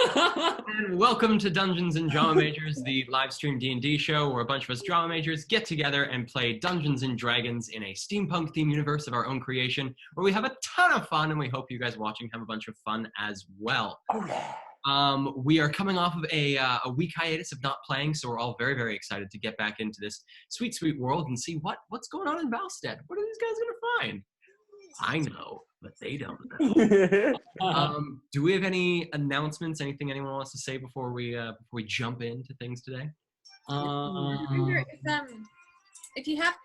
And welcome to Dungeons and Drama Majors, the live stream D&D show where a bunch of us drama majors get together and play Dungeons and Dragons in a steampunk themed universe of our own creation, where we have a ton of fun, and we hope you guys watching have a bunch of fun as well. Oh, yeah. We are coming off of a week hiatus of not playing, so we're all very, very excited to get back into this sweet, sweet world and see what's going on in Valstead. What are these guys going to find? I know, but they don't know. Do we have any announcements? Anything anyone wants to say before we jump into things today? If you have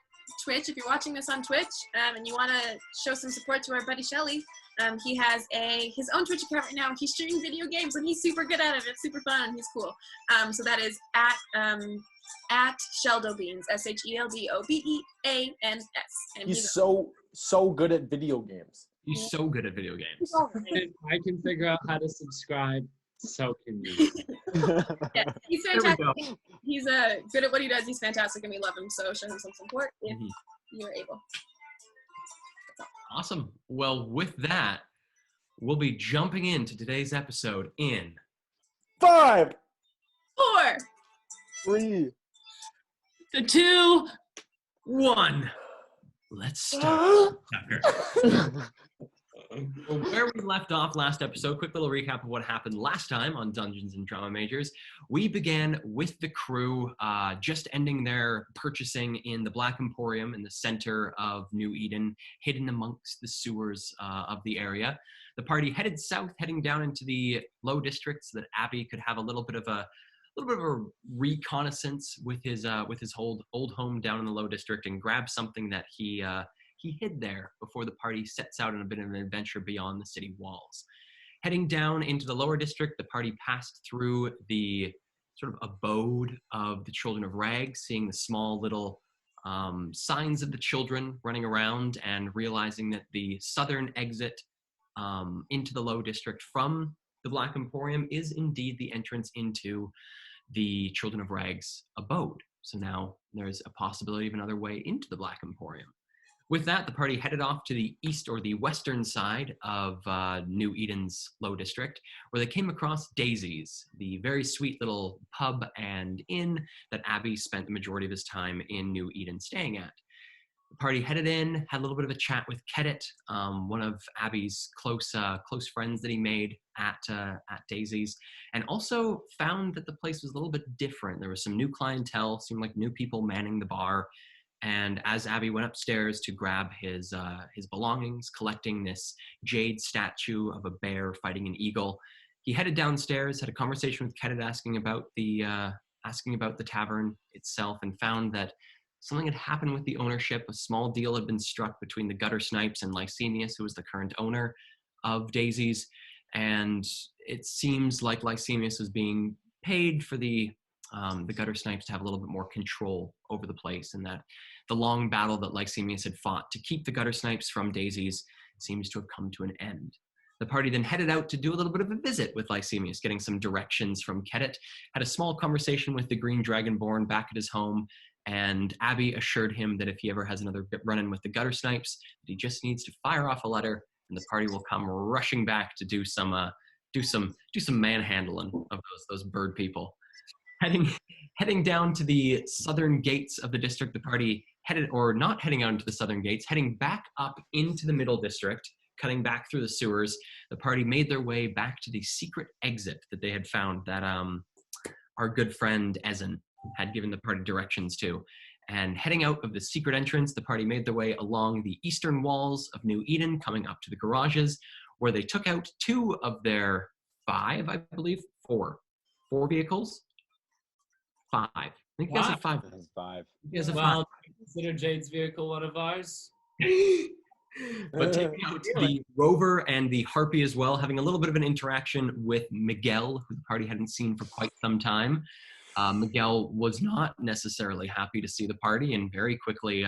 Twitch, if you're watching this on Twitch, and you want to show some support to our buddy Shelly, he has his own Twitch account right now. He's streaming video games, and he's super good at it. It's super fun. He's cool. So that is at Sheldobeans, SHELDOBEANS. And he's so good at video games. He's so good at video games. If I can figure out how to subscribe, so can you. Yeah, he's fantastic. He's good at what he does. He's fantastic, and we love him. So show him some support if you're able. Awesome. Well, with that, we'll be jumping into today's episode in 5, 4, 3, 2, 1. Let's start. Well, where we left off last episode, quick little recap of what happened last time on Dungeons and Drama Majors. We began with the crew just ending their purchasing in the Black Emporium in the center of New Eden, hidden amongst the sewers of the area. The party headed south, heading down into the Low District so that Abby could have a little bit of a reconnaissance with his old home down in the Low District and grab something that he hid there before the party sets out on a bit of an adventure beyond the city walls. Heading down into the Lower District, the party passed through the sort of abode of the Children of Rags, seeing the small little signs of the children running around and realizing that the southern exit into the Low District from the Black Emporium is indeed the entrance into the Children of Rags abode. So now there's a possibility of another way into the Black Emporium. With that, the party headed off to the east or the western side of New Eden's Low District, where they came across Daisy's, the very sweet little pub and inn that Abby spent the majority of his time in New Eden staying at. The party headed in, had a little bit of a chat with Kedit, one of Abby's close friends that he made at Daisy's, and also found that the place was a little bit different. There was some new clientele, seemed like new people manning the bar. And as Abby went upstairs to grab his belongings, collecting this jade statue of a bear fighting an eagle, he headed downstairs, had a conversation with Kedit asking about the tavern itself, and found that something had happened with the ownership. A small deal had been struck between the Gutter Snipes and Lycemius, who was the current owner of Daisy's, and it seems like Lycemius was being paid for the Gutter Snipes to have a little bit more control over the place, and that the long battle that Lycemius had fought to keep the Gutter Snipes from Daisy's seems to have come to an end. The party then headed out to do a little bit of a visit with Lycemius, getting some directions from Kedit, had a small conversation with the Green Dragonborn back at his home, and Abby assured him that if he ever has another run-in with the Gutter Snipes, that he just needs to fire off a letter, and the party will come rushing back to do some manhandling of those bird people. Heading down to the southern gates of the district, the party not heading out into the southern gates, heading back up into the middle district, cutting back through the sewers. The party made their way back to the secret exit that they had found that our good friend Ezen had given the party directions to. And heading out of the secret entrance, the party made their way along the eastern walls of New Eden, coming up to the garages, where they took out 2 of their 5, I believe, 4 vehicles. 5. I think you guys have 5. That's 5. You guys have Well, 5. consider Jade's vehicle one of ours. But taking out the Rover and the Harpy as well, having a little bit of an interaction with Miguel, who the party hadn't seen for quite some time. Miguel was not necessarily happy to see the party and very quickly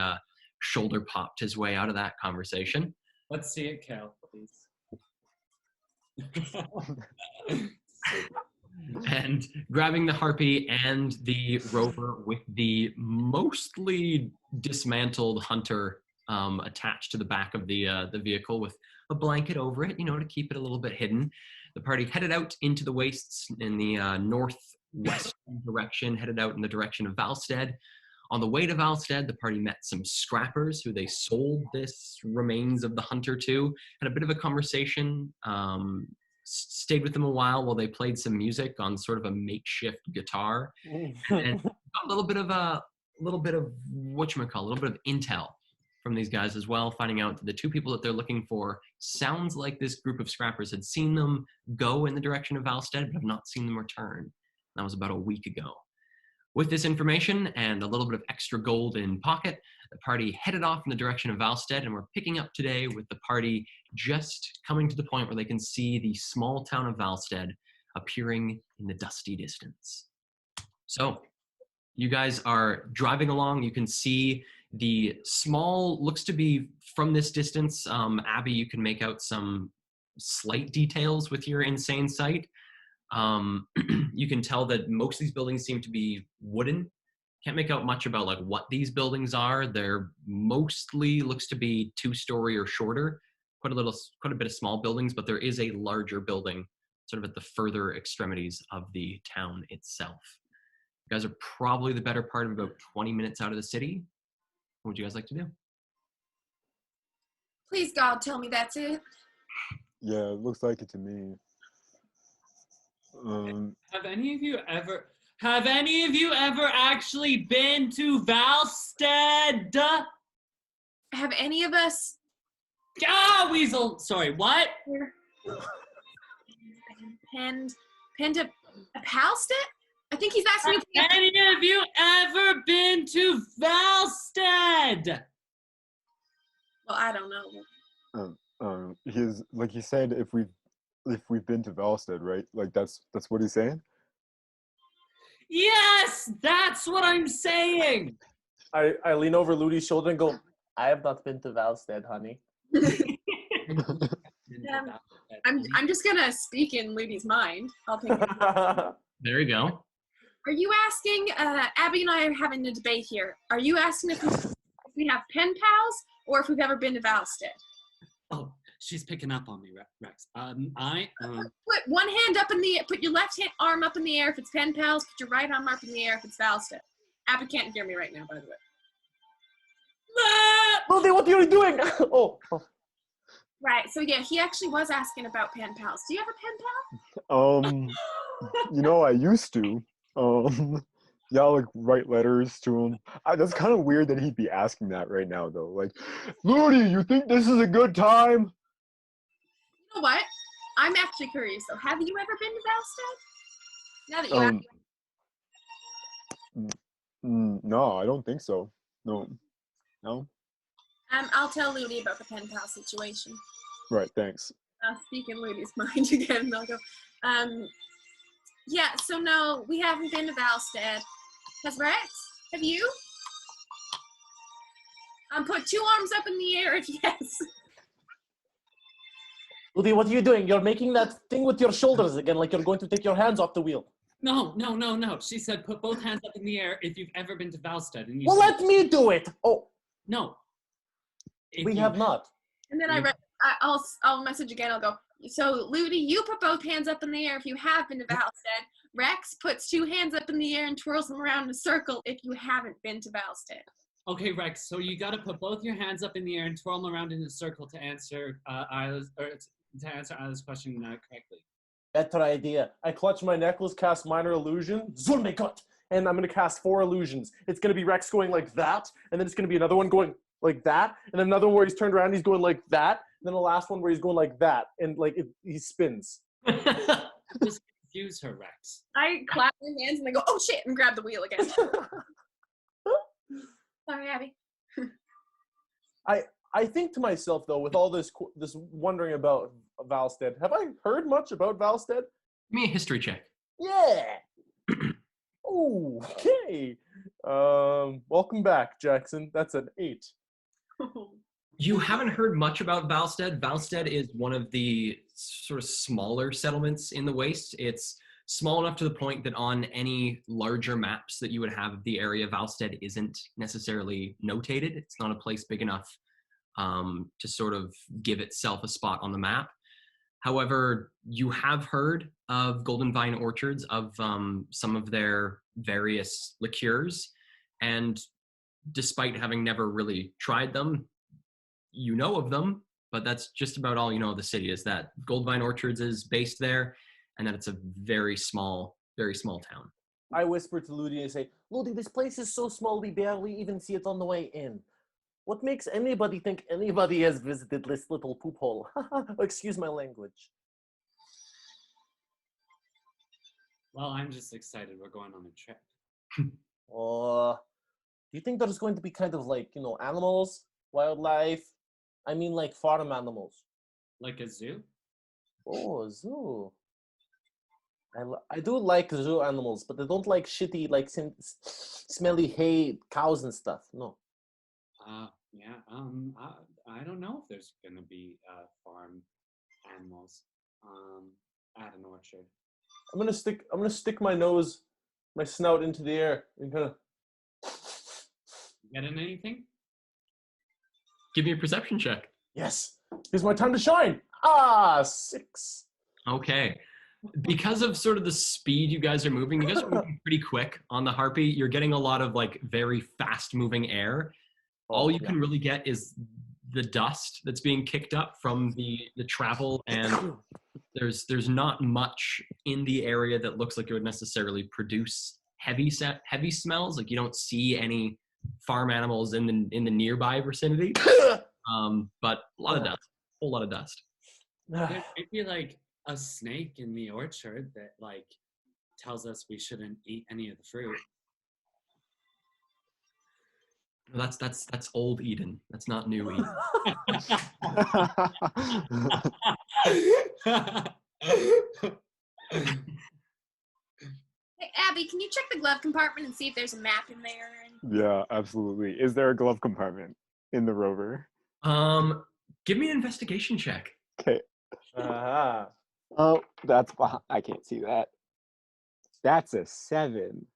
shoulder popped his way out of that conversation. Let's see it, KAEL, please. And grabbing the Harpy and the Rover with the mostly dismantled Hunter attached to the back of the vehicle with a blanket over it, to keep it a little bit hidden. the party headed out into the wastes in the northwest direction, headed out in the direction of Valstead. On the way to Valstead, the party met some scrappers who they sold this remains of the hunter to, had a bit of a conversation, stayed with them a while they played some music on sort of a makeshift guitar, and got a little bit of whatchamacallit, a little bit of intel from these guys as well, finding out that the two people that they're looking for sounds like this group of scrappers had seen them go in the direction of Valstead, but have not seen them return. That was about a week ago. With this information and a little bit of extra gold in pocket, the party headed off in the direction of Valstead, and we're picking up today with the party just coming to the point where they can see the small town of Valstead appearing in the dusty distance. So, you guys are driving along. You can see the small, looks to be from this distance. Abby, you can make out some slight details with your insane sight. You can tell that most of these buildings seem to be wooden. Can't make out much about like what these buildings are. They're mostly looks to be 2-story or shorter. Quite a bit of small buildings, but there is a larger building sort of at the further extremities of the town itself. You guys are probably the better part of about 20 minutes out of the city. What would you guys like to do? Please, God, tell me that's it. Yeah, it looks like it to me. Have any of you ever actually been to Valstead? Have any of us Weasel! Sorry, what? penned a Palstead? I think he's asking you. Have any of you ever been to Valstead? Well, I don't know. He said if we've been to Valstead, right? Like that's what he's saying? Yes, that's what I'm saying. I lean over Ludie's shoulder and go, I have not been to Valstead, honey. I'm just gonna speak in Ludie's mind. I'll take it. There you go. Are you asking, Abby and I are having a debate here. Are you asking if we have pen pals or if we've ever been to Valstead? Oh, she's picking up on me, Rex. Put one hand up in the air, put your left arm up in the air if it's pen pals, put your right arm up in the air if it's Valstead. Abby can't hear me right now, by the way. Ludie, what are you doing? Oh. Right, so yeah, he actually was asking about pen pals. Do you have a pen pal? I used to. Yeah, like write letters to him. That's kind of weird that he'd be asking that right now, though. Like, Ludie, you think this is a good time? You know what? I'm actually curious, though. Have you ever been to Valstead? Now that you have. No, I don't think so. No. I'll tell Ludie about the pen pal situation. Right, thanks. I'll speak in Ludie's mind again. I'll go, yeah, so no, we haven't been to Valstead. Has Rex? Have you? Put 2 arms up in the air if yes. Ludie, what are you doing? You're making that thing with your shoulders again, like you're going to take your hands off the wheel. No. She said put both hands up in the air if you've ever been to Valstead. And Well, let me do it. Oh. No. We have not. And then I'll message again. I'll go, so Ludie, you put both hands up in the air if you have been to Valstead. Rex puts 2 hands up in the air and twirls them around in a circle if you haven't been to Valstead. Okay, Rex, so you gotta put both your hands up in the air and twirl them around in a circle to answer Isla's question correctly. Better idea. I clutch my necklace, cast minor illusion, Zulmekot, and I'm gonna cast 4 illusions. It's gonna be Rex going like that, and then it's gonna be another one going like that, and then another one where he's turned around and he's going like that, and then the last one where he's going like that, and like he spins. Just confuse her, Rex. I clap my hands and I go, oh shit, and grab the wheel again. Sorry, Abby. I think to myself though, with all this wondering about Valstead, have I heard much about Valstead? Give me a history check. Yeah. Okay. Welcome back, Jackson. That's an 8. You haven't heard much about Valstead. Valstead is one of the sort of smaller settlements in the Waste. It's small enough to the point that on any larger maps that you would have of the area, Valstead isn't necessarily notated. It's not a place big enough to sort of give itself a spot on the map. However, you have heard of Golden Vine Orchards, of some of their various liqueurs, and despite having never really tried them, you know of them, but that's just about all you know of the city, is that Golden Vine Orchards is based there, and that it's a very small town. I whisper to Ludie and say, Ludie, this place is so small we barely even see it on the way in. What makes anybody think anybody has visited this little poop hole? Excuse my language. Well, I'm just excited we're going on a trip. Do you think there's going to be kind of like, animals, wildlife? I mean like farm animals. Like a zoo? Oh, a zoo. I do like zoo animals, but I don't like shitty, like smelly hay cows and stuff. No. Yeah. I don't know if there's gonna be farm animals at an orchard. I'm gonna stick my snout into the air and kind of. Getting anything? Give me a perception check. Yes, here's my time to shine. 6. Okay. Because of sort of the speed you guys are moving, you guys are moving pretty quick on the Harpy. You're getting a lot of like very fast moving air. All you can really get is the dust that's being kicked up from the travel, and there's not much in the area that looks like it would necessarily produce heavy smells. Like you don't see any farm animals in the nearby vicinity. But a lot of dust, a whole lot of dust. There might be like a snake in the orchard that like tells us we shouldn't eat any of the fruit. That's old Eden. That's not new Eden. Hey, Abby, can you check the glove compartment and see if there's a map in there? Yeah, absolutely. Is there a glove compartment in the rover? Give me an investigation check. Okay. Oh, that's behind. I can't see that. That's a 7.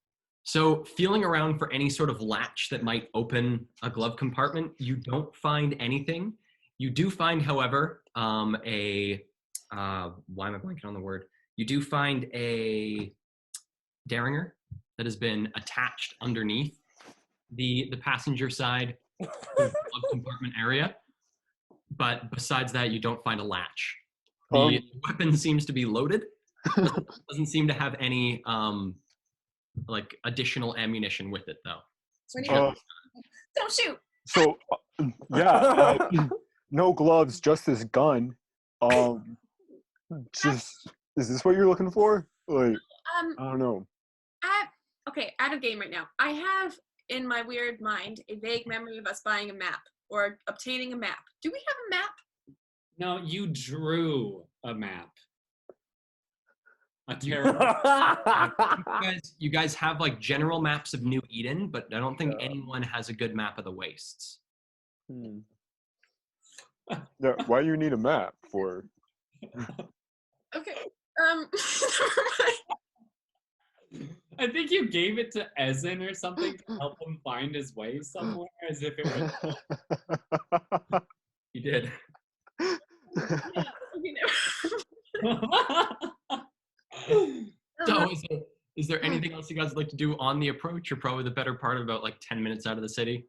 So feeling around for any sort of latch that might open a glove compartment, you don't find anything. You do find, however, why am I blanking on the word? You do find a derringer that has been attached underneath the passenger side of the glove compartment area. But besides that, you don't find a latch. The weapon seems to be loaded. Doesn't seem to have any like additional ammunition with it, though. Don't shoot. So, yeah, no gloves, just this gun. Just is this what you're looking for? Like, I don't know. Okay, out of game right now. I have in my weird mind a vague memory of us buying a map or obtaining a map. Do we have a map? No, you drew a map. A terrible. You guys have like general maps of New Eden, but I don't think anyone has a good map of the wastes. Yeah, why do you need a map for? Okay. I think you gave it to Ezen or something to help him find his way somewhere, as if it was. You did. So is there anything else you guys would like to do on the approach? You're probably the better part of about like 10 minutes out of the city.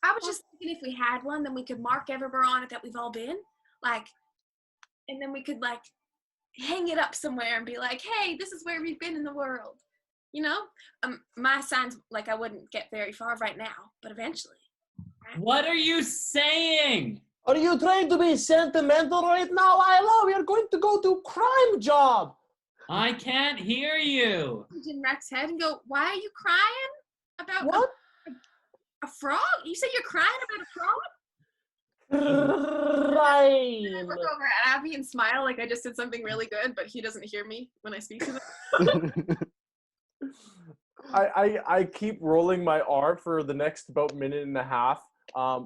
I was just thinking if we had one, then we could mark everywhere on it that we've all been. Like, and then we could like hang it up somewhere and be like, hey, this is where we've been in the world. You know? My signs, like I wouldn't get very far right now, but eventually. What are you saying? Are you trying to be sentimental right now, Isla? We are going to go to crime job. I can't hear you. In Rex's head and go, why are you crying about What? a frog? You say you're crying about a frog? Crying. And I look over at Abby and smile like I just did something really good, but he doesn't hear me when I speak to him. I keep rolling my R for the next about minute and a half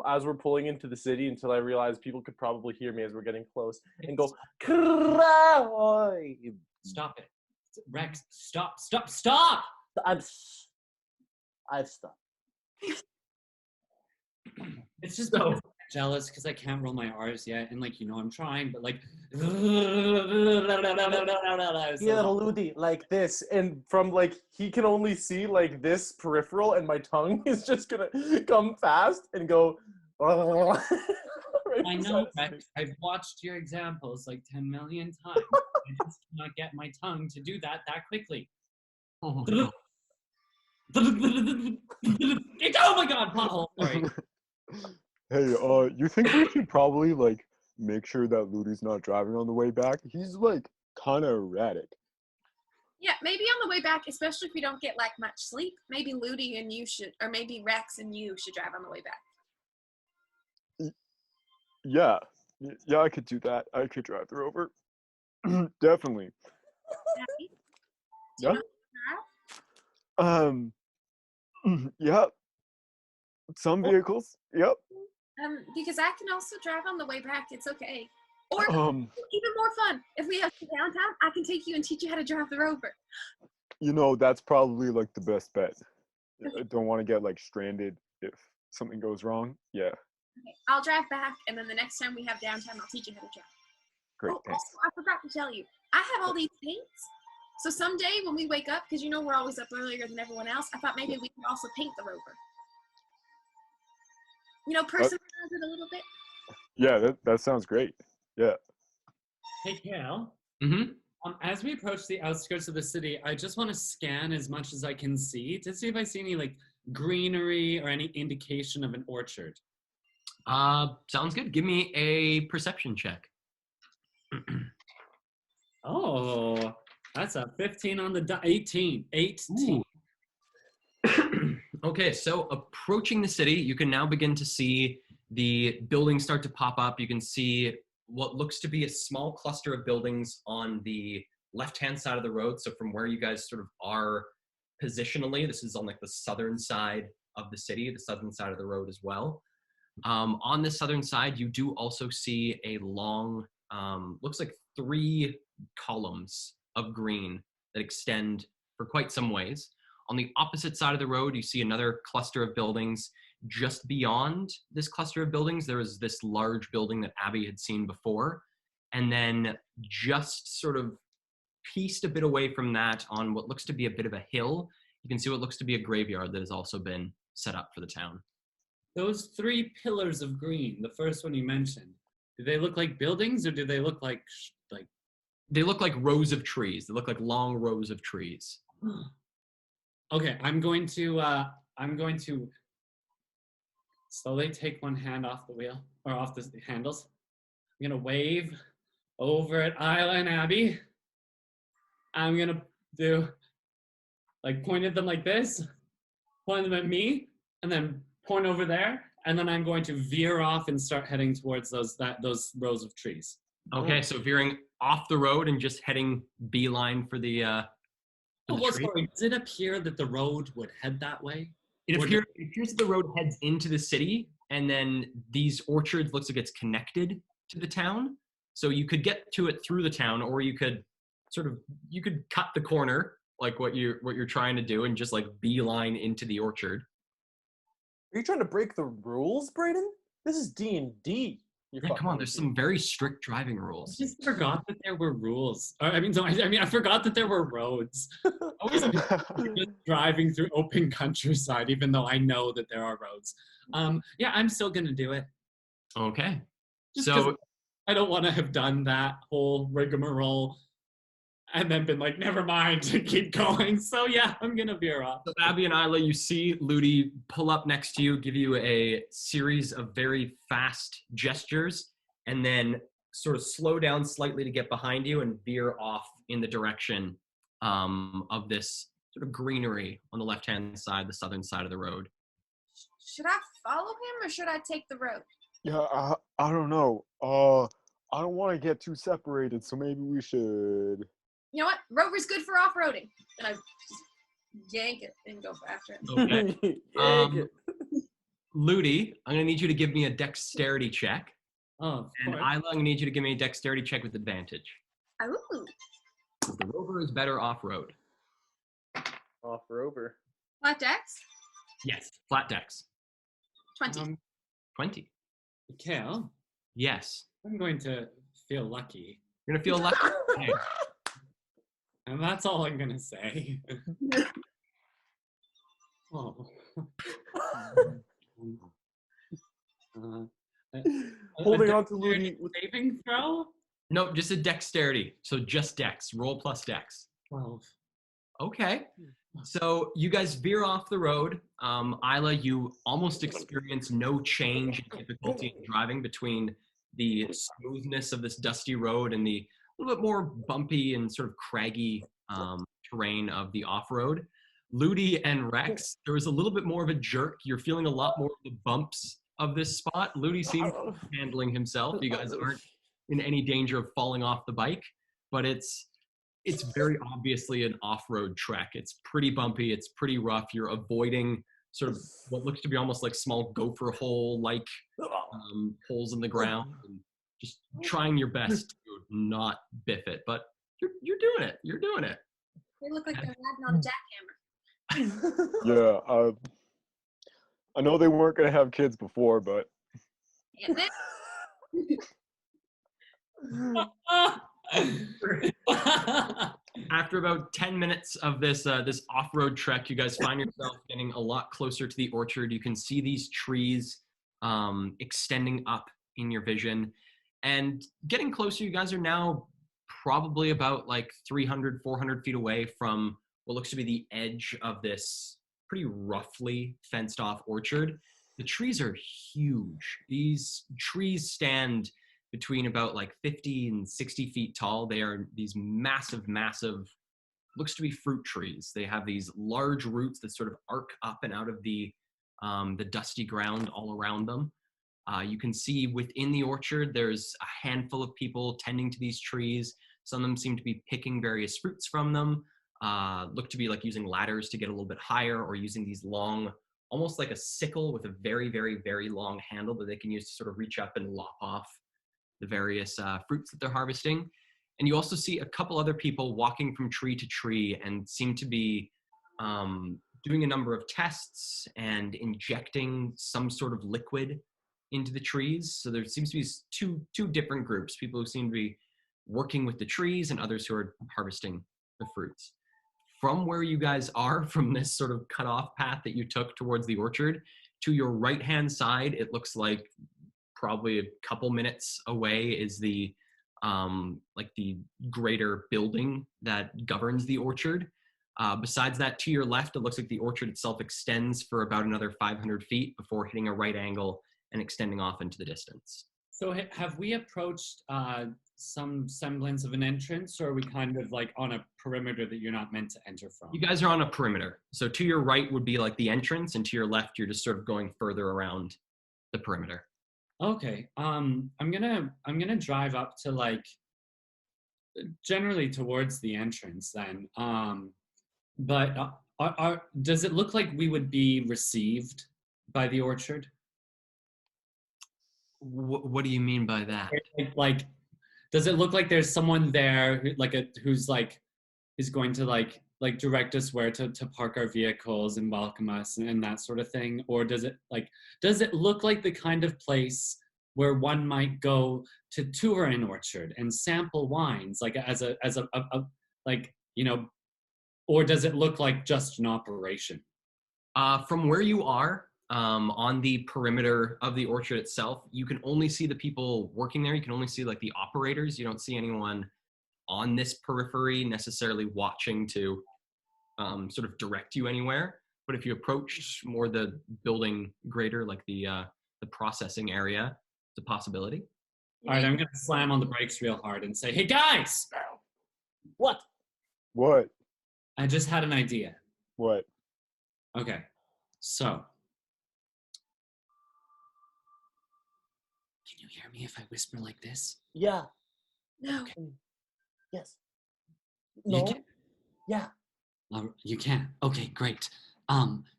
as we're pulling into the city until I realize people could probably hear me as we're getting close and go, cry. Stop it. Rex, stop. I've stopped. It's just because jealous because I can't roll my R's yet, and like I'm trying, but like. So Yeah, LUDIE, like this, and from like he can only see like this peripheral, and my tongue is just gonna come fast and go. Right I beside know, his Rex. face. I've watched your examples like 10 million times. I just cannot get my tongue to do that quickly. Oh my god. Oh my god, pothole. Sorry. Hey, you think we should probably like make sure that LUDIE's not driving on the way back? He's like kind of erratic. Yeah, maybe on the way back, especially if we don't get like much sleep, maybe LUDIE and you should, or maybe Rex and you should drive on the way back. Yeah, yeah, I could do that. I could drive the Rover. Definitely. Abby, do Yeah. you know how to drive? Yeah. Some vehicles. Yep. Because I can also drive on the way back. It's okay. Or Um, even more fun, if we have to downtown, I can take you and teach you how to drive the Rover. that's probably like the best bet. I don't want to get like stranded if something goes wrong. Yeah. Okay, I'll drive back, and then the next time we have downtown, I'll teach you how to drive. Great. Oh, Thanks. also, I forgot to tell you, I have all these paints. So someday when we wake up, because we're always up earlier than everyone else, I thought maybe we could also paint the Rover. Personalize it a little bit. Yeah, that sounds great. Yeah. Hey, KAEL. Mm-hmm. As we approach the outskirts of the city, I just want to scan as much as I can see to see if I see any like greenery or any indication of an orchard. Sounds good. Give me a perception check. Oh, that's a 15 on the 18. 18. Okay, so approaching the city, you can now begin to see the buildings start to pop up. You can see what looks to be a small cluster of buildings on the left-hand side of the road. So from where you guys sort of are positionally, this is on like the southern side of the city, the southern side of the road as well. On the southern side, you do also see a long, looks like 3 columns of green that extend for quite some ways. On the opposite side of the road, you see another cluster of buildings. Just beyond this cluster of buildings, there was this large building that Abby had seen before. And then just sort of pieced a bit away from that on what looks to be a bit of a hill, you can see what looks to be a graveyard that has also been set up for the town. Those 3 pillars of green, the first one you mentioned, do they look like buildings or do they look like They look like rows of trees. They look like long rows of trees. Okay, I'm going to slowly take one hand off the wheel or off the handles. I'm gonna wave over at Isla and Abby. I'm gonna do point at them like this, point them at me, and then point over there, and then I'm going to veer off and start heading towards those rows of trees. Okay, so veering off the road and just heading beeline for the tree. Sorry, does it appear that the road would head that way? It appears that the road heads into the city, and then these orchards looks like it's connected to the town. So you could get to it through the town, or you could cut the corner, like what you're trying to do, and just like beeline into the orchard. Are you trying to break the rules, Brayden? This is D&D. Yeah, come on, there's some very strict driving rules. I just forgot that there were rules. I forgot that there were roads. Always just driving through open countryside, even though I know that there are roads. Yeah, I'm still gonna do it. Okay. Just So I don't want to have done that whole rigmarole and then been like, never mind, to keep going. So yeah, I'm gonna veer off. So Abby and Isla, you see LUDIE pull up next to you, give you a series of very fast gestures, and then sort of slow down slightly to get behind you and veer off in the direction of this sort of greenery on the left-hand side, the southern side of the road. Should I follow him or should I take the road? Yeah, I don't know. I don't want to get too separated, so maybe we should. You know what? Rover's good for off-roading. And I just yank it and go after him. Okay. LUDIE, I'm going to need you to give me a dexterity check. Oh, and Isla, I'm going to need you to give me a dexterity check with advantage. Ooh. The Rover is better off-road. Off Rover. Flat dex? Yes, flat dex. 20. 20. KAEL, Yes. I'm going to feel lucky. You're gonna feel lucky. Okay. And that's all I'm gonna say. Oh. Uh, Holding a on to Ludi. dexterity saving throw? Nope, just a dexterity. So just dex. Roll plus dex. 12. Okay. So you guys veer off the road. Isla, you almost experience no change in difficulty in driving between the smoothness of this dusty road and the little bit more bumpy and sort of craggy terrain of the off-road. Ludi and Rex, there was a little bit more of a jerk. You're feeling a lot more of the bumps of this spot. Ludi seems to be handling himself. You guys aren't in any danger of falling off the bike, but it's very obviously an off-road trek. It's pretty bumpy. It's pretty rough. You're avoiding sort of what looks to be almost like small gopher hole-like holes in the ground, and just trying your best to not biff it. But you're doing it. You're doing it. They look like they're riding on a jackhammer. Yeah, I know they weren't gonna have kids before, but Yeah, After about 10 minutes of this off-road trek, you guys find yourself getting a lot closer to the orchard. You can see these trees extending up in your vision. And getting closer, you guys are now probably about like 300, 400 feet away from what looks to be the edge of this pretty roughly fenced off orchard. The trees are huge. These trees stand between about like 50 and 60 feet tall. They are these massive, looks to be fruit trees. They have these large roots that sort of arc up and out of the dusty ground all around them. You can see within the orchard, there's a handful of people tending to these trees. Some of them seem to be picking various fruits from them, look to be like using ladders to get a little bit higher, or using these long, almost like a sickle with a very, very, very long handle that they can use to sort of reach up and lop off the various fruits that they're harvesting. And you also see a couple other people walking from tree to tree and seem to be doing a number of tests and injecting some sort of liquid into the trees. So there seems to be two different groups, people who seem to be working with the trees and others who are harvesting the fruits. From where you guys are, from this sort of cut-off path that you took towards the orchard, to your right-hand side, it looks like probably a couple minutes away is the like the greater building that governs the orchard. Besides that, to your left, it looks like the orchard itself extends for about another 500 feet before hitting a right angle and extending off into the distance. So have we approached some semblance of an entrance, or are we kind of like on a perimeter that you're not meant to enter from? You guys are on a perimeter. So to your right would be like the entrance, and to your left, you're just sort of going further around the perimeter. Okay. I'm gonna drive up to like generally towards the entrance then. But does it look like we would be received by the orchard? What do you mean by that? Like, does it look like there's someone there who's going to like direct us where to park our vehicles and welcome us and that sort of thing? Or does it look like the kind of place where one might go to tour an orchard and sample wines, like as a like, you know, or does it look like just an operation? From where you are, on the perimeter of the orchard itself, you can only see the people working there. You can only see like the operators. You don't see anyone on this periphery necessarily watching to sort of direct you anywhere. But if you approach more the building greater, like the processing area, it's a possibility. All right, I'm gonna slam on the brakes real hard and say, "Hey guys, What? what? I just had an idea." What? Okay, so can you hear me if I whisper like this? Yeah. No. Okay. Yes. You No. can. Yeah. You can. Okay, great.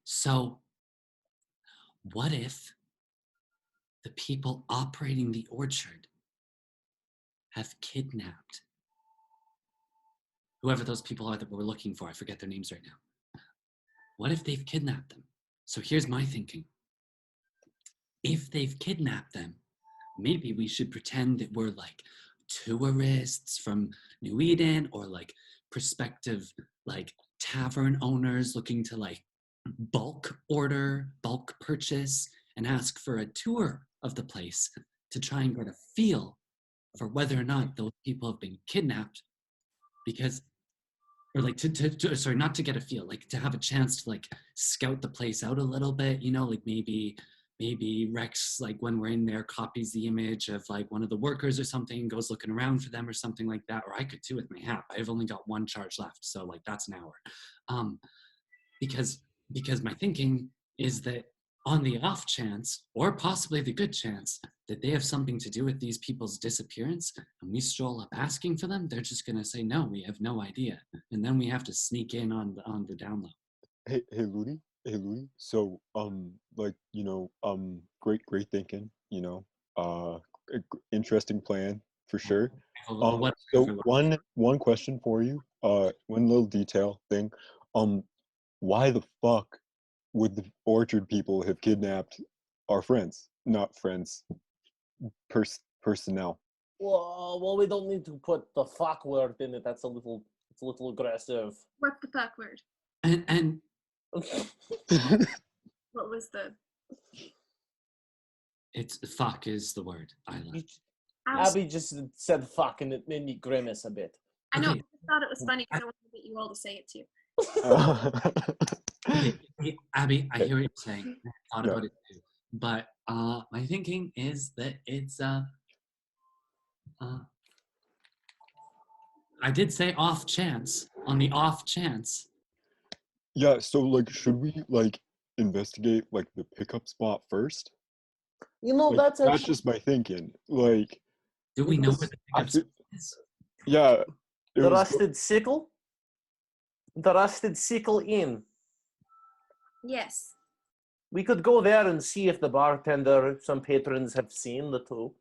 So what if the people operating the orchard have kidnapped whoever those people are that we're looking for? I forget their names right now. What if they've kidnapped them? So here's my thinking. If they've kidnapped them, maybe we should pretend that we're like tourists from New Eden or like prospective like tavern owners looking to like bulk order, bulk purchase, and ask for a tour of the place to try and get a feel for whether or not those people have been kidnapped because or like sorry, not to get a feel, like to have a chance to like scout the place out a little bit, you know, like maybe Rex, like when we're in there, copies the image of like one of the workers or something, goes looking around for them or something like that. Or I could too with my hat. I've only got one charge left, so like that's an hour. Because my thinking is that on the off chance, or possibly the good chance, that they have something to do with these people's disappearance, and we stroll up asking for them, they're just gonna say no, we have no idea, and then we have to sneak in on the down low. Hey, LUDIE. Hey, LUDIE. So, like, you know, great thinking. You know, interesting plan for sure. So one question for you. One little detail thing. Why the fuck would the orchard people have kidnapped our friends? Not friends. Personnel. Well, we don't need to put the fuck word in it. It's a little aggressive. What's the fuck word? And What was the? it's fuck is the word, Isla. Abby just said fuck and it made me grimace a bit. I know. Okay. I thought it was funny because I wanted to get you all to say it too. Hey, Abby, I hear what you're saying. I thought about it too. But my thinking is that it's I did say off chance. On the off chance. Yeah, so like should we like investigate like the pickup spot first? You know, Like, that's just my thinking. Like, Do we know where the pickup spot is? yeah. the Rusted Sickle? The Rusted Sickle Inn. Yes. We could go there and see if the bartender, some patrons have seen the two.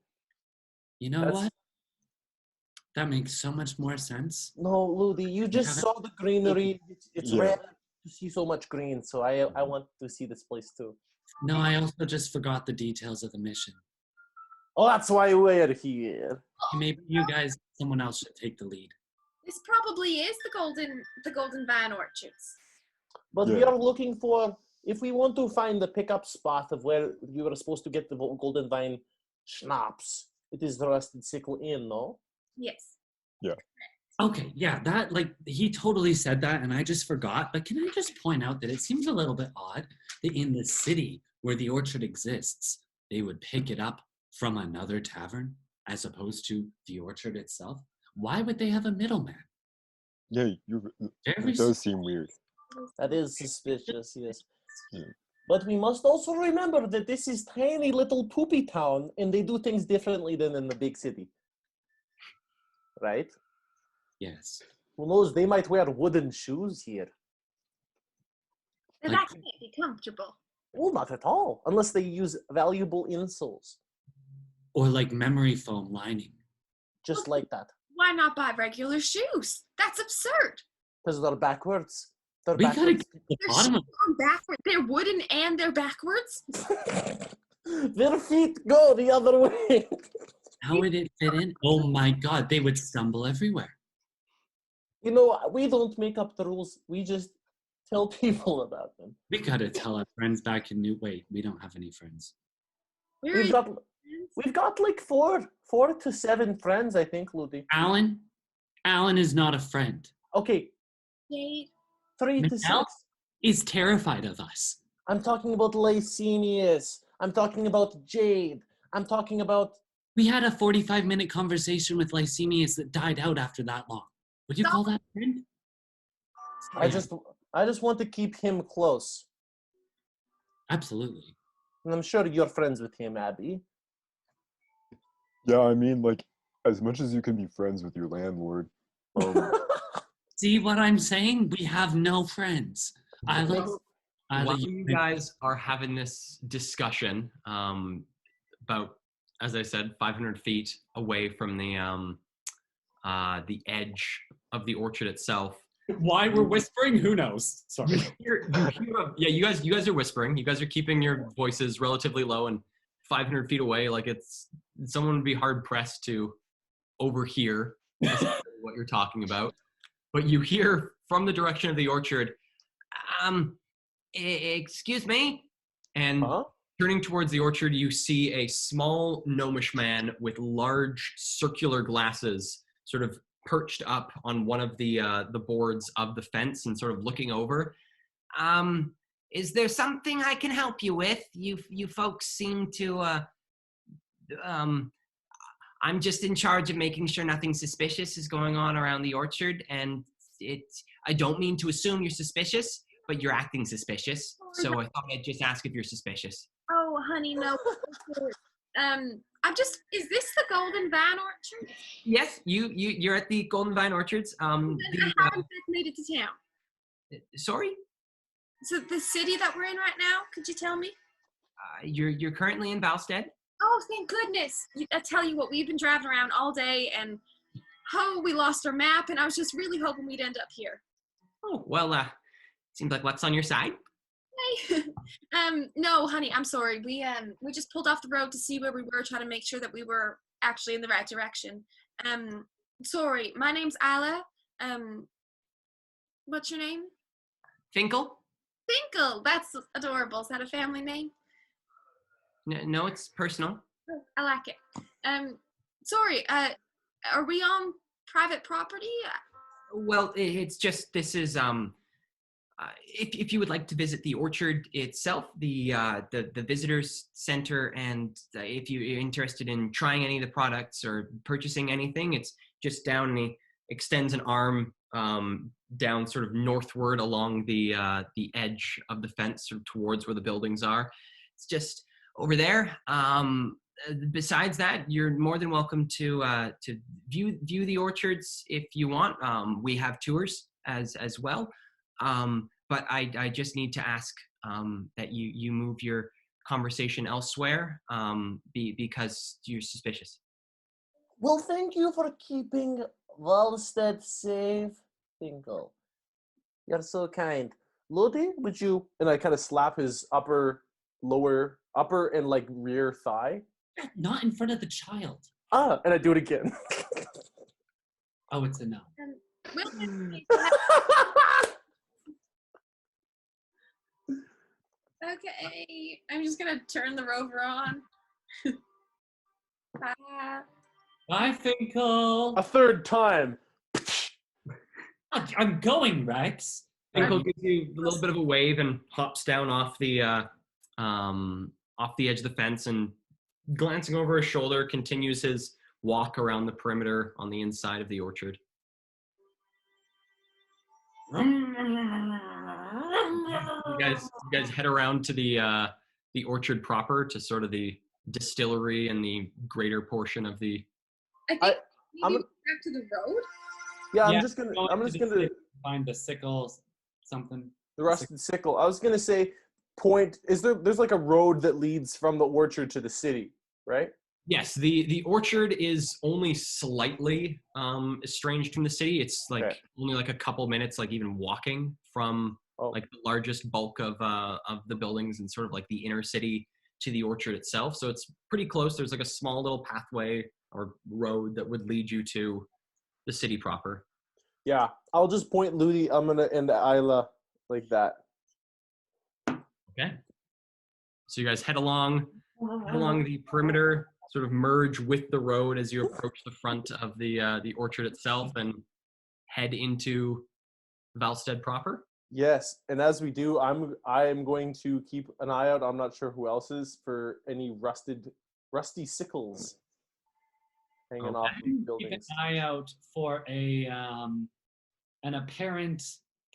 You know what? That makes so much more sense. No, Ludi, you just saw the greenery. It's rare to see so much green, so I want to see this place too. No, I also just forgot the details of the mission. Oh, that's why we're here. Maybe you guys, someone else should take the lead. This probably is the Golden Vine Orchards. But we are looking for, if we want to find the pickup spot of where you were supposed to get the Golden Vine schnapps, it is the Rusted Sickle Inn, no? Yes. Yeah. Okay, yeah, that, like, he totally said that, and I just forgot. But can I just point out that it seems a little bit odd that in the city where the orchard exists, they would pick it up from another tavern as opposed to the orchard itself? Why would they have a middleman? Yeah, it does seem weird. That is suspicious, yes. Yeah. But we must also remember that this is tiny little poopy town, and they do things differently than in the big city. Right? Yes. Who knows? They might wear wooden shoes here. And Like- that can't be comfortable. Oh, not at all. Unless they use valuable insoles. Or like memory foam lining. Just like that. Why not buy regular shoes? That's absurd. Because they're backwards. They're We gotta backwards. get to the Their bottom of shoes are backward. They're wooden and they're backwards. Their feet go the other way. how would it fit in? Oh my god, they would stumble everywhere. You know, we don't make up the rules. We just tell people about them. We gotta tell our friends back in New. Wait, we don't have any friends. Where We've is got like four to 7 friends, I think, Ludi. Alan is not a friend. Okay, Jade? 3 to Michelle? 6. He's terrified of us. I'm talking about Lysenius. I'm talking about Jade. I'm talking about... We had a 45-minute conversation with Lysenius that died out after that long. Would you call that a friend? I just want to keep him close. Absolutely. And I'm sure you're friends with him, Abby. Yeah, I mean, like, as much as you can be friends with your landlord. See what I'm saying? We have no friends. While you guys are having this discussion about, as I said, 500 feet away from the edge of the orchard itself. Why we're whispering? Who knows? Sorry. You guys are whispering. You guys are keeping your voices relatively low and 500 feet away. Like someone would be hard pressed to overhear what you're talking about. But you hear from the direction of the orchard, excuse me? And turning towards the orchard, you see a small gnomish man with large circular glasses sort of perched up on one of the boards of the fence and sort of looking over. Is there something I can help you with? You folks seem to, I'm just in charge of making sure nothing suspicious is going on around the orchard, and I don't mean to assume you're suspicious, but you're acting suspicious, so I thought I'd just ask if you're suspicious. Oh, honey, no. Is this the Golden Vine Orchard? Yes, you're at the Golden Vine Orchards. I haven't made it to town. Sorry? So the city that we're in right now, could you tell me? You're currently in Valstead. Oh, thank goodness. I tell you what, we've been driving around all day, and we lost our map, and I was just really hoping we'd end up here. Oh, well, seems like luck's on your side. Hey. No, honey, I'm sorry. We just pulled off the road to see where we were, trying to make sure that we were actually in the right direction. Sorry, my name's Isla. What's your name? Finkel? Finkel, that's adorable. Is that a family name? No, it's personal. Oh, I like it. Sorry, are we on private property? Well, it's just, this is, if you would like to visit the orchard itself, the visitors center, and if you're interested in trying any of the products or purchasing anything, it's just down, and he extends an arm down sort of northward along the edge of the fence, sort of towards where the buildings are. It's just over there. Besides that, you're more than welcome to view the orchards if you want. We have tours as well. But I just need to ask that you move your conversation elsewhere because you're suspicious. Well, thank you for keeping Valstead safe, Finkel. You're so kind. Ludie, would you? And I kind of slap his upper, and like rear thigh. Not in front of the child. And I do it again. Oh, it's a no. Okay, I'm just gonna turn the rover on. Bye. Bye, Finkel. A third time. I'm going, Rex. Finkel gives you a little bit of a wave and hops down off the edge of the fence, and glancing over his shoulder, continues his walk around the perimeter on the inside of the orchard. You guys head around to the orchard proper, to sort of the distillery and the greater portion of the. I think maybe back to the road. Yeah, I'm just gonna find the sickle, something. The rusted sickle. I was gonna say, there's like a road that leads from the orchard to the city, right? Yes, the orchard is only slightly estranged from the city. It's like only like a couple minutes, like even walking from like the largest bulk of the buildings and sort of like the inner city to the orchard itself. So it's pretty close. There's like a small little pathway or road that would lead you to the city proper. Yeah, I'll just point Ludie, and Isla like that. Okay. So you guys head along the perimeter, sort of merge with the road as you approach the front of the orchard itself, and head into Valstead proper. Yes, and as we do, I am going to keep an eye out. I'm not sure who else is, for any rusty sickles hanging off the buildings. Keep an eye out for an apparent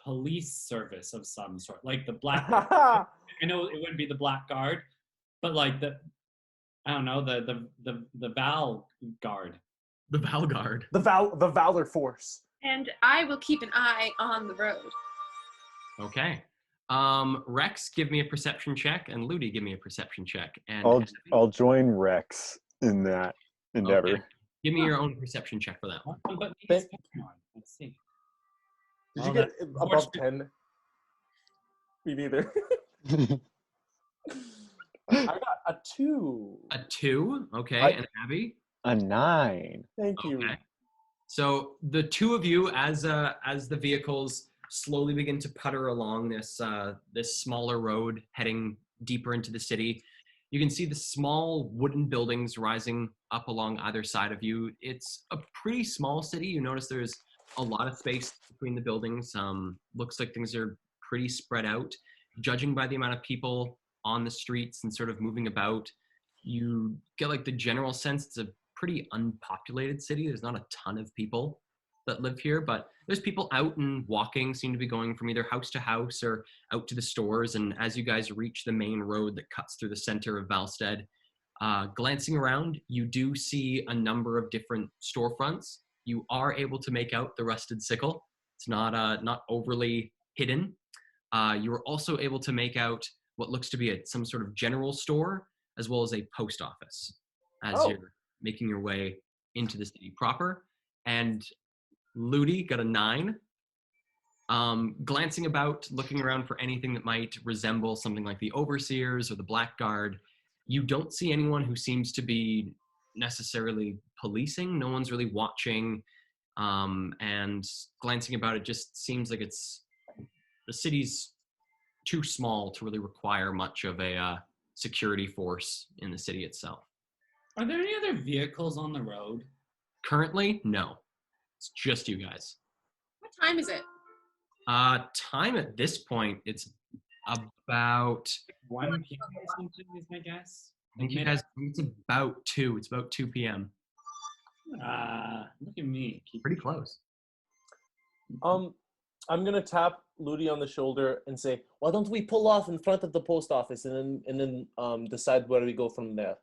police service of some sort, like the Black. I know it wouldn't be the Black Guard, but like the Val Guard. The Val Guard. The Valor Force. And I will keep an eye on the road. Okay. Rex, give me a perception check, and Ludie, give me a perception check. And I'll join Rex in that endeavor. Okay. Give me your own perception check for that one. But let's see. Did you get above 10? Me neither. I got a 2. A 2, okay, I- and Abby? A 9. Thank you. Okay. So the two of you, as the vehicles slowly begin to putter along this smaller road heading deeper into the city, you can see the small wooden buildings rising up along either side of you. It's a pretty small city. You notice there's a lot of space between the buildings. Looks like things are pretty spread out. Judging by the amount of people on the streets and sort of moving about, you get like the general sense it's a pretty unpopulated city. There's not a ton of people that live here, but there's people out and walking, seem to be going from either house to house or out to the stores. And as you guys reach the main road that cuts through the center of Valstead, glancing around, you do see a number of different storefronts. You are able to make out the Rusted Sickle. It's not overly hidden. You are also able to make out what looks to be some sort of general store, as well as a post office, as you're making your way into the city proper. And LUDIE got a 9. Glancing about, looking around for anything that might resemble something like the Overseers or the Blackguard, you don't see anyone who seems to be necessarily policing. No one's really watching. And glancing about, it just seems like the city's too small to really require much of a security force in the city itself. Are there any other vehicles on the road? Currently, no. It's just you guys. What time is it? Time at this point, it's about 1 p.m. or something is my guess. I think you guys, it's about 2. It's about 2 p.m. Look at me. Pretty close. I'm gonna tap LUDIE on the shoulder and say, "Why don't we pull off in front of the post office and then decide where we go from there?"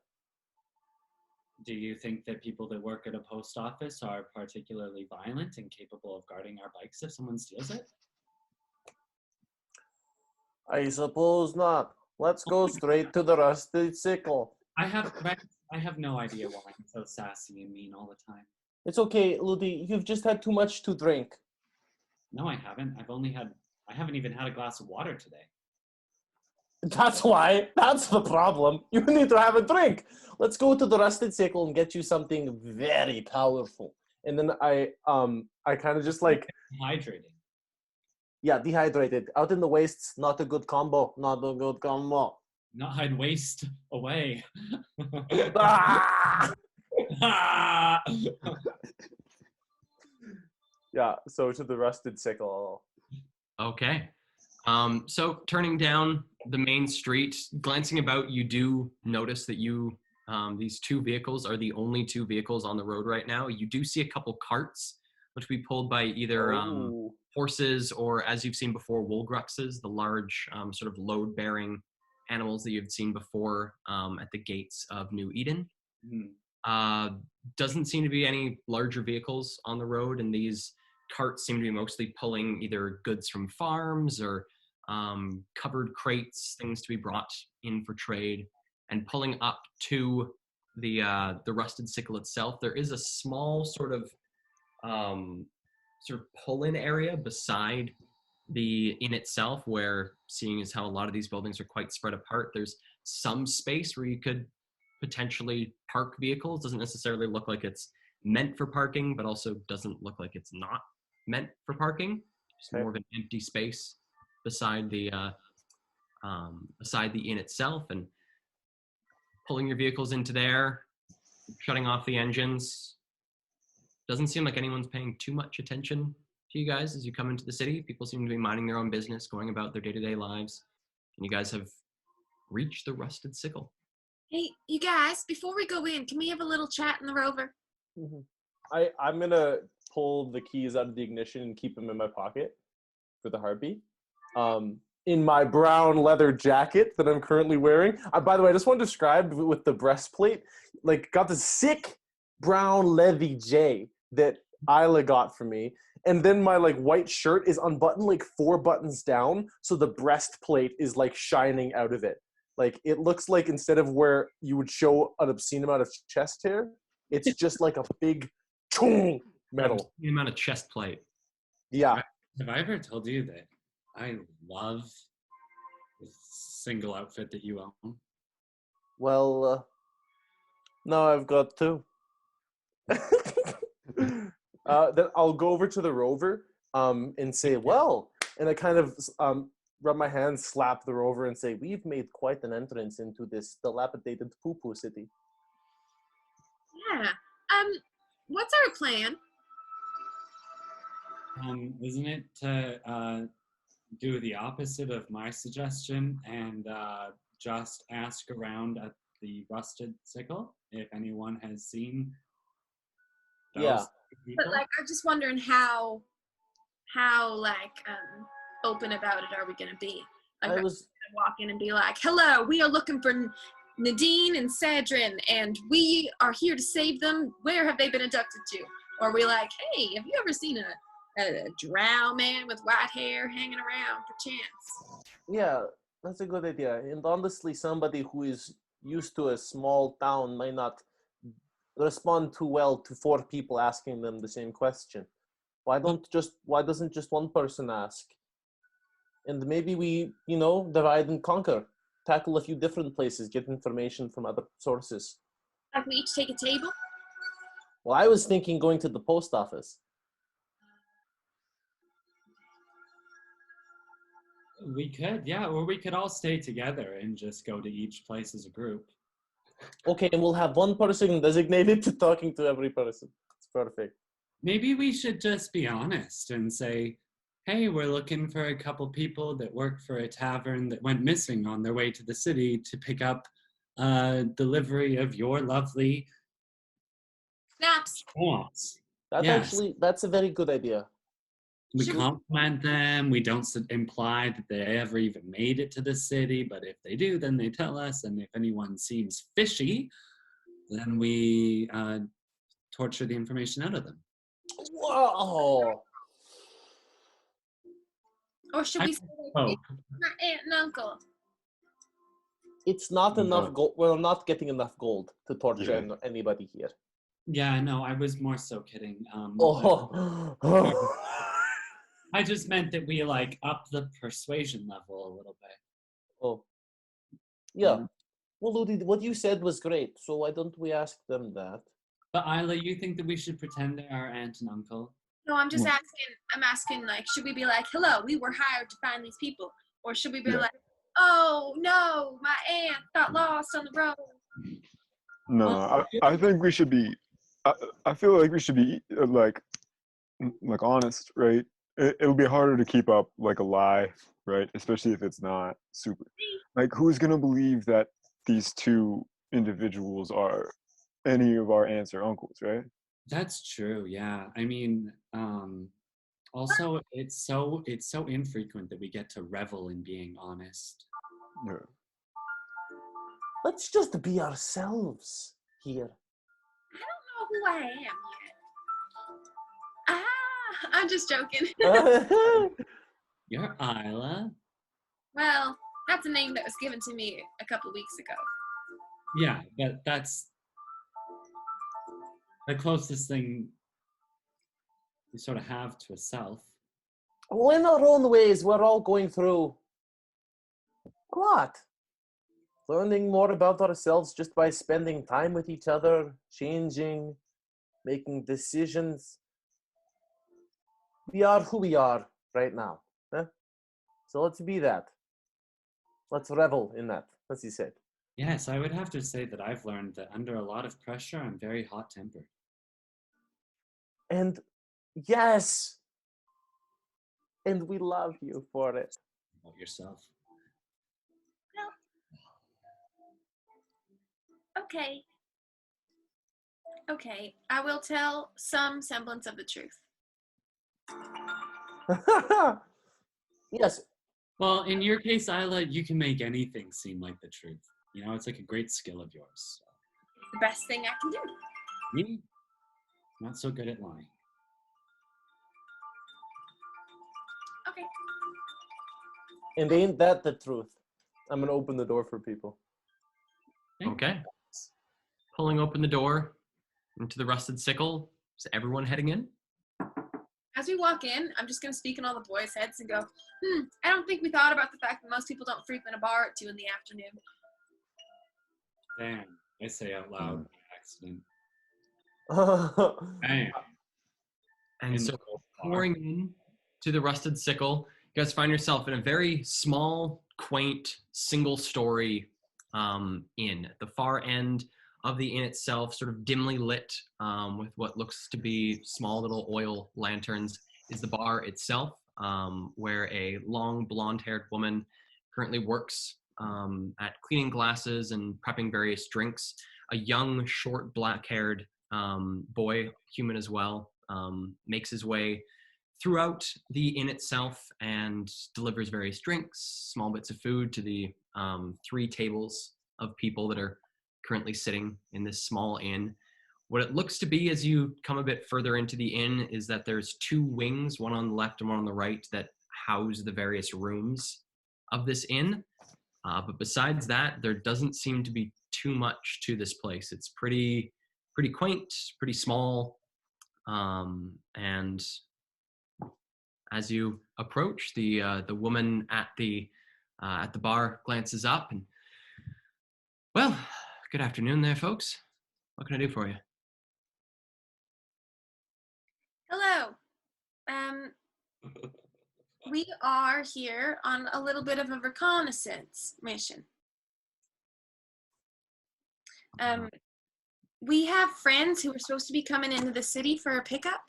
Do you think that people that work at a post office are particularly violent and capable of guarding our bikes if someone steals it? I suppose not. Let's go straight to the Rusted Sickle. I have no idea why I'm so sassy and mean all the time. It's okay, LUDIE. You've just had too much to drink. No, I haven't. I haven't even had a glass of water today. That's why. That's the problem. You need to have a drink. Let's go to the Rusted Sickle and get you something very powerful. And then I kind of just like Hydrating. Yeah, dehydrated. Out in the wastes, not a good combo. Not a good combo. Not hide waste away. Ah! Yeah, so to the Rusted Sickle. Okay. So turning down the main street, glancing about, you do notice that these 2 vehicles are the only 2 vehicles on the road right now. You do see a couple carts, which will be pulled by either horses or, as you've seen before, woolgruxes, the large sort of load-bearing animals that you've seen before at the gates of New Eden. Doesn't seem to be any larger vehicles on the road, and these carts seem to be mostly pulling either goods from farms or covered crates, things to be brought in for trade, and pulling up to the Rusted Sickle itself. There is a small sort of pull-in area beside the inn itself, where, seeing as how a lot of these buildings are quite spread apart, there's some space where you could potentially park vehicles. Doesn't necessarily look like it's meant for parking, but also doesn't look like it's not meant for parking. Just more of an empty space beside the inn itself, and pulling your vehicles into there, shutting off the engines. Doesn't seem like anyone's paying too much attention to you guys as you come into the city. People seem to be minding their own business, going about their day-to-day lives, and you guys have reached the Rusted Sickle. Hey, you guys, before we go in, can we have a little chat in the Rover? I'm gonna pull the keys out of the ignition and keep them in my pocket for the heartbeat. In my brown leather jacket that I'm currently wearing. By the way, I just want to describe with the breastplate, like, got this sick brown Levi J that Isla got for me. And then my like white shirt is unbuttoned like 4 buttons down, so the breastplate is like shining out of it. Like, it looks like instead of where you would show an obscene amount of chest hair, it's just like a big metal. The amount of chest plate. Yeah. Have I ever told you that I love the single outfit that you own? Well, now I've got two. Then I'll go over to the rover and say, well, and I kind of rub my hands, slap the rover, and say, we've made quite an entrance into this dilapidated poo-poo city. Yeah. What's our plan? Isn't it to do the opposite of my suggestion and just ask around at the rusted sickle if anyone has seen those Yeah. people? But like, I'm just wondering how like open about it are we gonna be? Like, I are we was gonna walk in and be like, "Hello, we are looking for Nadine and Sadrin, and we are here to save them. Where have they been abducted to?" Or are we like, "Hey, have you ever seen a drow man with white hair hanging around, perchance?" Yeah, that's a good idea. And honestly, somebody who is used to a small town might not respond too well to 4 people asking them the same question. Why doesn't just one person ask? And maybe we, divide and conquer, tackle a few different places, get information from other sources. Like, we each take a table? Well, I was thinking going to the post office. We could, yeah, or we could all stay together and just go to each place as a group. Okay, and we'll have one person designated to talking to every person. It's perfect. Maybe we should just be honest and say, hey, we're looking for a couple people that work for a tavern that went missing on their way to the city to pick up delivery of your lovely Snaps. wants. That's that's a very good idea. We Should we- compliment them. We don't imply that they ever even made it to the city, but if they do, then they tell us. And if anyone seems fishy, then we torture the information out of them. Whoa! Or should we say, Oh, "It's my aunt and uncle"? It's not enough No. gold. We're not getting enough gold to torture Yeah. anybody here. yeah, no, I was more so kidding. Oh. I just meant that we like up the persuasion level a little bit. Oh. Yeah. Well, Ludi, what you said was great. So why don't we ask them that? But Isla, you think that we should pretend they're our aunt and uncle? No, I'm just Mm. asking. I'm asking, like, should we be like, "Hello, we were hired to find these people," or should we be Yeah. like, "Oh no, my aunt got lost on the road"? No, I think we should be. I feel like we should be like honest, right? It'll be harder to keep up like a lie, right? Especially if it's not super. Like, who's gonna believe that these 2 individuals are any of our aunts or uncles, right? That's true. Yeah. I mean, also it's so infrequent that we get to revel in being honest. Yeah. Let's just be ourselves here. I don't know who I am yet. I'm just joking. You're Isla. Well, that's a name that was given to me a couple weeks ago. Yeah, but that's the closest thing we sort of have to a self. Well, in our own ways, we're all going through what? Learning more about ourselves just by spending time with each other, changing, making decisions. We are who we are right now. Huh? So let's be that. Let's revel in that, as he said. Yes, I would have to say that I've learned that under a lot of pressure, I'm very hot-tempered. And yes, and we love you for it. About yourself. Okay. Okay, I will tell some semblance of the truth. Yes. Well, in your case, Isla, you can make anything seem like the truth. You know, it's like a great skill of yours. So. It's the best thing I can do. Me, not so good at lying. Okay. And ain't that the truth? I'm going to open the door for people. Okay. Pulling open the door into the rusted sickle. Is everyone heading in? As we walk in, I'm just going to speak in all the boys' heads and go, I don't think we thought about the fact that most people don't frequent a bar at 2 in the afternoon. Damn. I say out loud by accident. Oh, Damn. And In so the gold bar. pouring in to the Rusted Sickle, you guys find yourself in a very small, quaint, single-story inn. The far end of the inn itself, sort of dimly lit with what looks to be small little oil lanterns, is the bar itself, where a long, blonde-haired woman currently works at cleaning glasses and prepping various drinks. A young, short, black-haired boy, human as well, makes his way throughout the inn itself and delivers various drinks, small bits of food to the 3 tables of people that are currently sitting in this small inn. What it looks to be as you come a bit further into the inn is that there's 2 wings, one on the left and one on the right, that house the various rooms of this inn. But besides that, there doesn't seem to be too much to this place. It's pretty quaint, pretty small, and as you approach, the woman at the bar glances up and, well, good afternoon there, folks. What can I do for you? Hello. We are here on a little bit of a reconnaissance mission. We have friends who are supposed to be coming into the city for a pickup.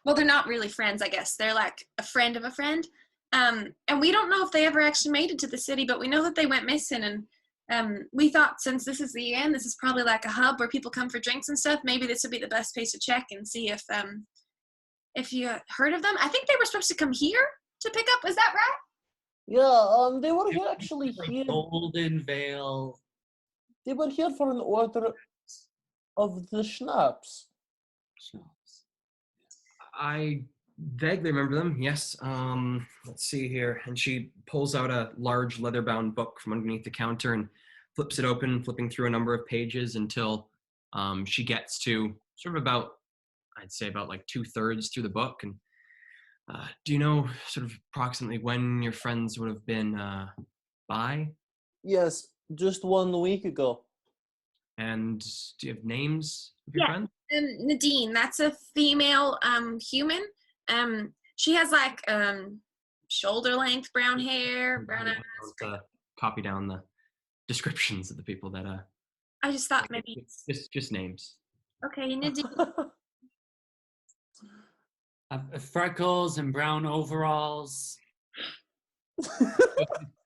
Well, they're not really friends, I guess. They're like a friend of a friend. And we don't know if they ever actually made it to the city, but we know that they went missing. And we thought, since this is the end, this is probably like a hub where people come for drinks and stuff. Maybe this would be the best place to check and see if you heard of them. I think they were supposed to come here to pick up. Is that right? yeah, they were here actually Like here. Golden Veil. They were here for an order of the schnapps. Schnapps. I vaguely remember them, yes. Let's see here. And she pulls out a large leather-bound book from underneath the counter and flips it open, flipping through a number of pages until she gets to sort of about, I'd say about like 2/3 through the book. And do you know sort of approximately when your friends would have been by? Yes, just 1 week ago. And do you have names of your Yeah. friends? Nadine, that's a female human. She has like shoulder length brown hair, brown eyes. To copy down the descriptions of the people that I just thought maybe. just names. Okay, Nadine. Freckles and brown overalls.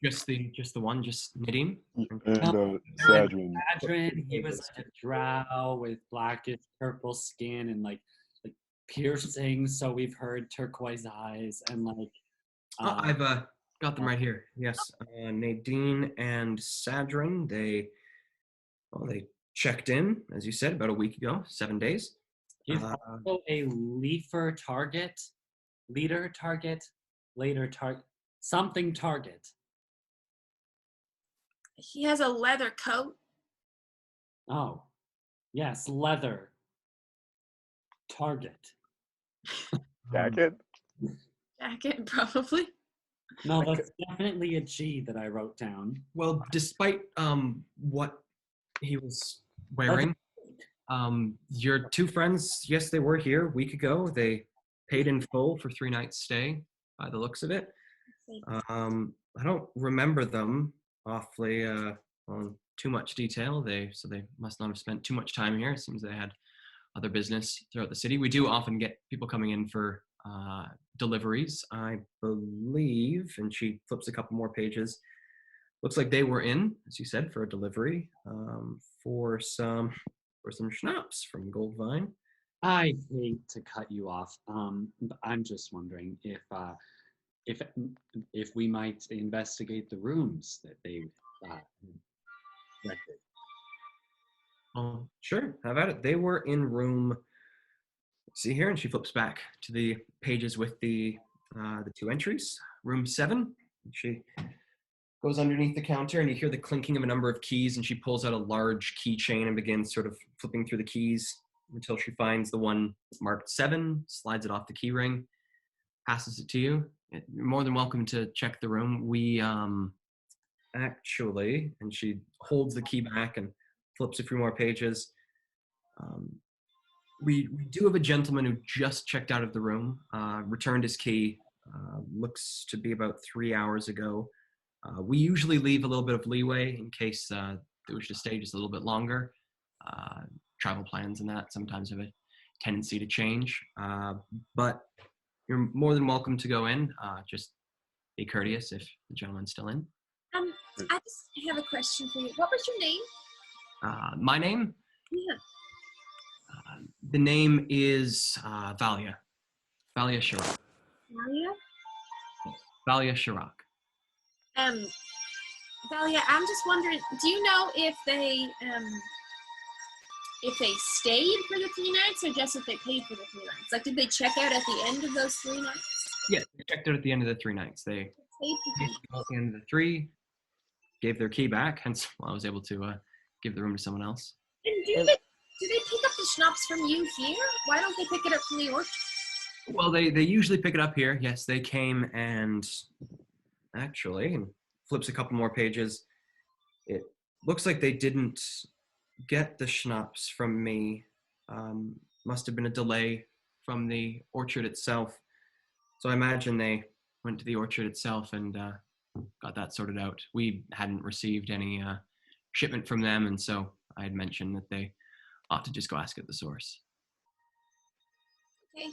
just the one, just Nadine. And Sadrin. Adrian, he was a drow with blackish purple skin and like piercings, so we've heard, turquoise eyes, and like I've got them right here. Yes, Nadine and Sadrin. They checked in, as you said, about a week ago, 7 days. he's also a leader target, something target. He has a leather coat. Oh, yes, leather target. Jacket? Jacket, probably. No, that's definitely a G that I wrote down. Well, despite what he was wearing, your 2 friends, yes, they were here a week ago. They paid in full for 3 nights stay, by the looks of it. I don't remember them awfully on too much detail. So they must not have spent too much time here. It seems they had other business throughout the city. We do often get people coming in for deliveries, I believe, and she flips a couple more pages. Looks like they were in, as you said, for a delivery for some schnapps from Goldvine. I hate to cut you off. But I'm just wondering if we might investigate the rooms that they rented. Sure, have at it. They were in room. See here, and she flips back to the pages with the 2 entries. Room 7. She goes underneath the counter, and you hear the clinking of a number of keys, and she pulls out a large keychain and begins sort of flipping through the keys until she finds the one marked 7, slides it off the key ring, passes it to you. You're more than welcome to check the room. We actually, and she holds the key back and flips a few more pages. We do have a gentleman who just checked out of the room, returned his key, looks to be about 3 hours ago. We usually leave a little bit of leeway in case they wish to stay just a little bit longer. Travel plans and that sometimes have a tendency to change, but you're more than welcome to go in. Just be courteous if the gentleman's still in. I just have a question for you. What was your name? My name? Yeah. The name is Valia. Valia Shirak. Maria? Valia Shirak. Valia, I'm just wondering, do you know if they stayed for the 3 nights or just if they paid for the 3 nights? Like, did they check out at the end of those 3 nights? Yeah, they checked out at the end of the 3 nights. They paid at the end of the 3, gave their key back, hence I was able to give the room to someone else. And do they pick up the schnapps from you here? Why don't they pick it up from the orchard? Well, they usually pick it up here. Yes, they came and actually, and flips a couple more pages. It looks like they didn't get the schnapps from me. Must have been a delay from the orchard itself. So I imagine they went to the orchard itself and got that sorted out. We hadn't received any shipment from them, and so I had mentioned that they ought to just go ask at the source. Okay.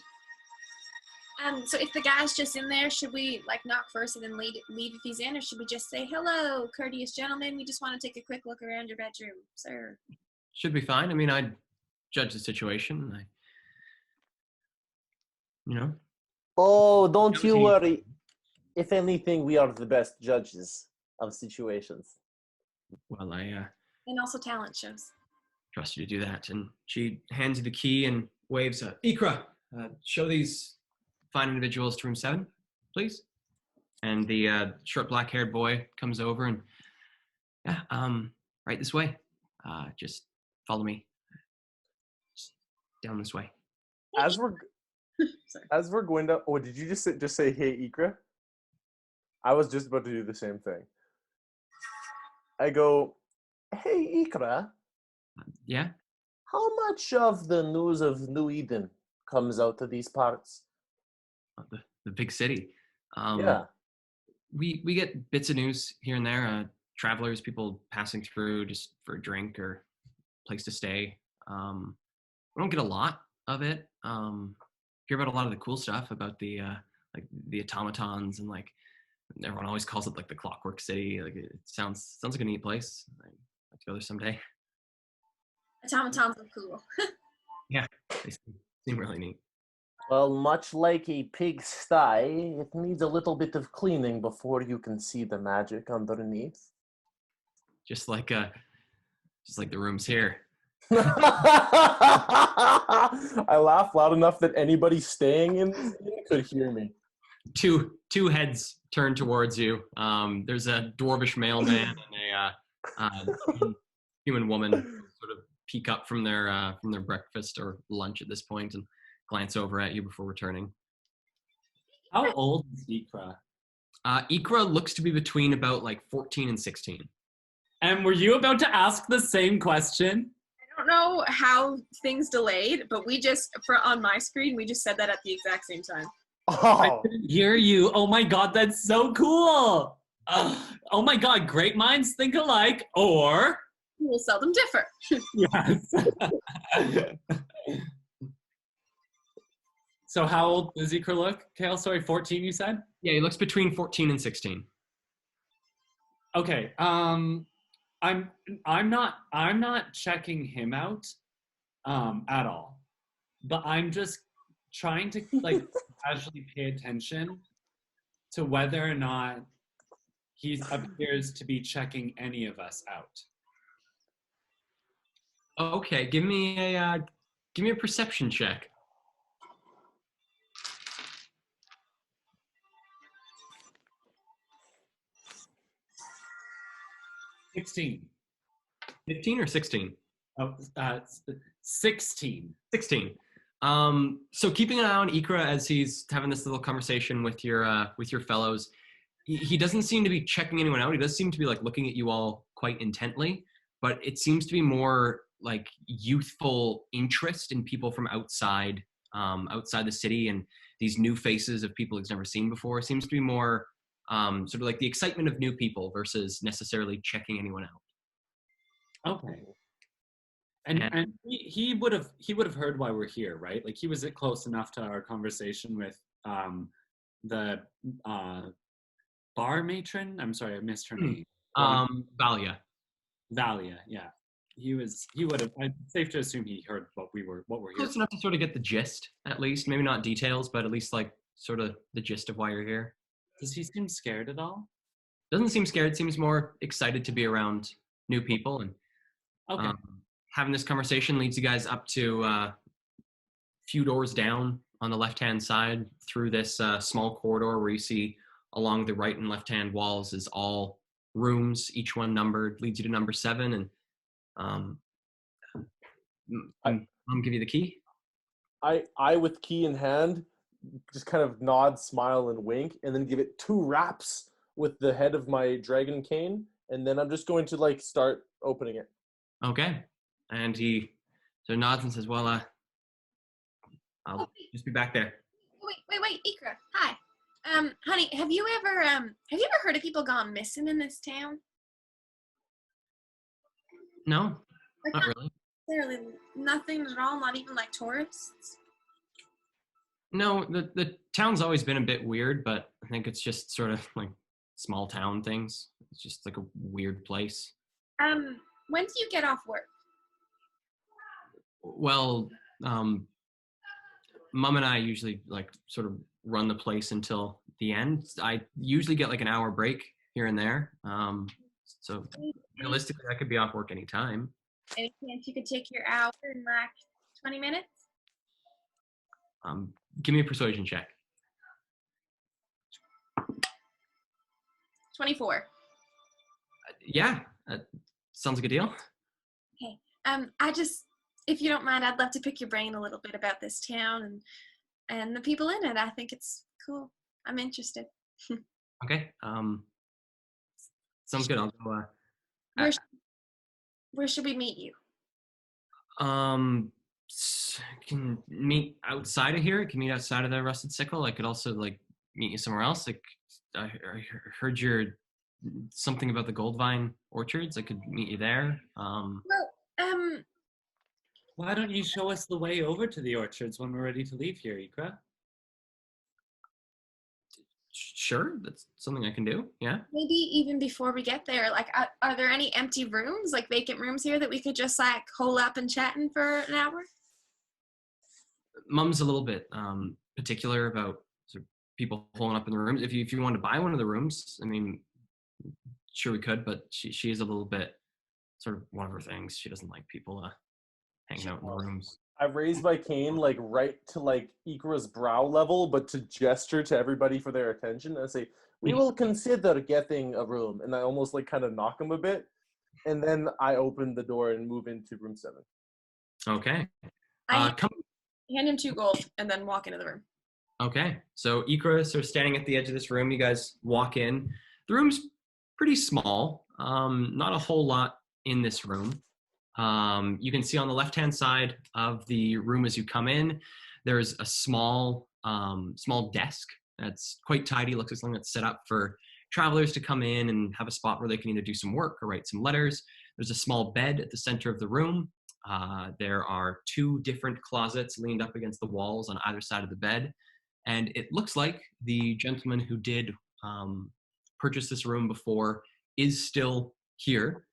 So if the guy's just in there, should we like knock first and then leave if he's in, or should we just say, hello, courteous gentlemen, we just want to take a quick look around your bedroom, sir? Should be fine. I mean, I'd judge the situation. Oh, don't you worry. If anything, we are the best judges of situations. Well, I And also talent shows. trust you to do that. And she hands you the key and waves, Ikra, show these fine individuals to room 7, please. And the short black-haired boy comes over and, right this way. Just follow me. Just down this way. As we're going to, oh, did you just say, hey, Ikra? I was just about to do the same thing. I go, hey, Ikra. Yeah? How much of the news of New Eden comes out to these parts? The big city. Yeah. We get bits of news here and there. Travelers, people passing through just for a drink or place to stay. We don't get a lot of it. Hear about a lot of the cool stuff about the like the automatons, and like everyone always calls it like the Clockwork City. Like it sounds like a neat place. I'd like to go there someday. Automatons are cool. Yeah, they seem really neat. Well, much like a pigsty, it needs a little bit of cleaning before you can see the magic underneath. Just like the rooms here. I laugh loud enough that anybody staying in this thing could hear me. Two heads turn towards you. There's a dwarvish mailman and a human woman sort of peek up from their breakfast or lunch at this point and glance over at you before returning. How old is Ikra? Ikra looks to be between about like 14 and 16. And were you about to ask the same question? I don't know how things delayed, but we just, on my screen, we just said that at the exact same time. I Oh, couldn't hear you. Oh my god, that's so cool. Oh my god, great minds think alike, or... We'll seldom differ. Yes. So how old does Ikra look? KAEL, sorry, 14 you said? Yeah, he looks between 14 and 16. Okay. I'm not checking him out at all. But I'm just trying to like casually pay attention to whether or not he appears to be checking any of us out. Okay, give me a perception check. 16. 15 or 16? Oh, 16. 16. So keeping an eye on Ikra as he's having this little conversation with your fellows, he doesn't seem to be checking anyone out. He does seem to be like looking at you all quite intently, but it seems to be more like youthful interest in people from outside the city, and these new faces of people he's never seen before. It seems to be more sort of like the excitement of new people versus necessarily checking anyone out. Okay. And he would have heard why we're here, right? Like he was close enough to our conversation with the bar matron. I'm sorry, I missed her name. Valia. Valia, yeah. He would have. It's safe to assume he heard what we're here. Close enough to sort of get the gist, at least. Maybe not details, but at least like sort of the gist of why you're here. Does he seem scared at all? Doesn't seem scared. Seems more excited to be around new people, and Okay. Having this conversation leads you guys up to a few doors down on the left-hand side through this small corridor where you see along the right and left-hand walls is all rooms, each one numbered, leads you to number 7. And I'll give you the key. I with key in hand, just kind of nod, smile, and wink, and then give it 2 raps with the head of my dragon cane, and then I'm just going to like start opening it. Okay. And he so nods and says, well, I'll just be back there. Wait, Ikra. Hi. Honey, have you ever heard of people gone missing in this town? No, Like, not really. Literally nothing at all, not even like tourists? No, the town's always been a bit weird, but I think it's just sort of like small town things. It's just like a weird place. When do you get off work? Well, Mom and I usually like sort of run the place until the end. I usually get like an hour break here and there. So realistically, I could be off work anytime. Any chance you could take your hour in like 20 minutes? Give me a persuasion check. 24. Yeah, sounds like a deal. Okay. If you don't mind, I'd love to pick your brain a little bit about this town and the people in it. I think it's cool. I'm interested. Okay. Sounds good. I'll go. Where should we meet you? Can meet outside of here. I can meet outside of the Rusted Sickle. I could also like meet you somewhere else. Like I heard you're something about the Goldvine orchards. I could meet you there. Why don't you show us the way over to the orchards when we're ready to leave here, Ikra? Sure, that's something I can do. Yeah. Maybe even before we get there, like, are there any empty rooms, like vacant rooms here that we could just like hole up and chat in for an hour? Mom's a little bit particular about sort of people holding up in the rooms. If you wanted to buy one of the rooms, I mean, sure we could, but she is a little bit sort of one of her things. She doesn't like people hanging out in the rooms. I raise my cane like right to like Ikra's brow level, but to gesture to everybody for their attention. And I say, we will consider getting a room. And I almost like kind of knock him a bit. And then I open the door and move into room 7. Okay. Hand him 2 gold and then walk into the room. Okay. So Ikra sort of standing at the edge of this room. You guys walk in. The room's pretty small. Not a whole lot in this room. You can see on the left-hand side of the room as you come in, there's a small desk that's quite tidy. Looks like something that's set up for travelers to come in and have a spot where they can either do some work or write some letters. There's a small bed at the center of the room. There are 2 different closets leaned up against the walls on either side of the bed. And it looks like the gentleman who did purchase this room before is still here.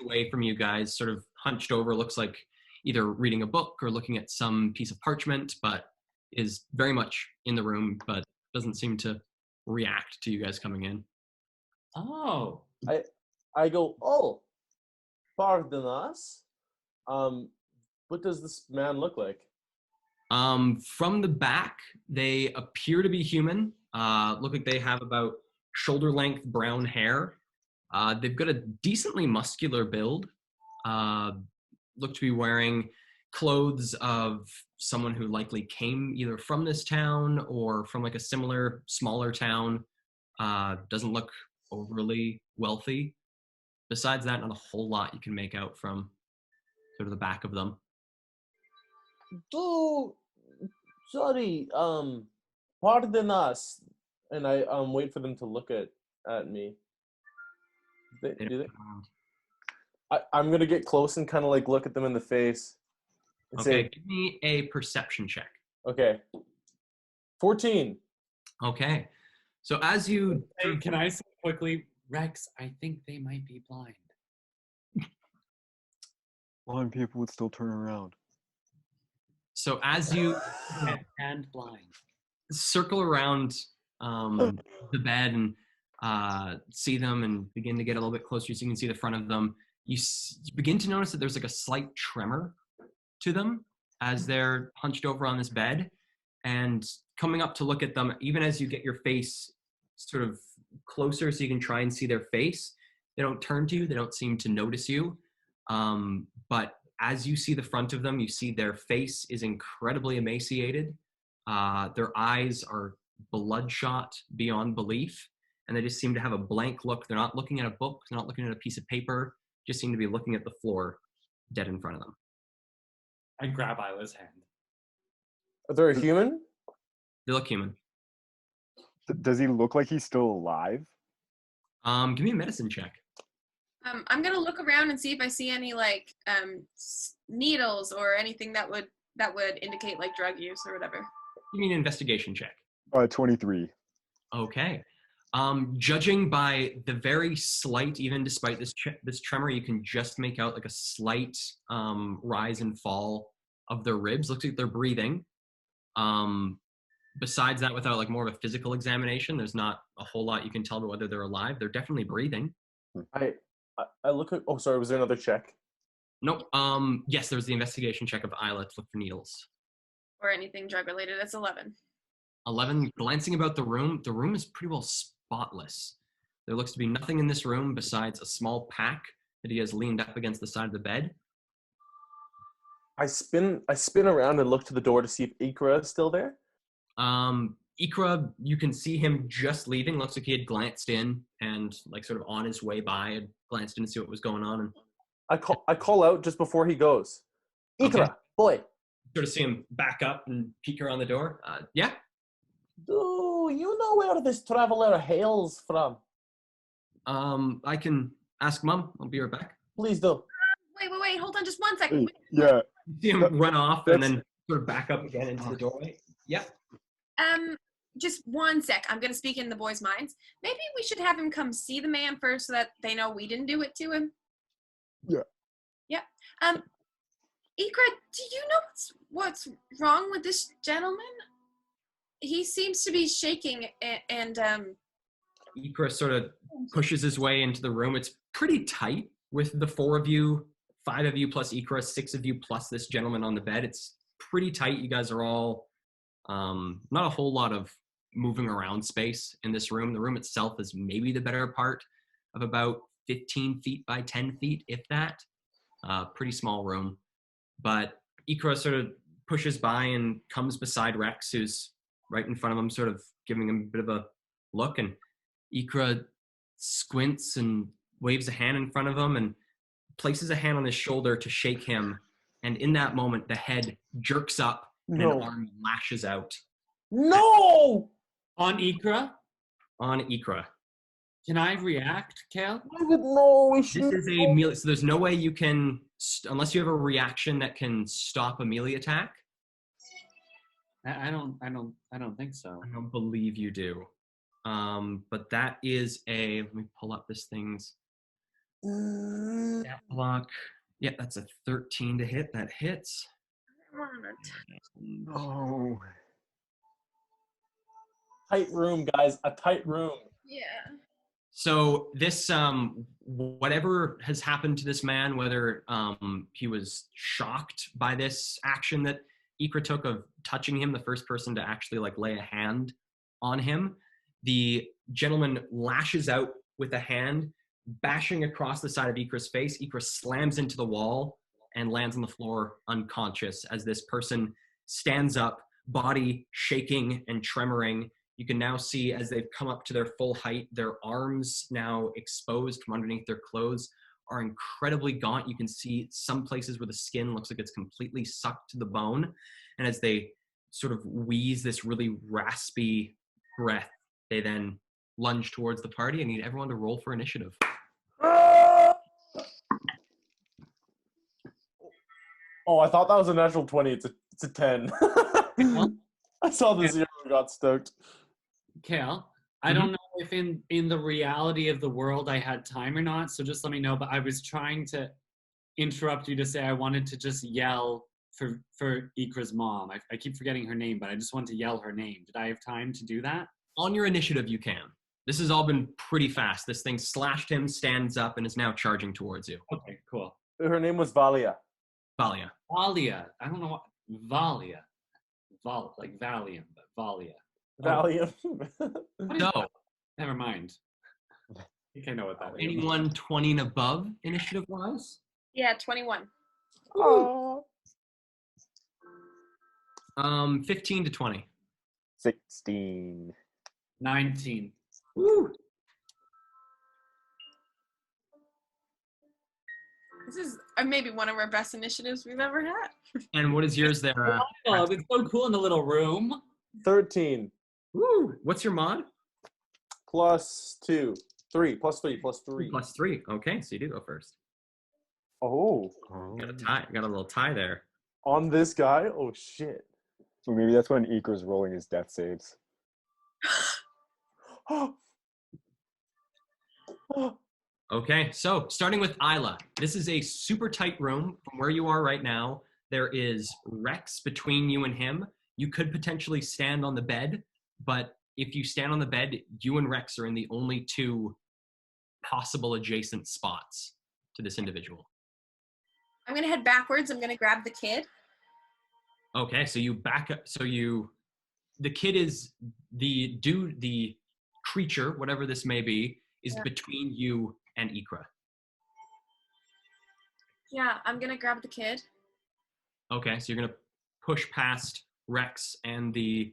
Away from you guys, sort of hunched over, looks like either reading a book or looking at some piece of parchment, but is very much in the room, but doesn't seem to react to you guys coming in. Oh. I go, oh, pardon us. What does this man look like? From the back, they appear to be human. Look like they have about shoulder-length brown hair. They've got a decently muscular build. Look to be wearing clothes of someone who likely came either from this town or from like a similar smaller town. Doesn't look overly wealthy. Besides that, not a whole lot you can make out from sort of the back of them. Sorry, pardon us. And I wait for them to look at me. I'm gonna get close and kind of like look at them in the face. And Okay, say, give me a perception check. okay. 14. Okay. So as you... Hey, can I say quickly, Rex, I think they might be blind. Blind people would still turn around. So as you And blind. circle around the bed and see them and begin to get a little bit closer so you can see the front of them, you begin to notice that there's like a slight tremor to them as they're hunched over on this bed. And coming up to look at them, even as you get your face sort of closer so you can try and see their face, they don't turn to you, they don't seem to notice you. But as you see the front of them, you see their face is incredibly emaciated. Their eyes are bloodshot beyond belief, and they just seem to have a blank look. They're not looking at a book, they're not looking at a piece of paper, just seem to be looking at the floor dead in front of them. I grab Isla's hand. Are they a human? They look human. Does he look like he's still alive? Give me a medicine check. I'm gonna look around and see if I see any like needles or anything that would indicate like drug use or whatever. Give me an investigation check. 23. Okay. Judging by the very slight, even despite this tremor, you can just make out like a slight rise and fall of their ribs. Looks like they're breathing. Besides that, without like more of a physical examination, there's not a whole lot you can tell about whether they're alive. They're definitely breathing. I look at. Oh, sorry. Was there another check? Nope. Yes, there was the investigation check of Isla to look for needles. Or anything drug related. That's 11. 11. Glancing about the room is pretty well spotless. There looks to be nothing in this room besides a small pack that he has leaned up against the side of the bed. I spin around and look to the door to see if Ikra is still there. Ikra, you can see him just leaving. Looks like he had glanced in and like sort of on his way by, had glanced in to see what was going on. And I call out just before he goes. Ikra, Okay. boy. Sort of see him back up and peek around the door. Yeah. Do you know where this traveler hails from? I can ask Mom. I'll be right back. Please do. Wait, hold on just 1 second. Yeah. You see him run off and then sort of back up again into the doorway. Yeah. Just 1 sec. I'm gonna speak in the boys' minds. Maybe we should have him come see the man first so that they know we didn't do it to him. Yeah. Yeah. Ikra, do you know what's wrong with this gentleman? He seems to be shaking and Ikra sort of pushes his way into the room. It's pretty tight with the 4 of you, 5 of you plus Ikra, 6 of you plus this gentleman on the bed. It's pretty tight. You guys are all not a whole lot of moving around space in this room. The room itself is maybe the better part of about 15 feet by 10 feet, if that. Pretty small room. But Ikra sort of pushes by and comes beside Rex, who's right in front of him, sort of giving him a bit of a look. And Ikra squints and waves a hand in front of him and places a hand on his shoulder to shake him. And in that moment, the head jerks up and an arm lashes out. No! On Ikra? On Ikra. Can I react, KAEL? I would know. This is a melee, so there's no way you can, unless you have a reaction that can stop a melee attack. I don't think so. I don't believe you do. But that is a, let me pull up this thing's stat block. Yeah, that's a 13 to hit. That hits. No. Tight room, guys. A tight room. yeah. So this, whatever has happened to this man, whether he was shocked by this action that Ikra took of touching him, the first person to actually like lay a hand on him, the gentleman lashes out with a hand, bashing across the side of Ikra's face. Ikra slams into the wall and lands on the floor unconscious as this person stands up, body shaking and tremoring. You can now see as they've come up to their full height, their arms now exposed from underneath their clothes are incredibly gaunt. You can see some places where the skin looks like it's completely sucked to the bone. And as they sort of wheeze this really raspy breath, they then lunge towards the party. I need everyone to roll for initiative. Oh, I thought that was a natural 20. It's a 10. I saw the 0 and got stoked. KAEL, I don't know if in the reality of the world I had time or not, so just let me know, but I was trying to interrupt you to say I wanted to just yell for Ikra's mom. I keep forgetting her name, but I just want to yell her name. Did I have time to do that? On your initiative, you can. This has all been pretty fast. This thing slashed him, stands up, and is now charging towards you. Okay, cool. Her name was Valia. Valia. Valia. I don't know what. Valia. Like Valium, but Valia. Valium. So, Never mind. I think I know what that is. anyone 20 and above initiative-wise? Yeah, 21. Oh. 15 to 20. 16. 19. Woo! This is maybe one of our best initiatives we've ever had. And what is yours there? Oh, it's so cool in the little room. 13. Woo! What's your mod? Plus 2. 3. Plus 3. Plus 3. Plus 3. Okay, so you do go first. Oh. Got a tie. Got a little tie there. On this guy? Oh, shit. So maybe that's when Ikra's rolling his death saves. Okay, so starting with Isla. This is a super tight room from where you are right now. There is Rex between you and him. You could potentially stand on the bed, but if you stand on the bed, you and Rex are in the only two possible adjacent spots to this individual. I'm going to head backwards. I'm going to grab the kid. Okay, so you back up. So the kid is the creature, whatever this may be, is between you and Ikra. Yeah, I'm going to grab the kid. Okay, so you're going to push past Rex and the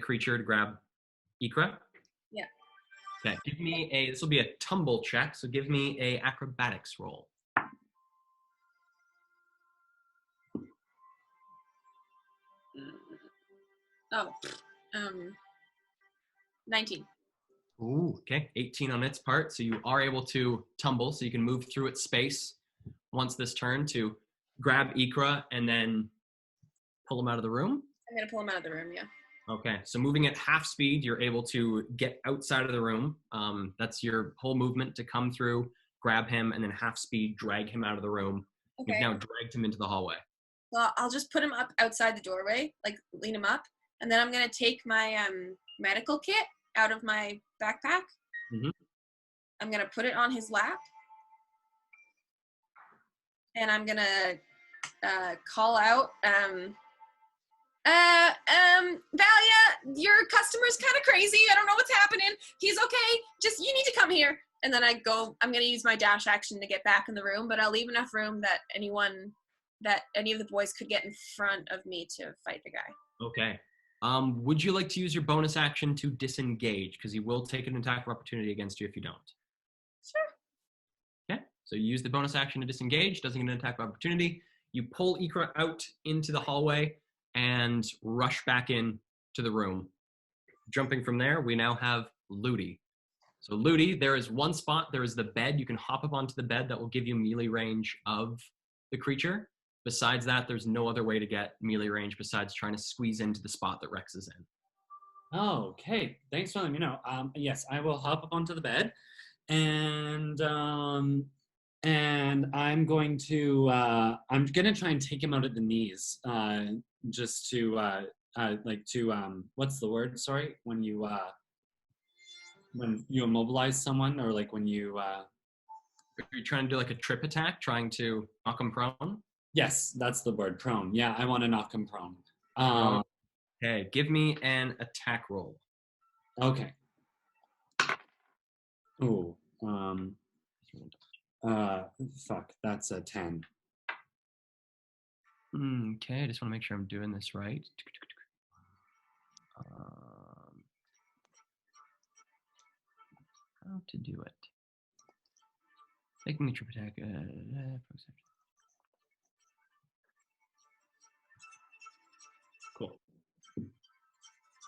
creature to grab Ikra? Yeah. Okay, give me this will be a tumble check, so give me a acrobatics roll. Oh, 19. Ooh, okay, 18 on its part, so you are able to tumble, so you can move through its space once this turn to grab Ikra and then pull him out of the room. I'm going to pull him out of the room, yeah. Okay, so moving at half speed, you're able to get outside of the room. That's your whole movement to come through, grab him, and then half speed, drag him out of the room. Okay. You've now dragged him into the hallway. Well, I'll just put him up outside the doorway, like lean him up. And then I'm going to take my medical kit out of my backpack. Mm-hmm. I'm going to put it on his lap. And I'm going to call out, Valia, your customer's kind of crazy. I don't know what's happening. He's okay. Just, you need to come here. And then I'm going to use my dash action to get back in the room, but I'll leave enough room that any of the boys could get in front of me to fight the guy. Okay. Would you like to use your bonus action to disengage? Because he will take an attack of opportunity against you if you don't. Sure. Okay. So you use the bonus action to disengage, doesn't get an attack of opportunity. You pull Ikra out into the hallway and rush back in to the room. Jumping from there, we now have LUDIE. So LUDIE, there is one spot, there is the bed. You can hop up onto the bed that will give you melee range of the creature. Besides that, there's no other way to get melee range besides trying to squeeze into the spot that Rex is in. Okay, thanks for letting me know. Yes, I will hop up onto the bed, and I'm going to try and take him out at the knees, just to what's the word? Sorry, when you immobilize someone, or like when you You're trying to do like a trip attack, trying to knock him prone. Yes, that's the word, prone. Yeah, I want to knock him prone. Okay, give me an attack roll. Okay. Ooh. Fuck, that's a 10. Okay, I just want to make sure I'm doing this right. how to do it. Making a trip attack. Cool.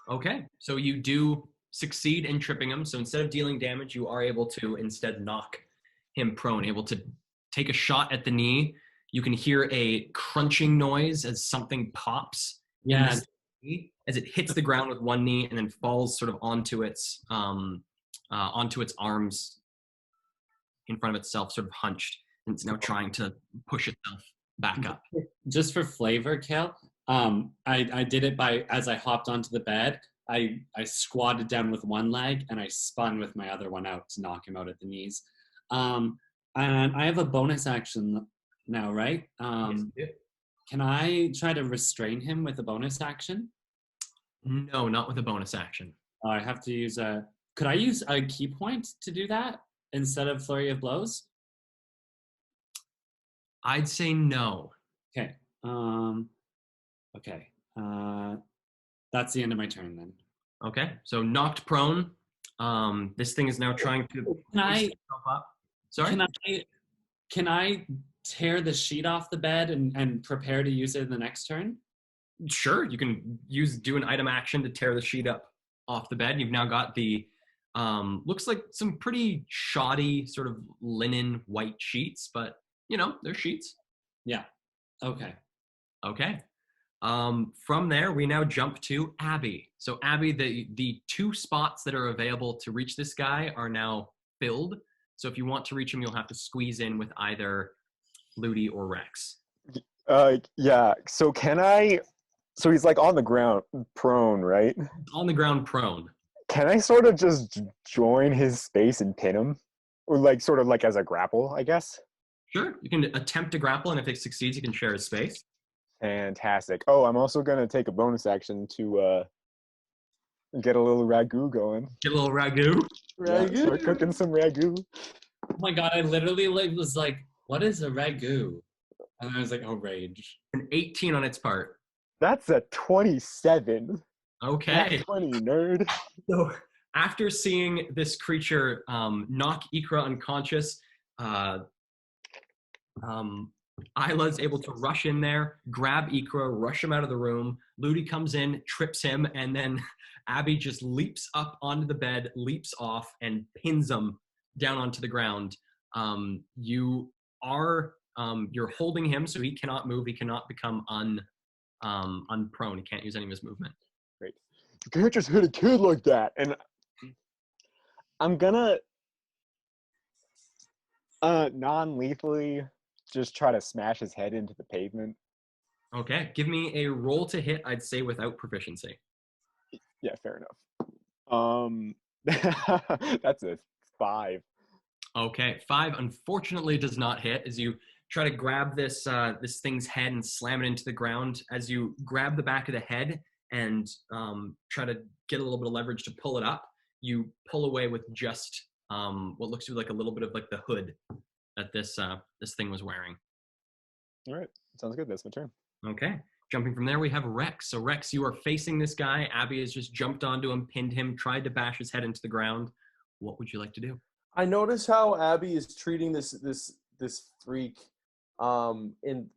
Okay, so you do succeed in tripping him. So instead of dealing damage, you are able to instead knock him prone, able to take a shot at the knee. You can hear a crunching noise as something pops. Yeah. As it hits the ground with one knee and then falls sort of onto its arms in front of itself, sort of hunched, and it's now trying to push itself back up. Just for flavor, KAEL, I did it by, as I hopped onto the bed, I squatted down with one leg and I spun with my other one out to knock him out at the knees. And I have a bonus action now, right? Yes, you do. Can I try to restrain him with a bonus action? No, not with a bonus action. I have to use could I use a key point to do that instead of flurry of blows? I'd say no. Okay. Okay. That's the end of my turn then. Okay, so knocked prone. This thing is now trying to push itself up. Sorry? Can I tear the sheet off the bed and prepare to use it in the next turn? Sure, you can do an item action to tear the sheet up off the bed. You've now got the looks like some pretty shoddy sort of linen white sheets, but they're sheets. Yeah. Okay. Okay. From there, we now jump to Abby. So Abby, the 2 spots that are available to reach this guy are now filled. So if you want to reach him, you'll have to squeeze in with either LUDIE or Rex. Yeah. So can I? So he's like on the ground, prone, right? On the ground, prone. Can I sort of just join his space and pin him, or like sort of like as a grapple, I guess? Sure, you can attempt to grapple, and if it succeeds, you can share his space. Fantastic. Oh, I'm also gonna take a bonus action to get a little ragu going. Get a little ragu. Yeah, start cooking some ragu. Oh my god, I literally was like, what is a ragu? And I was like, oh, rage. An 18 on its part. That's a 27. Okay. 20, nerd. So after seeing this creature knock Ikra unconscious, Isla's able to rush in there, grab Ikra, rush him out of the room. LUDIE comes in, trips him, and then Abby just leaps up onto the bed, leaps off, and pins him down onto the ground. You're holding him, so he cannot move. He cannot become unprone. He can't use any of his movement. Great. You can't just hit a kid like that. And I'm gonna non-lethally just try to smash his head into the pavement. Okay, give me a roll to hit, I'd say without proficiency. Yeah, fair enough. That's a 5. Okay, 5 unfortunately does not hit as you try to grab this thing's head and slam it into the ground. As you grab the back of the head and try to get a little bit of leverage to pull it up, you pull away with just what looks to be like a little bit of like the hood that this thing was wearing. All right, sounds good. That's my turn. Okay, jumping from there, we have Rex. So Rex, you are facing this guy. Abby has just jumped onto him, pinned him, tried to bash his head into the ground. What would you like to do? I notice how Abby is treating this freak in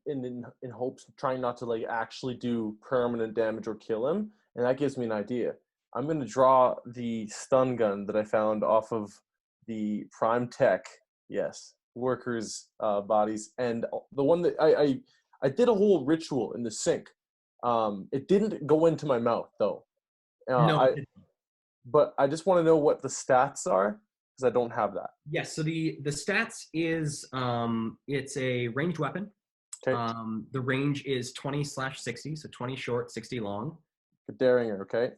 hopes of trying not to like actually do permanent damage or kill him, and that gives me an idea. I'm going to draw the stun gun that I found off of the Prime Tech, workers' bodies, and the one that I did a whole ritual in the sink. It didn't go into my mouth though. No. But I just want to know what the stats are because I don't have that. Yes. So the stats is it's a ranged weapon. Okay. The range is 20/60, so 20 short, 60 long. A Derringer, okay.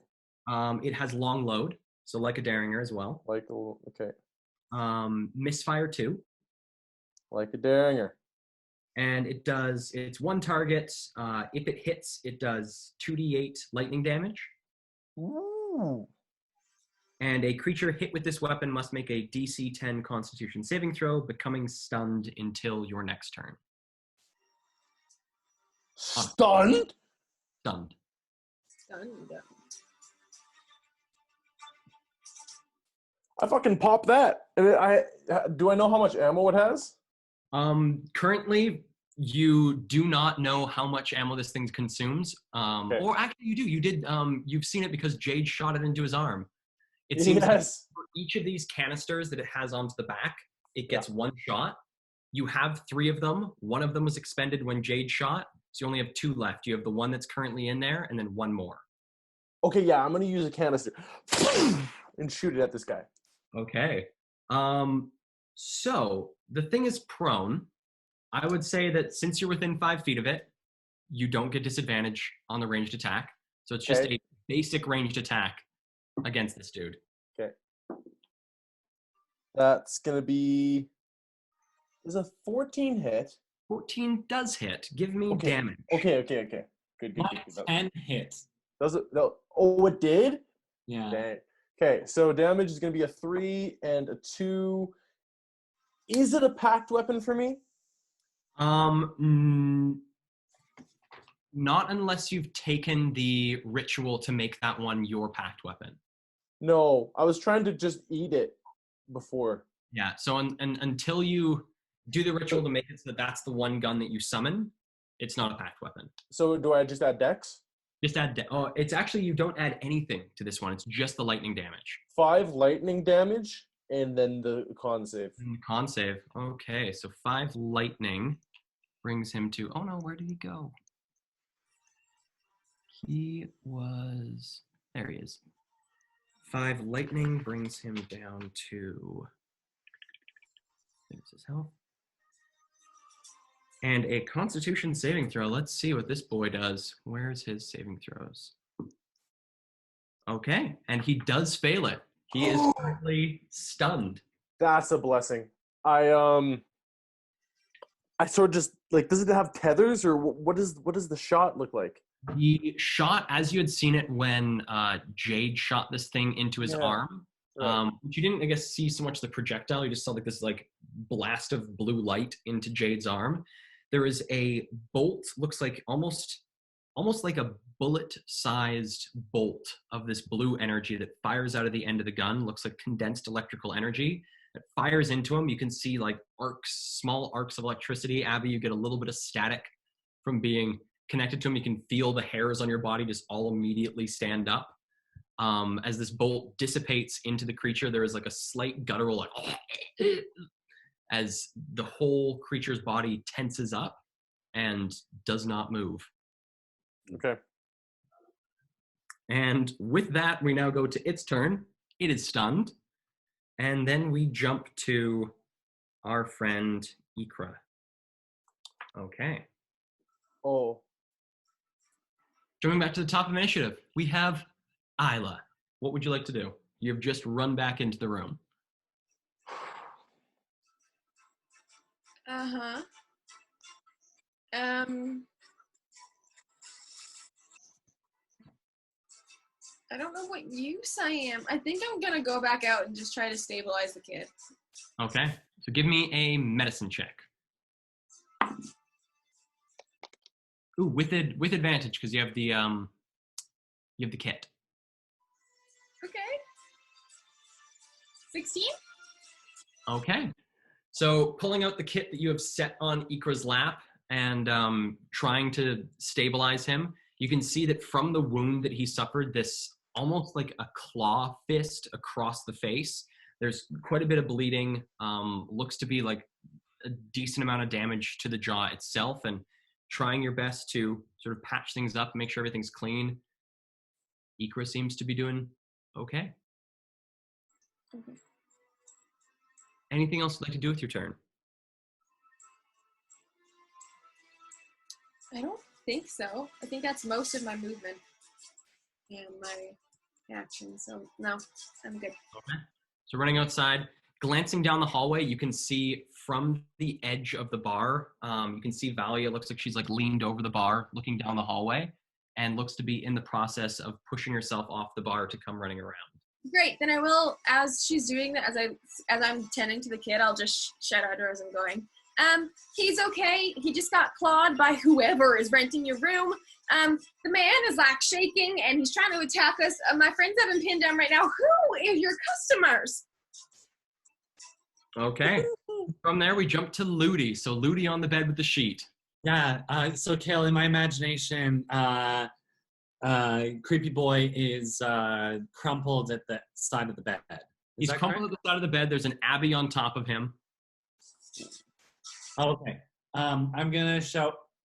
It has long load, so like a Derringer as well. Like a little, okay. Misfire 2. Like a Derringer. And it's one target. If it hits, it does 2d8 lightning damage. Ooh. And a creature hit with this weapon must make a DC 10 Constitution saving throw, becoming stunned until your next turn. Stunned? Stunned. Stunned. I fucking pop that. And do I know how much ammo it has? Currently, you do not know how much ammo this thing consumes. Okay. Or actually, you do. You did. You've seen it because Jade shot it into his arm. It seems like for each of these canisters that it has onto the back, it gets one shot. You have 3 of them. One of them was expended when Jade shot, so you only have 2 left. You have the one that's currently in there, and then 1 more. Okay, yeah, I'm gonna use a canister and shoot it at this guy. Okay. So the thing is prone. I would say that since you're within 5 feet of it, you don't get disadvantage on the ranged attack. So it's just a basic ranged attack against this dude. Okay. That's gonna be. Is a 14 hit? 14 does hit. Give me damage. Okay. Good. 10 hits. Does it? No. Oh, it did? Yeah. Dang. Okay, so damage is going to be a 3 and a 2. Is it a packed weapon for me? Not unless you've taken the ritual to make that one your packed weapon. No, I was trying to just eat it before. Yeah, so until you do the ritual to make it so that that's the one gun that you summon, it's not a packed weapon. So do I just add dex? Just add, it's actually, you don't add anything to this one. It's just the lightning damage. 5 lightning damage, and then the con save. And the con save. Okay, so 5 lightning brings him to, oh no, where did he go? He was, there he is. 5 lightning brings him down to, there's his health. And a constitution saving throw. Let's see what this boy does. Where's his saving throws? Okay, and he does fail it. He is currently stunned. That's a blessing. I sort of just, like, does it have tethers, or what does the shot look like? The shot, as you had seen it when Jade shot this thing into his arm, but you didn't, I guess, see so much the projectile. You just saw like this like blast of blue light into Jade's arm. There is a bolt, looks like almost like a bullet-sized bolt of this blue energy that fires out of the end of the gun. Looks like condensed electrical energy. It fires into him. You can see like arcs, small arcs of electricity. Abby, you get a little bit of static from being connected to him. You can feel the hairs on your body just all immediately stand up. As this bolt dissipates into the creature, there is like a slight guttural like as the whole creature's body tenses up and does not move. Okay. And with that, we now go to its turn. It is stunned. And then we jump to our friend Ikra. Okay. Oh. Jumping back to the top of initiative, we have Isla. What would you like to do? You've just run back into the room. I don't know what use I am. I think I'm gonna go back out and just try to stabilize the kid. Okay, so give me a medicine check. Ooh, with advantage because you have the kit. Okay. 16? Okay. So pulling out the kit that you have set on Ikra's lap and trying to stabilize him, you can see that from the wound that he suffered, this almost like a claw fist across the face. There's quite a bit of bleeding. Looks to be like a decent amount of damage to the jaw itself, and trying your best to sort of patch things up, make sure everything's clean. Ikra seems to be doing okay. Okay. Anything else you'd like to do with your turn? I don't think so. I think that's most of my movement and my action. So no, I'm good. Okay. So running outside, glancing down the hallway, you can see from the edge of the bar, you can see Valia. Looks like she's like leaned over the bar, looking down the hallway, and looks to be in the process of pushing herself off the bar to come running around. Great. Then I will, as she's doing that, as I'm tending to the kid, I'll just shout at her as I'm going. He's okay. He just got clawed by whoever is renting your room. The man is like shaking and he's trying to attack us. My friends have him pinned down right now. Who is your customers? Okay. From there, we jump to LUDIE. So LUDIE on the bed with the sheet. Yeah. So KAEL, in my imagination, Creepy Boy is crumpled at the side of the bed. He's crumpled at the side of the bed. There's an Abby on top of him. Oh, okay. I'm gonna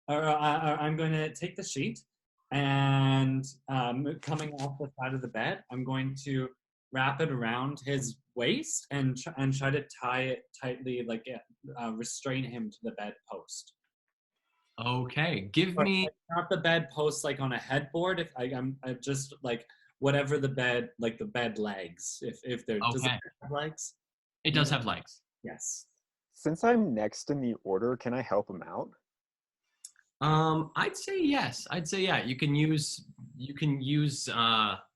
I'm gonna take the sheet and coming off the side of the bed, I'm going to wrap it around his waist and try to tie it tightly, like restrain him to the bedpost. Okay, give me Not the bedpost like on a headboard. If I'm just like whatever the bed, like the bed legs. If they're does it have legs? It does have legs. Yes. Since I'm next in the order, can I help him out? I'd say yes. I'd say yeah. You can use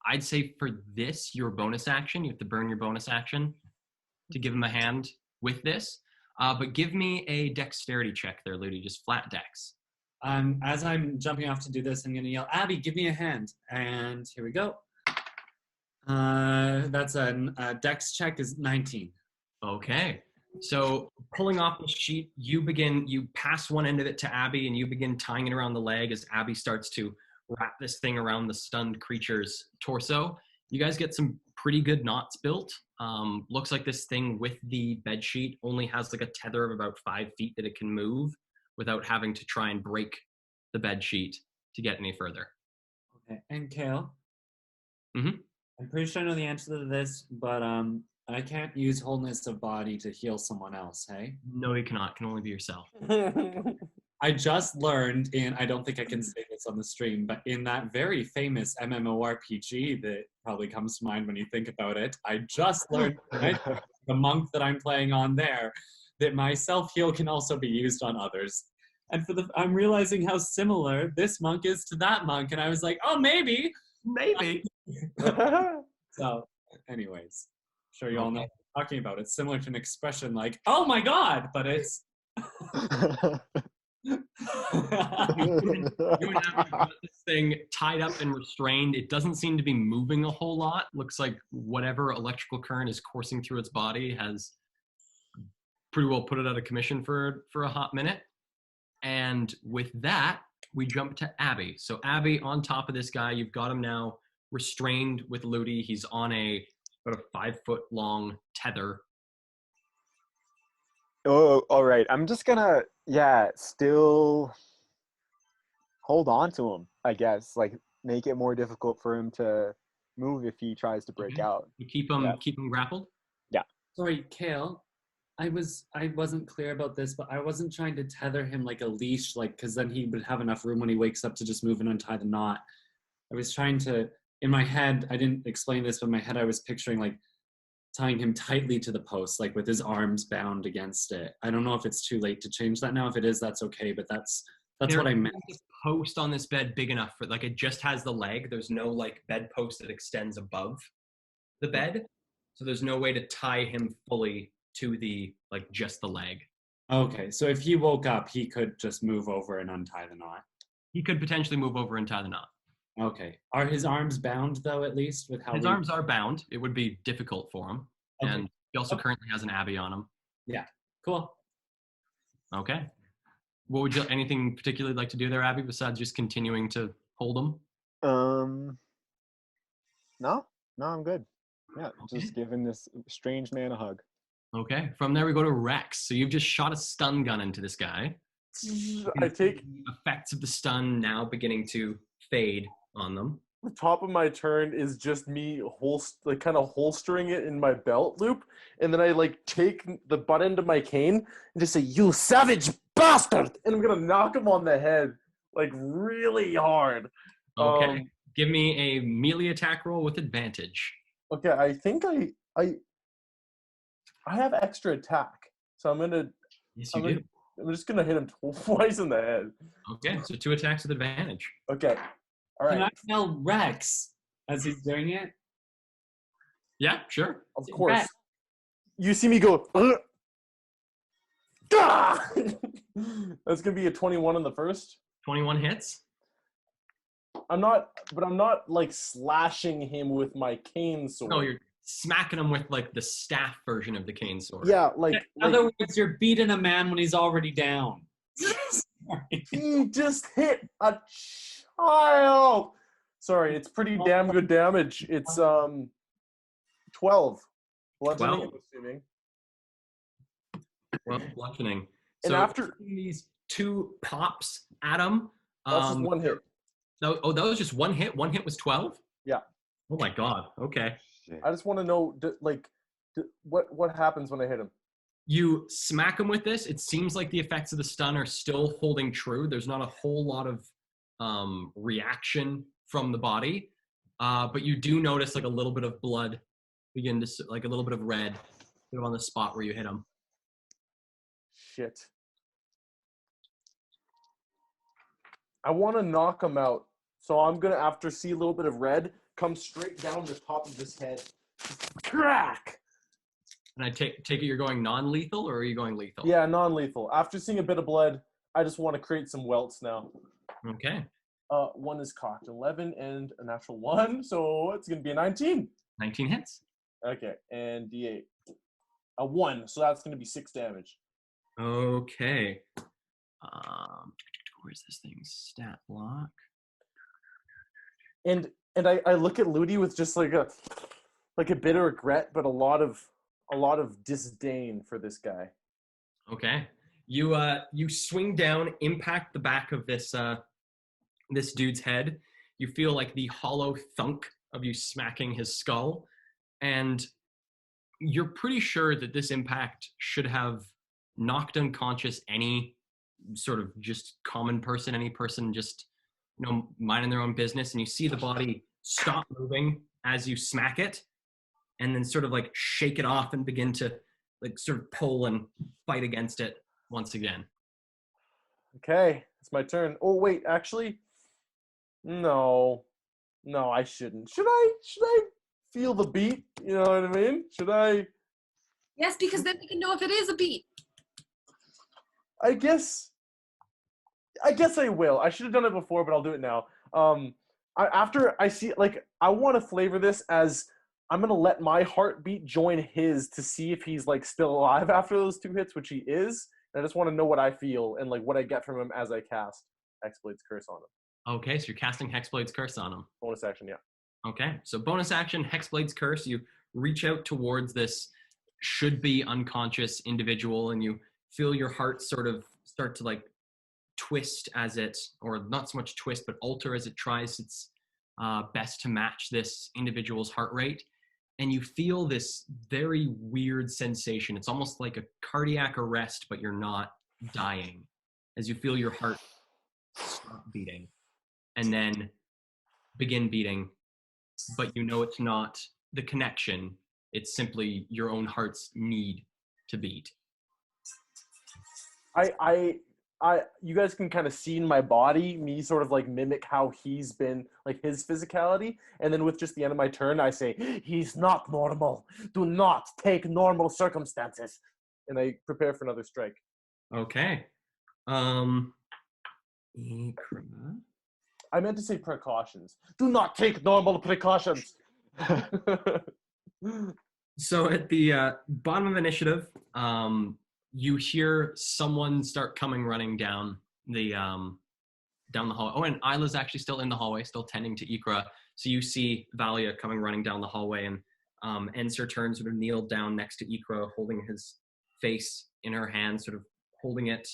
I'd say for this your bonus action. You have to burn your bonus action to give him a hand with this. But give me a dexterity check there, LUDIE. Just flat dex. As I'm jumping off to do this, I'm gonna yell, Abby, give me a hand. And here we go. That's a dex check is 19. Okay. So pulling off the sheet, you pass one end of it to Abby and you begin tying it around the leg as Abby starts to wrap this thing around the stunned creature's torso. You guys get some pretty good knots built. Looks like this thing with the bed sheet only has like a tether of about 5 feet that it can move without having to try and break the bed sheet to get any further. Okay. And KAEL, Mm-hmm. I'm pretty sure I know the answer to this, but I can't use wholeness of body to heal someone else, hey? No, you cannot. It can only be yourself. I just learned I don't think I can say this on the stream, but in that very famous MMORPG that probably comes to mind when you think about it, I just learned the monk that I'm playing on there, that my self-heal can also be used on others. And I'm realizing how similar this monk is to that monk, and I was like, oh, maybe. So, anyways, sure you all know what I'm talking about. It's similar to an expression like, oh my god, but it's... You and Abby got this thing tied up and restrained. It doesn't seem to be moving a whole lot. Looks like whatever electrical current is coursing through its body has pretty well put it out of commission for a hot minute. And with that, we jump to Abby. So Abby, on top of this guy, you've got him now restrained with LUDIE. He's on about a 5-foot long tether. Oh, all right. I'm just gonna, still hold on to him, I guess. Like, make it more difficult for him to move if he tries to break out. You keep him grappled? Yeah. Sorry, KAEL. I wasn't clear about this, but I wasn't trying to tether him like a leash, like, because then he would have enough room when he wakes up to just move and untie the knot. I was trying to, in my head, I didn't explain this, but in my head I was picturing like tying him tightly to the post, like with his arms bound against it. I don't know if it's too late to change that now. If it is, that's okay, but that's what I meant. There's a post on this bed big enough for, like, it just has the leg. There's no like bed post that extends above the bed. So there's no way to tie him fully to the, like, just the leg. Okay, so if he woke up, he could just move over and untie the knot. He could potentially move over and tie the knot. Okay. Are his arms bound, though, at least? With how his arms are bound. It would be difficult for him. Okay. And he also currently has an Abby on him. Yeah, cool. Okay. What would you, anything particularly like to do there, Abby, besides just continuing to hold him? No, I'm good. Yeah, just giving this strange man a hug. Okay. From there, we go to Rex. So you've just shot a stun gun into this guy. I take the effects of the stun now beginning to fade on them. The top of my turn is just me kind of holstering it in my belt loop, and then I like take the butt end of my cane and just say, "You savage bastard!" and I'm gonna knock him on the head like really hard. Okay. Give me a melee attack roll with advantage. Okay, I think I have extra attack, so I'm gonna. Yes, you do. I'm just gonna hit him twice in the head. Okay, so 2 attacks with advantage. Okay, all right. Can I tell Rex as he's doing it? Yeah, sure. Of course. Rex. You see me go. That's gonna be a 21 on the first. 21 hits. I'm not like slashing him with my cane sword. No, you're smacking him with like the staff version of the cane sword. Yeah, In other words, you're beating a man when he's already down. he just hit a child. Sorry, it's pretty damn good damage. It's 12. Bludgeoning, I'm assuming. Well, bludgeoning. And So after these 2 pops at him. that's just 1 hit. That was just 1 hit. 1 hit was 12? Yeah. Oh my god. Okay. I just want to know, what happens when I hit him? You smack him with this. It seems like the effects of the stun are still holding true. There's not a whole lot of reaction from the body, but you do notice like a little bit of blood begin to, like a little bit of red on the spot where you hit him. Shit. I want to knock him out, so I'm gonna, after see a little bit of red, come straight down the top of his head. Crack! And I take it you're going non-lethal, or are you going lethal? Yeah, non-lethal. After seeing a bit of blood, I just want to create some welts now. Okay. 1 is cocked. 11 and a natural 1, so it's going to be a 19. 19 hits. Okay, and D8. A 1, so that's going to be 6 damage. Okay. Where's this thing? Stat block. And I look at LUDIE with just like a bit of regret, but a lot of disdain for this guy. Okay. You swing down, impact the back of this this dude's head. You feel like the hollow thunk of you smacking his skull, and you're pretty sure that this impact should have knocked unconscious any sort of just common person, any person just, minding their own business. And you see the body stop moving as you smack it, and then sort of like shake it off and begin to like sort of pull and fight against it once again. Okay, it's my turn. Oh wait, actually, no, I shouldn't. Should I feel the beat? You know what I mean? Should I? Yes, because then we can know if it is a beat. I guess I will. I should have done it before, but I'll do it now. After I see, I want to flavor this as I'm going to let my heartbeat join his to see if he's, still alive after those 2 hits, which he is. And I just want to know what I feel and, what I get from him as I cast Hexblade's Curse on him. Okay, so you're casting Hexblade's Curse on him. Bonus action, yeah. Okay, so bonus action, Hexblade's Curse. You reach out towards this should-be unconscious individual, and you feel your heart sort of start to, twist as it, or not so much twist, but alter as it tries its best to match this individual's heart rate. And you feel this very weird sensation. It's almost like a cardiac arrest, but you're not dying, as you feel your heart stop beating and then begin beating. But it's not the connection. It's simply your own heart's need to beat. You guys can kind of see in my body me sort of mimic how he's been, his physicality, and then with just the end of my turn I say, he's not normal, do not take normal circumstances, and I prepare for another strike. Okay. I meant to say precautions. Do not take normal precautions. So at the bottom of initiative, you hear someone start coming running down the hallway. Oh, and Isla's actually still in the hallway, still tending to Ikra. So you see Valia coming running down the hallway, and ends her turn, sort of kneeled down next to Ikra, holding his face in her hand, sort of holding it,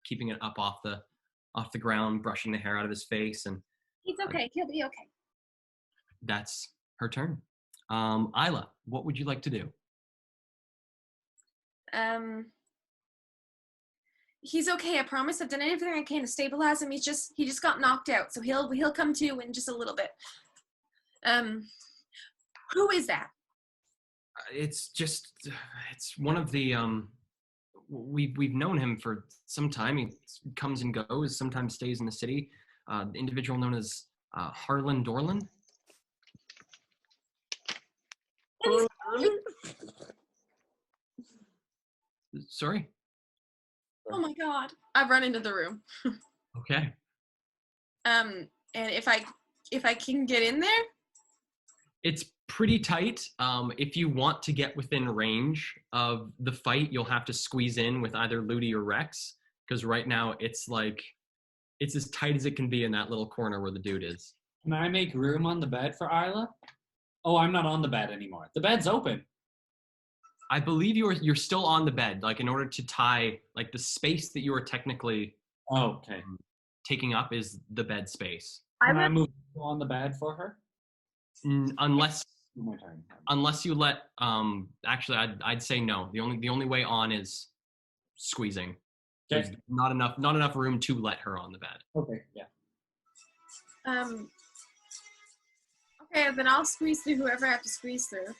keeping it up off the ground, brushing the hair out of his face. And he's okay. He'll be okay. That's her turn. Isla, what would you like to do? He's okay. I promise. I've done everything I can to stabilize him. He just got knocked out, so he'll come to in just a little bit. Who is that? It's one of the we've known him for some time. He comes and goes, sometimes stays in the city. The individual known as Harlan Dorlan. Sorry? Oh my god. I've run into the room. Okay. And if I can get in there? It's pretty tight. If you want to get within range of the fight, you'll have to squeeze in with either LUDIE or Rex, because right now it's as tight as it can be in that little corner where the dude is. Can I make room on the bed for Isla? Oh, I'm not on the bed anymore. The bed's open. I believe you're still on the bed, like in order to tie, like the space that you are technically Okay. taking up is the bed space. Can I move on the bed for her? Unless My turn. you let actually I'd say no. The only way on is squeezing. There's Okay. not enough room to let her on the bed. Okay, yeah. Okay, then I'll squeeze through whoever I have to squeeze through.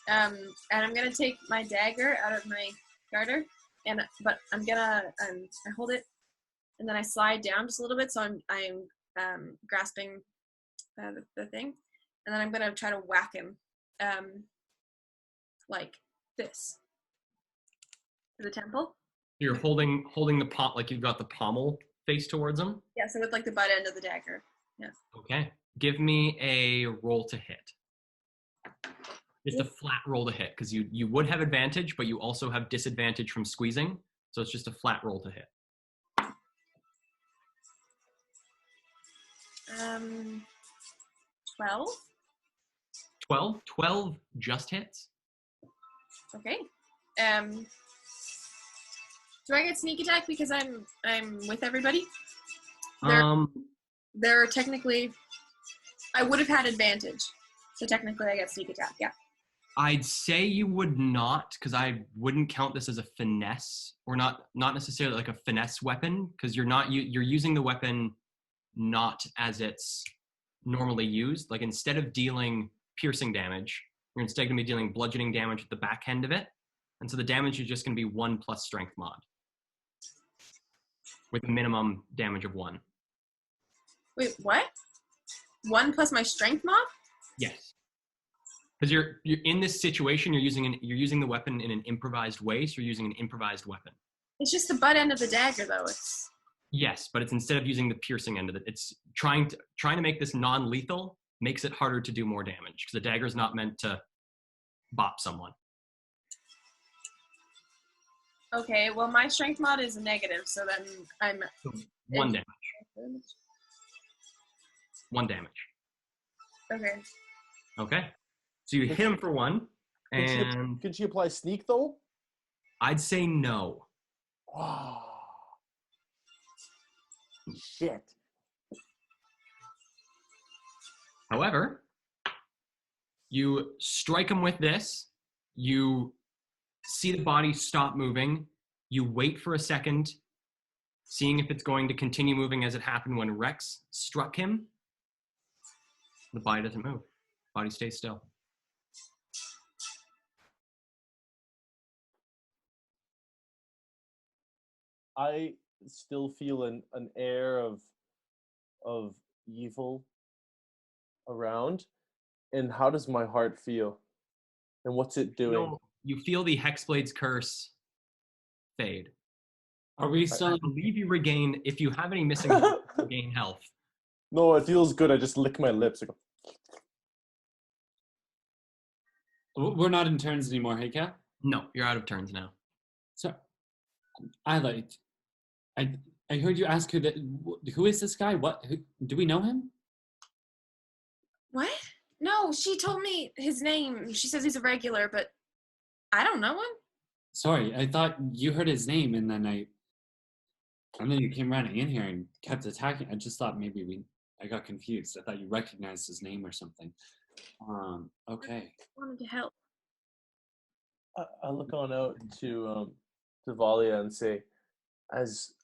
And I'm gonna take my dagger out of my garter, but I'm gonna I hold it, and then I slide down just a little bit, so I'm grasping the thing, and then I'm gonna try to whack him, like this, to the temple. You're holding the pot like you've got the pommel face towards him. Yeah, so with like the butt end of the dagger. Yeah. Okay. Give me a roll to hit. Just a flat roll to hit, because you would have advantage, but you also have disadvantage from squeezing. So it's just a flat roll to hit. 12. 12 just hits. Okay. Do I get sneak attack because I'm with everybody? They're technically, I would have had advantage, so technically I get sneak attack. Yeah. I'd say you would not, because I wouldn't count this as a finesse, or not necessarily like a finesse weapon, because you're using the weapon not as it's normally used. Like instead of dealing piercing damage, you're instead going to be dealing bludgeoning damage at the back end of it, and so the damage is just going to be 1 plus strength mod, with a minimum damage of 1. Wait, what? 1 plus my strength mod? Yes. Because you're in this situation, you're using the weapon in an improvised way, so you're using an improvised weapon. It's just the butt end of the dagger, though. Yes, but it's instead of using the piercing end of it, it's trying to make this non-lethal, makes it harder to do more damage, because the dagger is not meant to bop someone. Okay, well my strength mod is a negative, so then I'm... So 1 damage. 1 damage. Okay. Okay. So you hit him for 1, and Can she apply sneak though? I'd say no. Wow. Shit. However, you strike him with this, you see the body stop moving, you wait for a second, seeing if it's going to continue moving as it happened when Rex struck him. The body doesn't move. Body stays still. I still feel an air of evil around. And how does my heart feel? And what's it doing? You feel the Hexblade's curse fade. Are we still? I believe you regain, if you have any missing health, you regain health. No, it feels good. I just lick my lips. I go, We're not in turns anymore, hey, Cal? No, you're out of turns now. So, I heard you ask who is this guy? Do we know him? What? No, she told me his name. She says he's a regular, but I don't know him. Sorry, I thought you heard his name, and then you came running in here and kept attacking. I just thought maybe I got confused. I thought you recognized his name or something. Okay. I wanted to help. I look on out to Valia and say, as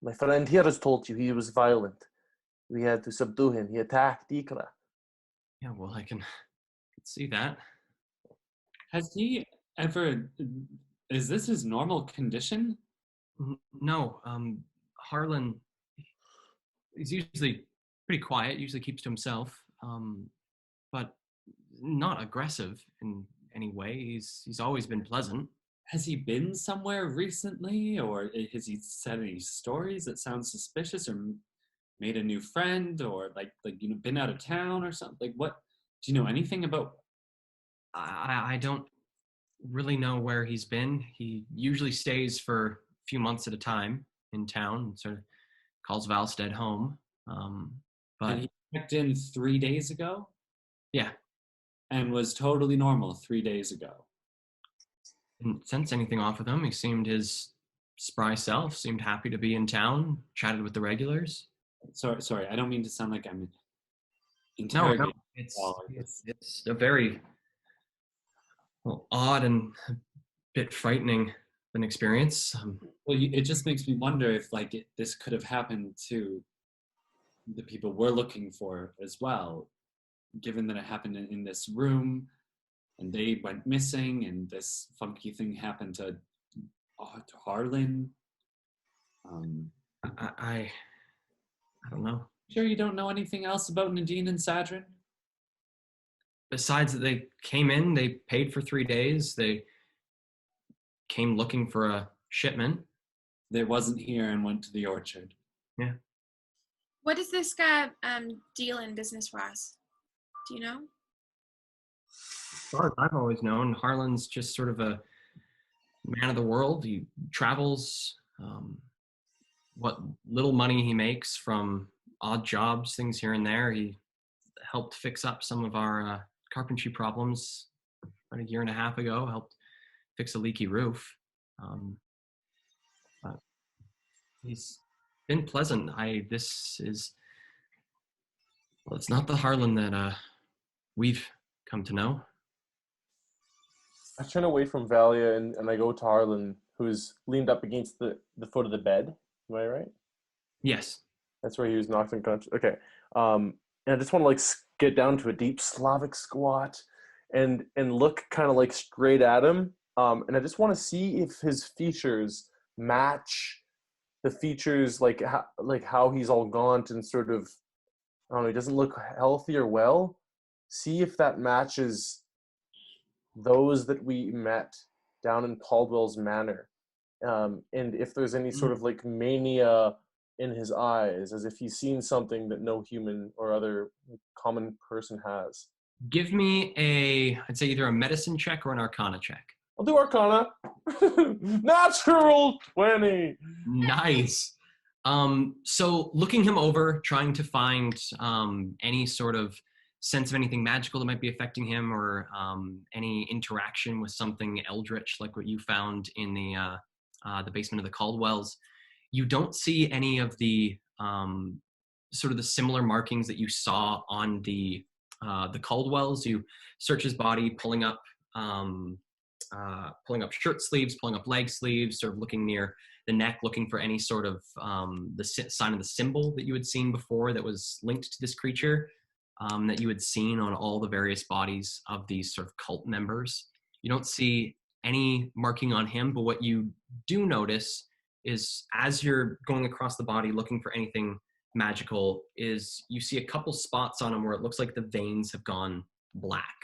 my friend here has told you, he was violent. We had to subdue him. He attacked Ikra. Yeah, well, I can see that. Has he ever? Is this his normal condition? No, Harlan, he's usually pretty quiet, usually keeps to himself, but not aggressive in any way. He's always been pleasant. Has he been somewhere recently, or has he said any stories that sound suspicious, or made a new friend, or like been out of town or something? Like, what? Do you know anything about? I don't really know where he's been. He usually stays for a few months at a time in town and sort of calls Valstead home. But And he checked in 3 days ago yeah, and was totally normal 3 days ago. didn't sense anything off of him. He seemed his spry self, seemed happy to be in town, chatted with the regulars. Sorry, I don't mean to sound like I'm No, interrogating. it's a very odd and a bit frightening an experience. Well, it just makes me wonder if this could have happened to the people we're looking for as well, given that it happened in this room and they went missing and this funky thing happened to Harlan. I don't know. Sure you don't know anything else about Nadine and Sadrin? Besides that they came in, they paid for 3 days, they came looking for a shipment. They wasn't here and went to the orchard. Yeah. What does this guy deal in business for us? Do you know? As far as I've always known, Harlan's just sort of a man of the world. He travels. What little money he makes from odd jobs, things here and there. He helped fix up some of our carpentry problems about a year and a half ago, helped fix a leaky roof. But he's been pleasant. It's not the Harlan that we've come to know. I turn away from Valia and I go to Harlan, who's leaned up against the foot of the bed. Am I right? Yes. That's where he was knocked unconscious. Okay. And I just want to get down to a deep Slavic squat and look kind of straight at him. And I just want to see if his features match the features how he's all gaunt and sort of, I don't know, he doesn't look healthy or well. See if that matches those that we met down in Caldwell's Manor. And if there's any sort of mania in his eyes, as if he's seen something that no human or other common person has. Give me I'd say either a medicine check or an arcana check. I'll do Arcana. Natural 20. Nice. So looking him over, trying to find any sort of sense of anything magical that might be affecting him, or any interaction with something eldritch like what you found in the basement of the Caldwells. You don't see any of the sort of the similar markings that you saw on the Caldwells. You search his body, pulling up shirt sleeves, pulling up leg sleeves, sort of looking near the neck, looking for any sort of the sign of the symbol that you had seen before that was linked to this creature, that you had seen on all the various bodies of these sort of cult members. You don't see any marking on him, but what you do notice is as you're going across the body looking for anything magical, is you see a couple spots on him where it looks like the veins have gone black.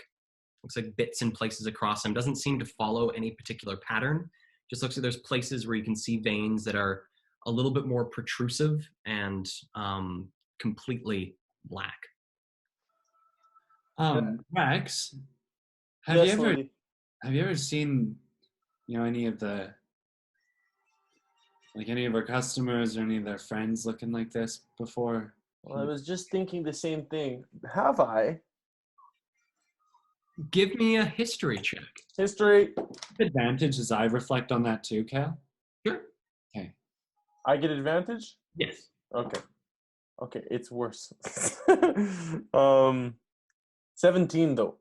Looks like bits in places across him. Doesn't seem to follow any particular pattern. Just looks like there's places where you can see veins that are a little bit more protrusive and completely black. Max, Yes, have Lily. you ever seen, any of the, any of our customers or any of their friends looking like this before? Well, I was just thinking the same thing. Have I? Give me a history check. History. Advantage as I reflect on that too, Cal? Sure. Okay. I get advantage? Yes. Okay. Okay, it's worse. 17 though.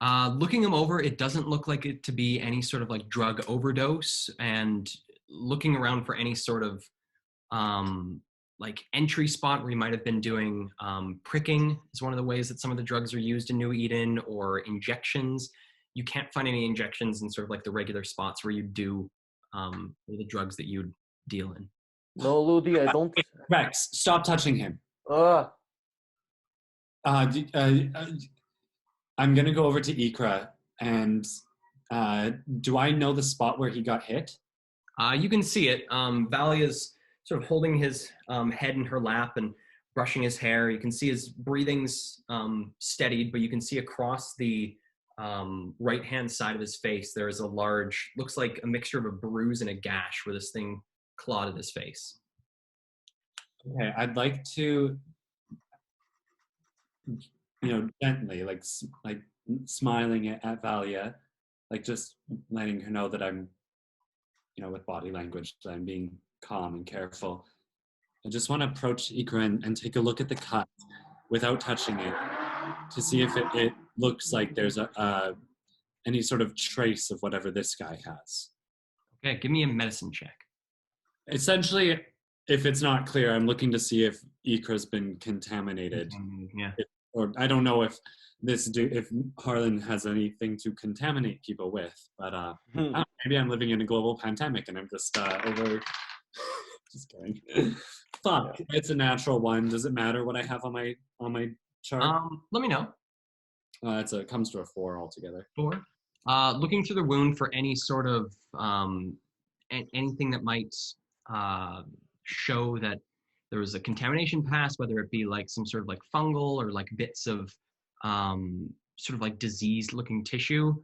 Looking him over, it doesn't look like it to be any sort of drug overdose, and looking around for any sort of entry spot where he might have been doing pricking is one of the ways that some of the drugs are used in New Eden, or injections. You can't find any injections in sort of the regular spots where you do the drugs that you'd deal in. No, Ludi, I don't. Rex, stop touching him. I'm going to go over to Ikra, and do I know the spot where he got hit? You can see it. Valia's sort of holding his head in her lap and brushing his hair. You can see his breathing's steadied, but you can see across the right-hand side of his face, there is a large, looks like a mixture of a bruise and a gash where this thing clawed at his face. Okay, I'd like to, gently, like smiling at Valia, like just letting her know that I'm, with body language, that I'm being calm and careful. I just want to approach Ikra and take a look at the cut without touching it to see if it looks like there's any sort of trace of whatever this guy has. Okay, give me a medicine check. Essentially, if it's not clear, I'm looking to see if Ikra's been contaminated. Yeah. Or I don't know if if Harlan has anything to contaminate people with, but I don't know, maybe I'm living in a global pandemic and I'm just over. Just kidding. Fuck, it's a natural one. Does it matter what I have on my chart? Let me know. It comes to a 4 altogether. 4. Looking through the wound for any sort of anything that might show that there was a contamination pass, whether it be like some sort of like fungal or like bits of sort of like diseased looking tissue.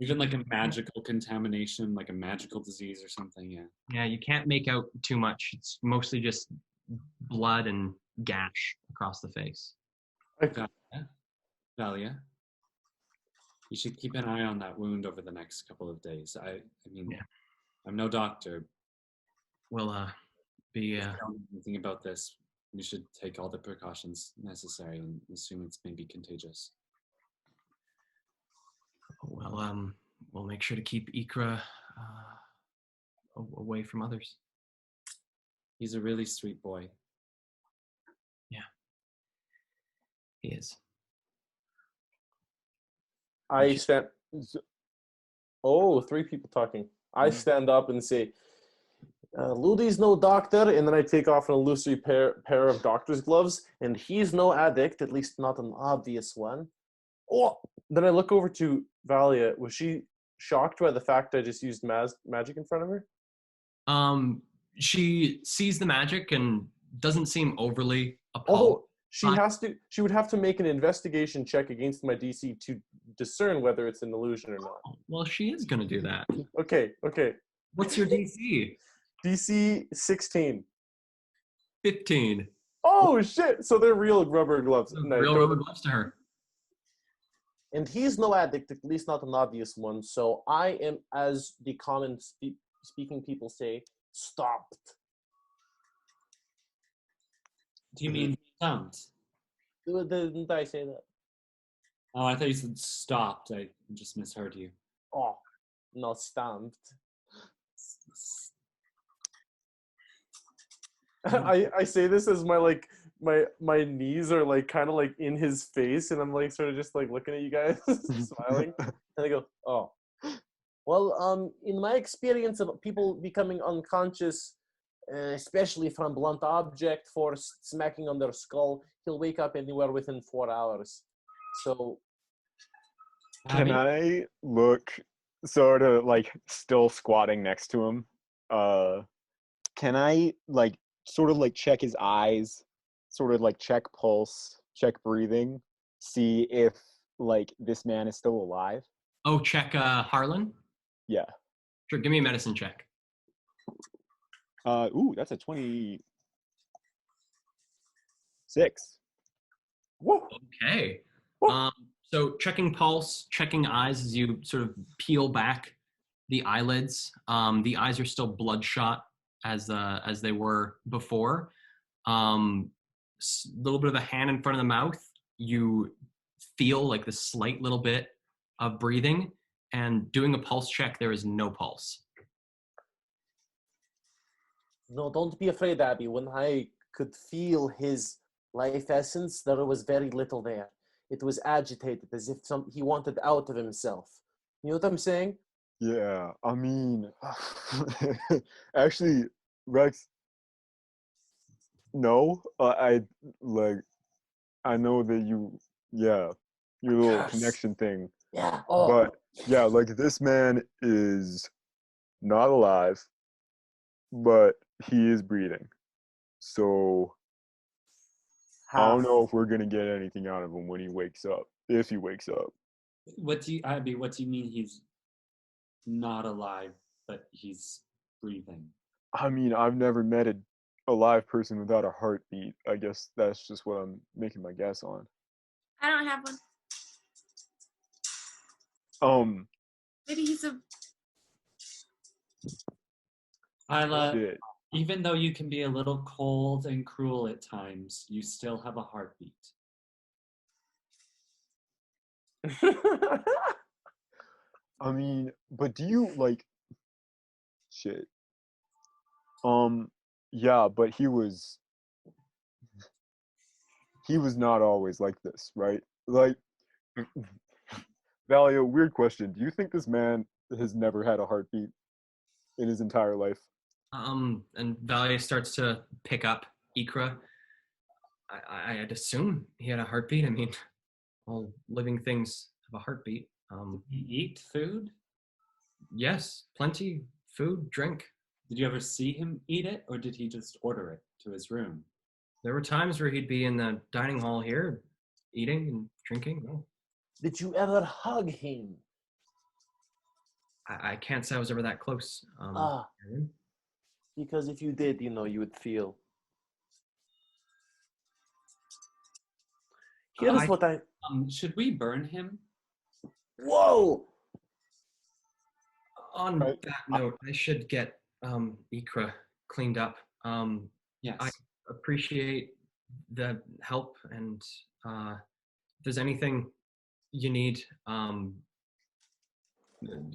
Even like a magical contamination, like a magical disease or something, yeah. Yeah, you can't make out too much. It's mostly just blood and gash across the face. Valia, you should keep an eye on that wound over the next couple of days. I mean, yeah. I'm no doctor. We'll be... If you don't know anything about this, you should take all the precautions necessary and assume it's maybe contagious. Well, we'll make sure to keep Ikra away from others. He's a really sweet boy. Yeah, he is. I stand. Oh, 3 people talking. I stand up and say, "Ludie's no doctor," and then I take off an illusory pair of doctor's gloves, and he's no addict, at least not an obvious one. Oh, then I look over to Valia. Was she shocked by the fact I just used magic in front of her? She sees the magic and doesn't seem overly appalled. Although she would have to make an investigation check against my DC to discern whether it's an illusion or not. Well, she is going to do that. Okay. What's your DC? DC 16. 15. Oh, shit. So they're real rubber gloves. Real rubber gloves to her. And he's no addict, at least not an obvious one. So I am, as the common speaking people say, stopped. Do you mean stumped? Didn't I say that? Oh, I thought you said stopped. I just misheard you. Oh, not stamped. I say this as my knees are like kind of like in his face, and I'm like sort of just like looking at you guys, smiling, and I go, "Oh, well, in my experience of people becoming unconscious, especially from blunt object force smacking on their skull, he'll wake up anywhere within 4 hours." So, can I look sort of like still squatting next to him? Can I like sort of like check his eyes, sort of like check pulse, check breathing, see if like this man is still alive? Oh, check Harlan? Yeah. Sure, give me a medicine check. Ooh, that's a 26. whoa. Okay. Whoa. So checking pulse, checking eyes as you sort of peel back the eyelids. The eyes are still bloodshot as they were before. Little bit of a hand in front of the mouth. You feel like the slight little bit of breathing, and doing a pulse check, there is no pulse. No, don't be afraid, Abby. When I could feel his life essence, there was very little there. It was agitated, as if he wanted out of himself. You know what I'm saying? Yeah, I mean, actually, Rex, no, I know that your little connection thing. Yeah. But yeah, like this man is not alive, but he is breathing. So I don't know if we're gonna get anything out of him when he wakes up. If he wakes up. Abby, what do you mean he's not alive, but he's breathing? I mean, I've never met a live person without a heartbeat. I guess that's just what I'm making my guess on. I don't have one. Maybe he's a... Isla, Shit. even though you can be a little cold and cruel at times, you still have a heartbeat. I mean, but do you like shit? Yeah, but he was not always like this, right? Like Valia, weird question. Do you think this man has never had a heartbeat in his entire life? And Valia starts to pick up Ikra. I'd assume he had a heartbeat. I mean, all living things have a heartbeat. He eat food? Yes, plenty. Food, drink. Did you ever see him eat it, or did he just order it to his room? There were times where he'd be in the dining hall here, eating and drinking. Oh. Did you ever hug him? I can't say I was ever that close. Aaron. Because if you did, you know, you would feel. Here's what I... Should we burn him? Whoa! On that note, I should get Ikra cleaned up. Yes. I appreciate the help, and if there's anything you need, you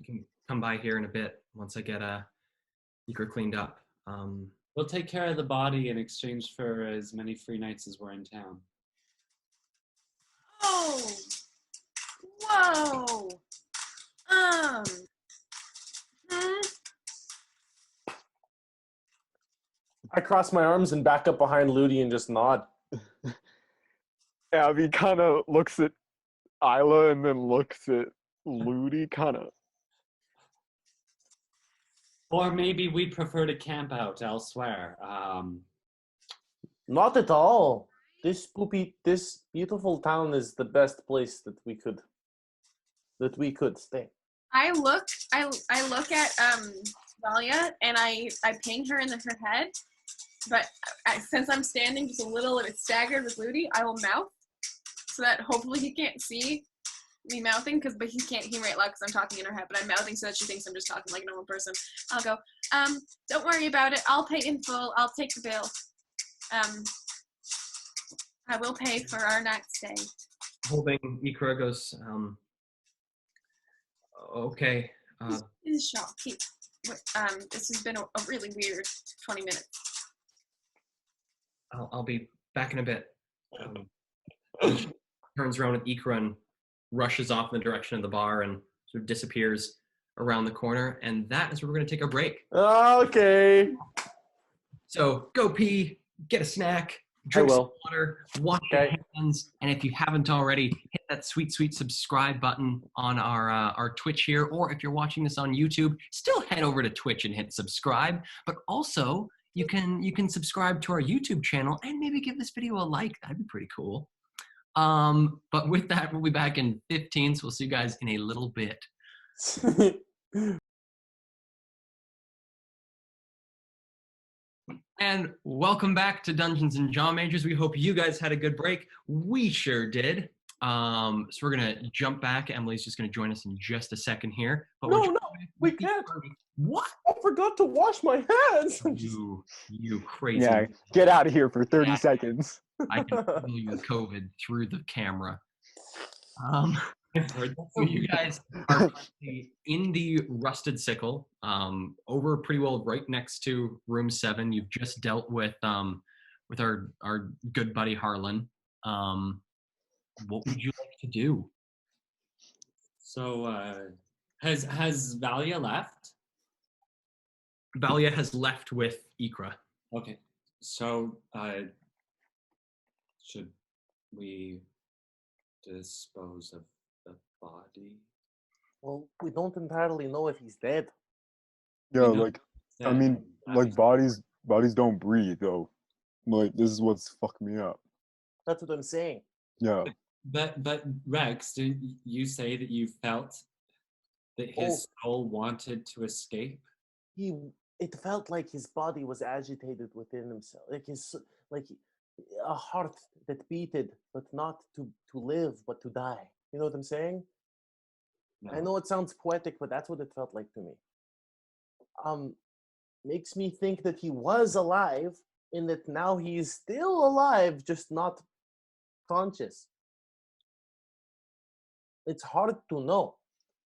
can come by here in a bit once I get Ikra cleaned up. We'll take care of the body in exchange for as many free nights as we're in town. Oh! Whoa! I cross my arms and back up behind LUDIE and just nod. Abby kind of looks at Isla and then looks at LUDIE, kind of. Or maybe we prefer to camp out elsewhere. Not at all. This beautiful town is the best place that we could stay. I look at Valia and I ping her in her head, but since I'm standing just a little bit staggered with LUDIE, I will mouth so that hopefully he can't see me mouthing, but he can't hear me right loud because I'm talking in her head, but I'm mouthing so that she thinks I'm just talking like a normal person. I'll go, don't worry about it. I'll pay in full. I'll take the bill. I will pay for our night's stay. Holding Ikra goes, okay. This is a shock. This has been a really weird 20 minutes. I'll be back in a bit. Turns around with Ikra and rushes off in the direction of the bar and sort of disappears around the corner. And that is where we're going to take our break. Okay. So go pee, get a snack, drink some water, wash your hands, and if you haven't already, hit that sweet, sweet subscribe button on our Twitch here, or if you're watching this on YouTube, still head over to Twitch and hit subscribe. But also, you can subscribe to our YouTube channel and maybe give this video a like. That'd be pretty cool. But with that, we'll be back in 15, so we'll see you guys in a little bit. And welcome back to Dungeons and Jaw Majors. We hope you guys had a good break. We sure did. So we're gonna jump back. Emily's just gonna join us in just a second here. But No, we can't. What? I forgot to wash my hands. You crazy. Yeah, get out of here for 30 seconds. I can feel your COVID through the camera. So you guys are in the Rusted Sickle, over pretty well right next to room 7. You've just dealt with our good buddy Harlan. What would you like to do? So has Valia left? Valia has left with Ikra. Okay. So should we dispose of the body? Well, we don't entirely know if he's dead. Yeah, like, I mean, like, bodies don't breathe, though. Like, this is what's fucking me up. That's what I'm saying. Yeah. But Rex, didn't you say that you felt that his soul wanted to escape? It felt like his body was agitated within himself, like a heart that beated, but not to live, but to die. You know what I'm saying? I know it sounds poetic, but that's what it felt like to me. Makes me think that he was alive, and that now he's still alive, just not conscious. It's hard to know.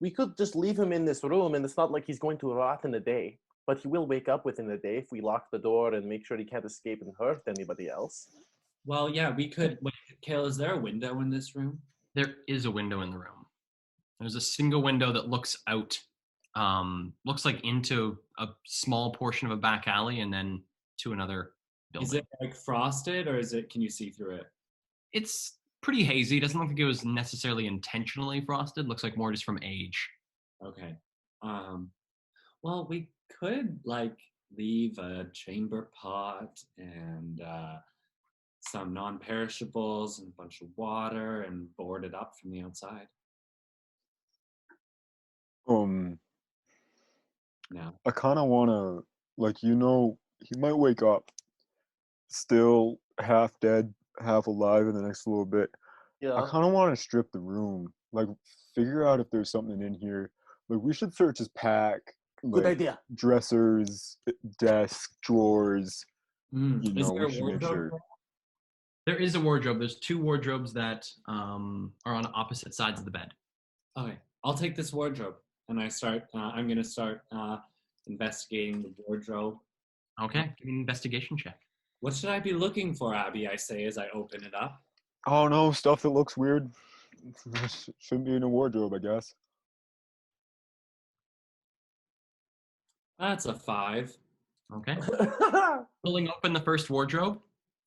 We could just leave him in this room, and it's not like he's going to rot in a day. But he will wake up within a day if we lock the door and make sure he can't escape and hurt anybody else. Well, yeah, we could. Wait, KAEL, is there a window in this room? There is a window in the room. There's a single window that looks out, looks like into a small portion of a back alley and then to another building. Is it like frosted, or can you see through it? It's pretty hazy. It doesn't look like it was necessarily intentionally frosted. Looks like more just from age. Okay. Well, we could like leave a chamber pot and some non-perishables and a bunch of water and board it up from the outside. No. I kind of want to, like, he might wake up still half dead, half alive in the next little bit. Yeah. I kind of want to strip the room, like, figure out if there's something in here. Like, we should search his pack. Good Like, idea. dressers, desk, drawers. Is there We should make sure. There is a wardrobe. There's two wardrobes that are on opposite sides of the bed. Okay, I'll take this wardrobe, and I'm gonna start investigating the wardrobe. Okay, give me an investigation check. What should I be looking for, Abby? I say as I open it up. Oh no, stuff that looks weird. Shouldn't be in a wardrobe, I guess. That's a 5. Okay. Pulling open the first wardrobe,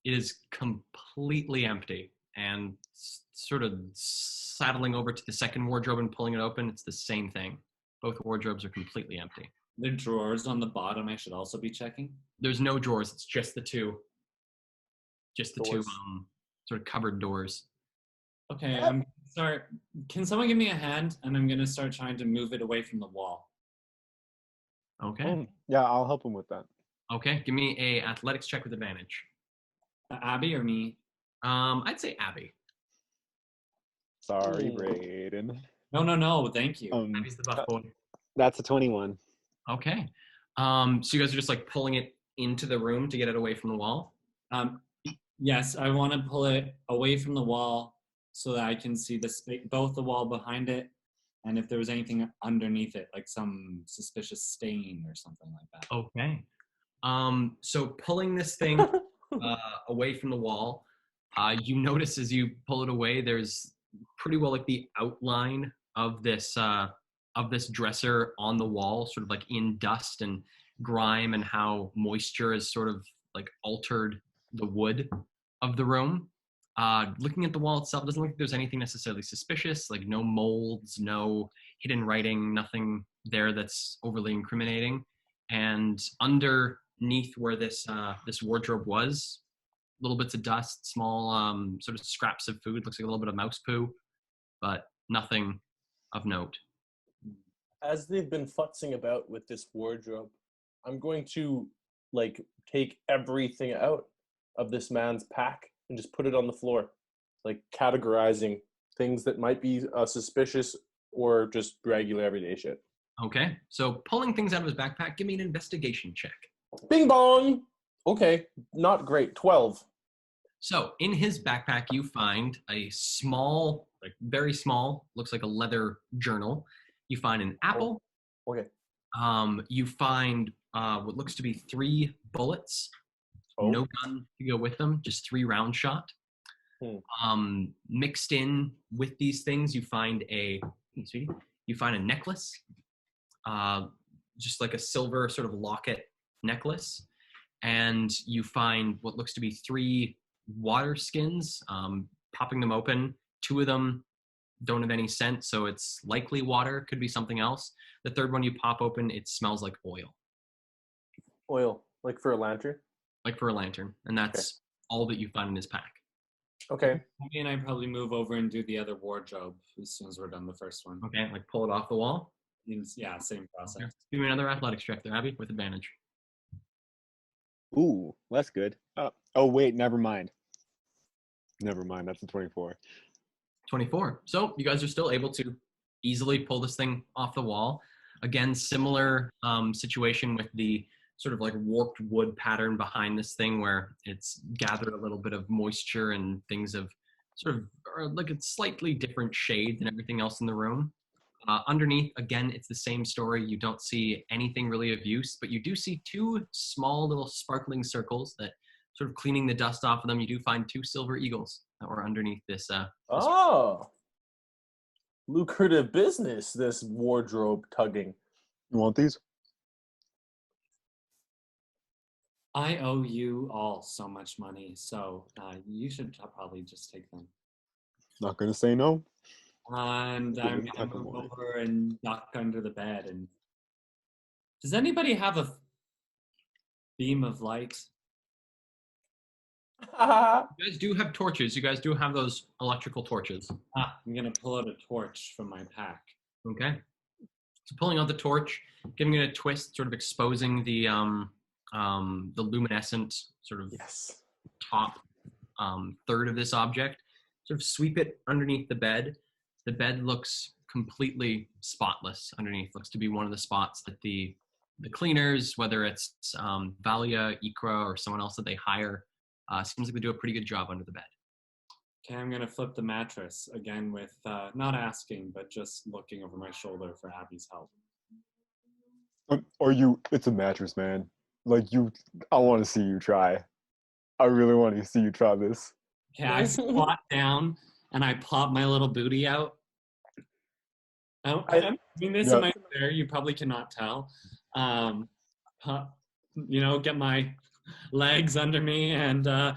it is completely empty. And sort of saddling over to the second wardrobe and pulling it open, it's the same thing. Both wardrobes are completely empty. The drawers on the bottom I should also be checking? There's no drawers, it's just the two. Just the Doors. two sort of cupboard doors. Okay, can someone give me a hand? And I'm gonna start trying to move it away from the wall. Okay. Yeah, I'll help him with that. Okay, give me a athletics check with advantage. Abby or me? I'd say Abby. Sorry, Brayden. No, thank you. Abby's the buff boy. That's a 21. Okay. So you guys are just like pulling it into the room to get it away from the wall? Yes, I want to pull it away from the wall so that I can see both the wall behind it and if there was anything underneath it, like some suspicious stain or something like that. Okay. So pulling this thing away from the wall, you notice as you pull it away, there's pretty well like the outline of this dresser on the wall, sort of like in dust and grime, and how moisture has sort of like altered the wood of the room. Looking at the wall itself, doesn't look like there's anything necessarily suspicious, like no molds, no hidden writing, nothing there that's overly incriminating. And underneath where this wardrobe was, little bits of dust, small sort of scraps of food, looks like a little bit of mouse poo, but nothing of note. As they've been futzing about with this wardrobe, I'm going to like take everything out of this man's pack and just put it on the floor, like categorizing things that might be suspicious or just regular everyday shit. Okay, so pulling things out of his backpack, give me an investigation check. Bing bong! Okay, not great. 12. So in his backpack, you find a small, like very small, looks like a leather journal. You find an apple. Okay. You find what looks to be 3 bullets. Oh. No gun to go with them, just 3 round shot. Mixed in with these things, you find a necklace, just like a silver sort of locket necklace, and you find what looks to be 3 water skins. Popping them open, 2 of them don't have any scent, so it's likely water, could be something else. The third one you pop open, it smells like oil. Oil, like for a lantern? Like for a lantern, and that's all that you find in his pack. Okay. Abby and I probably move over and do the other wardrobe as soon as we're done the first one. Okay, like pull it off the wall. Yeah, same process. Okay. Give me another athletics check there, Abby, with advantage. Ooh, that's good. Oh wait, never mind. Never mind. That's a 24. 24. So you guys are still able to easily pull this thing off the wall. Again, similar situation with the sort of like warped wood pattern behind this thing where it's gathered a little bit of moisture and things of sort of are like a slightly different shade than everything else in the room. Underneath, again, it's the same story. You don't see anything really of use, but you do see two small little sparkling circles that sort of cleaning the dust off of them. You do find two silver eagles that were underneath this. Oh, lucrative business, this wardrobe tugging. You want these? I owe you all so much money, so you should probably just take them. Not gonna say no. And Give I'm me gonna a couple move more. over and duck under the bed. And does anybody have a beam of light? You guys do have torches. You guys do have those electrical torches. I'm gonna pull out a torch from my pack. Okay. So pulling out the torch, giving it a twist, sort of exposing the luminescent sort of Yes. top third of this object. Sort of sweep it underneath the bed. The bed looks completely spotless underneath. Looks to be one of the spots that the cleaners, whether it's Valia, Ikra, or someone else that they hire, seems like they do a pretty good job under the bed. Okay, I'm gonna flip the mattress again with not asking, but just looking over my shoulder for Abby's help. Or you? It's a mattress, man. Like you, I want to see you try. I really want to see you try this. Okay, I squat down and I pop my little booty out. I'm doing this in my chair. You probably cannot tell. Get my legs under me and. All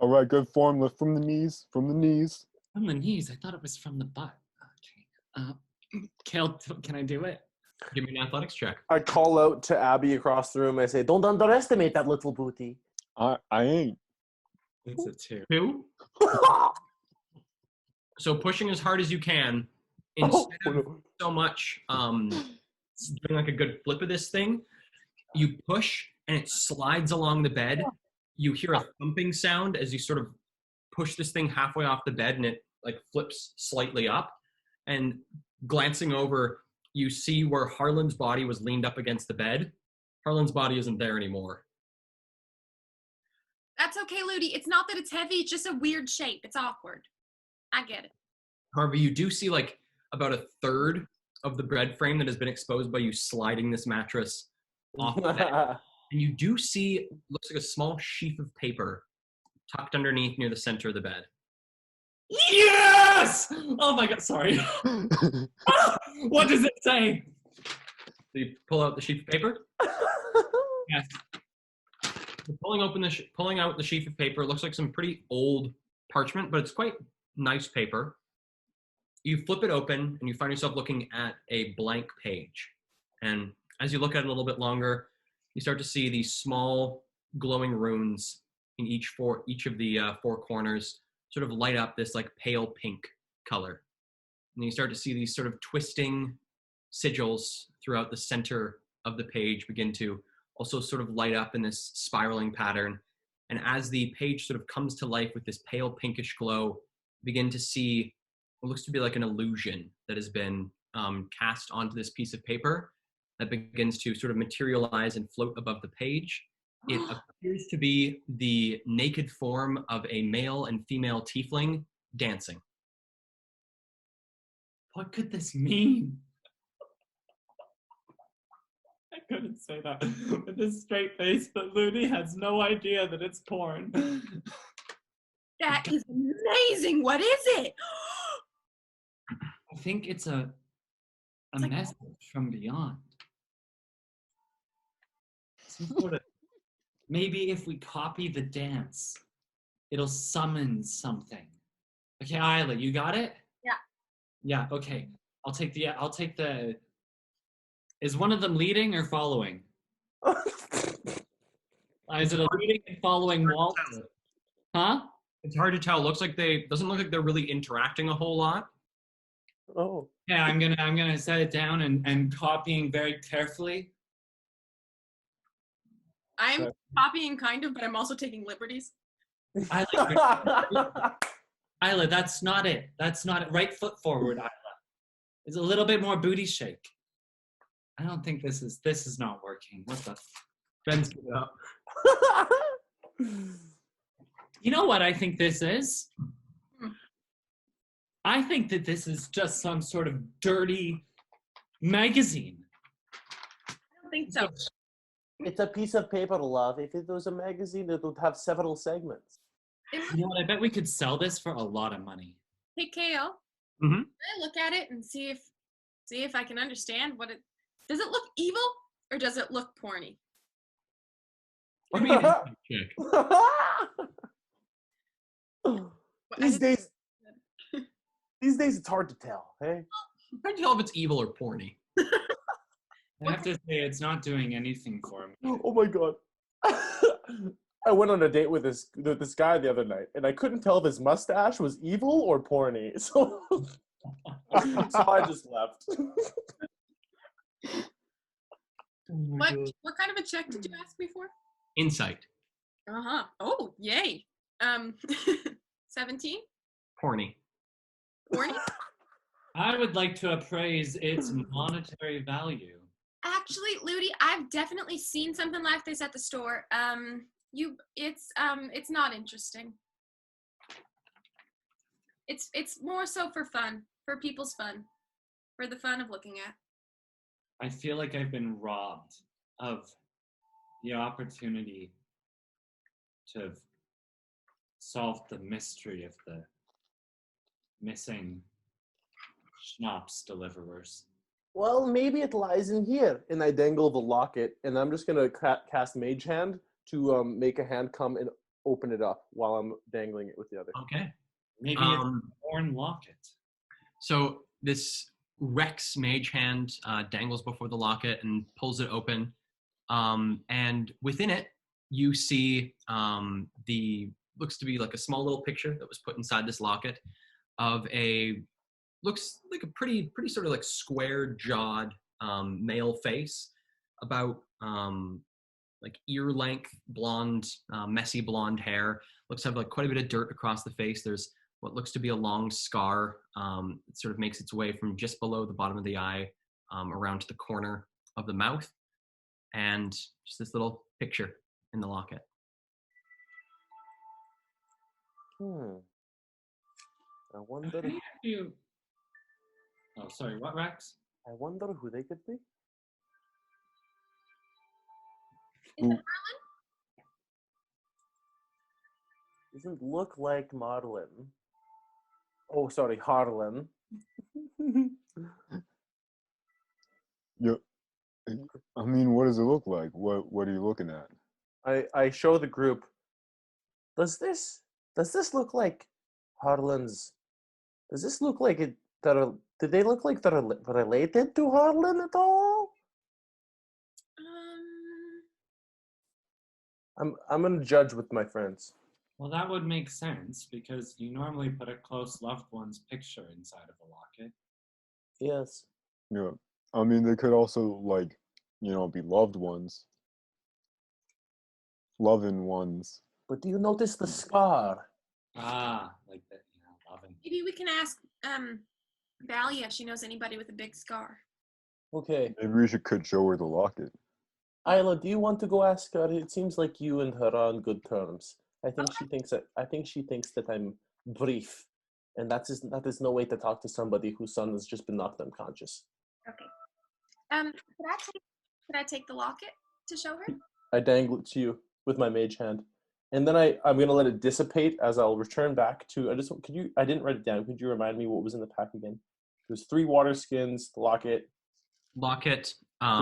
right, good form. Lift from the knees. From the knees. From the knees. I thought it was from the butt. Okay. KAEL, can I do it? Give me an athletics check. I call out to Abby across the room. I say, "Don't underestimate that little booty." I ain't. It's a 2. 2. So pushing as hard as you can, instead of so much doing like a good flip of this thing, you push and it slides along the bed. You hear a thumping sound as you sort of push this thing halfway off the bed and it like flips slightly up. And glancing over, you see where Harlan's body was leaned up against the bed. Harlan's body isn't there anymore. That's okay, Ludie. It's not that it's heavy, it's just a weird shape. It's awkward. I get it. However, you do see like about a third of the bed frame that has been exposed by you sliding this mattress off the bed. And you do see, looks like a small sheaf of paper tucked underneath near the center of the bed. Yes! Oh my god, sorry. What does it say? So you pull out the sheaf of paper? Yes. Pulling out the sheaf of paper, looks like some pretty old parchment, but it's quite nice paper. You flip it open and you find yourself looking at a blank page. And as you look at it a little bit longer, you start to see these small glowing runes in each of the 4 corners sort of light up this like pale pink color. And you start to see these sort of twisting sigils throughout the center of the page begin to also sort of light up in this spiraling pattern. And as the page sort of comes to life with this pale pinkish glow, begin to see what looks to be like an illusion that has been cast onto this piece of paper that begins to sort of materialize and float above the page. It appears to be the naked form of a male and female tiefling dancing. What could this mean? I couldn't say that with a straight face, but Ludie has no idea that it's porn. That is amazing. What is it? I think it's a message from beyond. Some sort of, maybe if we copy the dance, it'll summon something. Okay, Isla, you got it? Yeah. Yeah, okay. I'll take the, is one of them leading or following? Is it a leading and following waltz? Huh? It's hard to tell. Doesn't look like they're really interacting a whole lot. Oh. Yeah, I'm gonna set it down and copying very carefully. I'm copying kind of, but I'm also taking liberties. Isla, that's not it. That's not it. Right foot forward, Isla. It's a little bit more booty shake. I don't think this is not working. What the? Ben's it up. You know what I think this is? I think that this is just some sort of dirty magazine. I don't think so. It's a piece of paper, love. If it was a magazine, it would have several segments. You know what? I bet we could sell this for a lot of money. Hey, KAEL. Mhm. Can I look at it and see if I can understand what it... Does it look evil or does it look porny? Give me an insight check. These days it's hard to tell, hey? Hard to tell if it's evil or porny. I have to say, it's not doing anything for me. Oh my god. I went on a date with this guy the other night, and I couldn't tell if his mustache was evil or porny. So, so I just left. What kind of a check did you ask me for? Insight. Uh-huh. Oh, yay. 17? Porny. Porny? I would like to appraise its monetary value. Actually, Ludie, I've definitely seen something like this at the store. It's not interesting. It's more so for fun, for people's fun, for the fun of looking at. I feel like I've been robbed of the opportunity to solve the mystery of the missing schnapps deliverers. Well, maybe it lies in here. And I dangle the locket, and I'm just gonna cast Mage Hand to make a hand come and open it up while I'm dangling it with the other. Okay. Maybe it's a worn locket. So this Rex mage hand dangles before the locket and pulls it open. And within it, you see looks to be like a small little picture that was put inside this locket of looks like a pretty sort of like square-jawed male face, about like ear-length blonde, messy blonde hair. Looks to have like quite a bit of dirt across the face. There's what looks to be a long scar. It sort of makes its way from just below the bottom of the eye around to the corner of the mouth, and just this little picture in the locket. I wonder. Oh, sorry. What, Rex? I wonder who they could be. Is it Harlan? Doesn't look like Madeline. Oh, sorry, Harlan. Yeah. I mean, what does it look like? What are you looking at? I show the group. Does this look like Harlan's? Does this look like it? Did they look like they're related to Harlan at all? I'm gonna judge with my friends. Well, that would make sense because you normally put a close loved one's picture inside of a locket. Yes. Yeah. I mean, they could also, like, you know, be loved ones. Loving ones. But do you notice the scar? Ah, like that, loving. Maybe we can ask Valia if she knows anybody with a big scar. Okay. Maybe we could show her the locket. Isla, do you want to go ask her? It seems like you and her are on good terms. I think she thinks that I'm brief, and that is no way to talk to somebody whose son has just been knocked unconscious. Okay. Could I take the locket to show her? I dangle it to you with my mage hand, and then I'm gonna let it dissipate as I'll return back to. I didn't write it down. Could you remind me what was in the pack again? There's 3 water skins, the locket, 3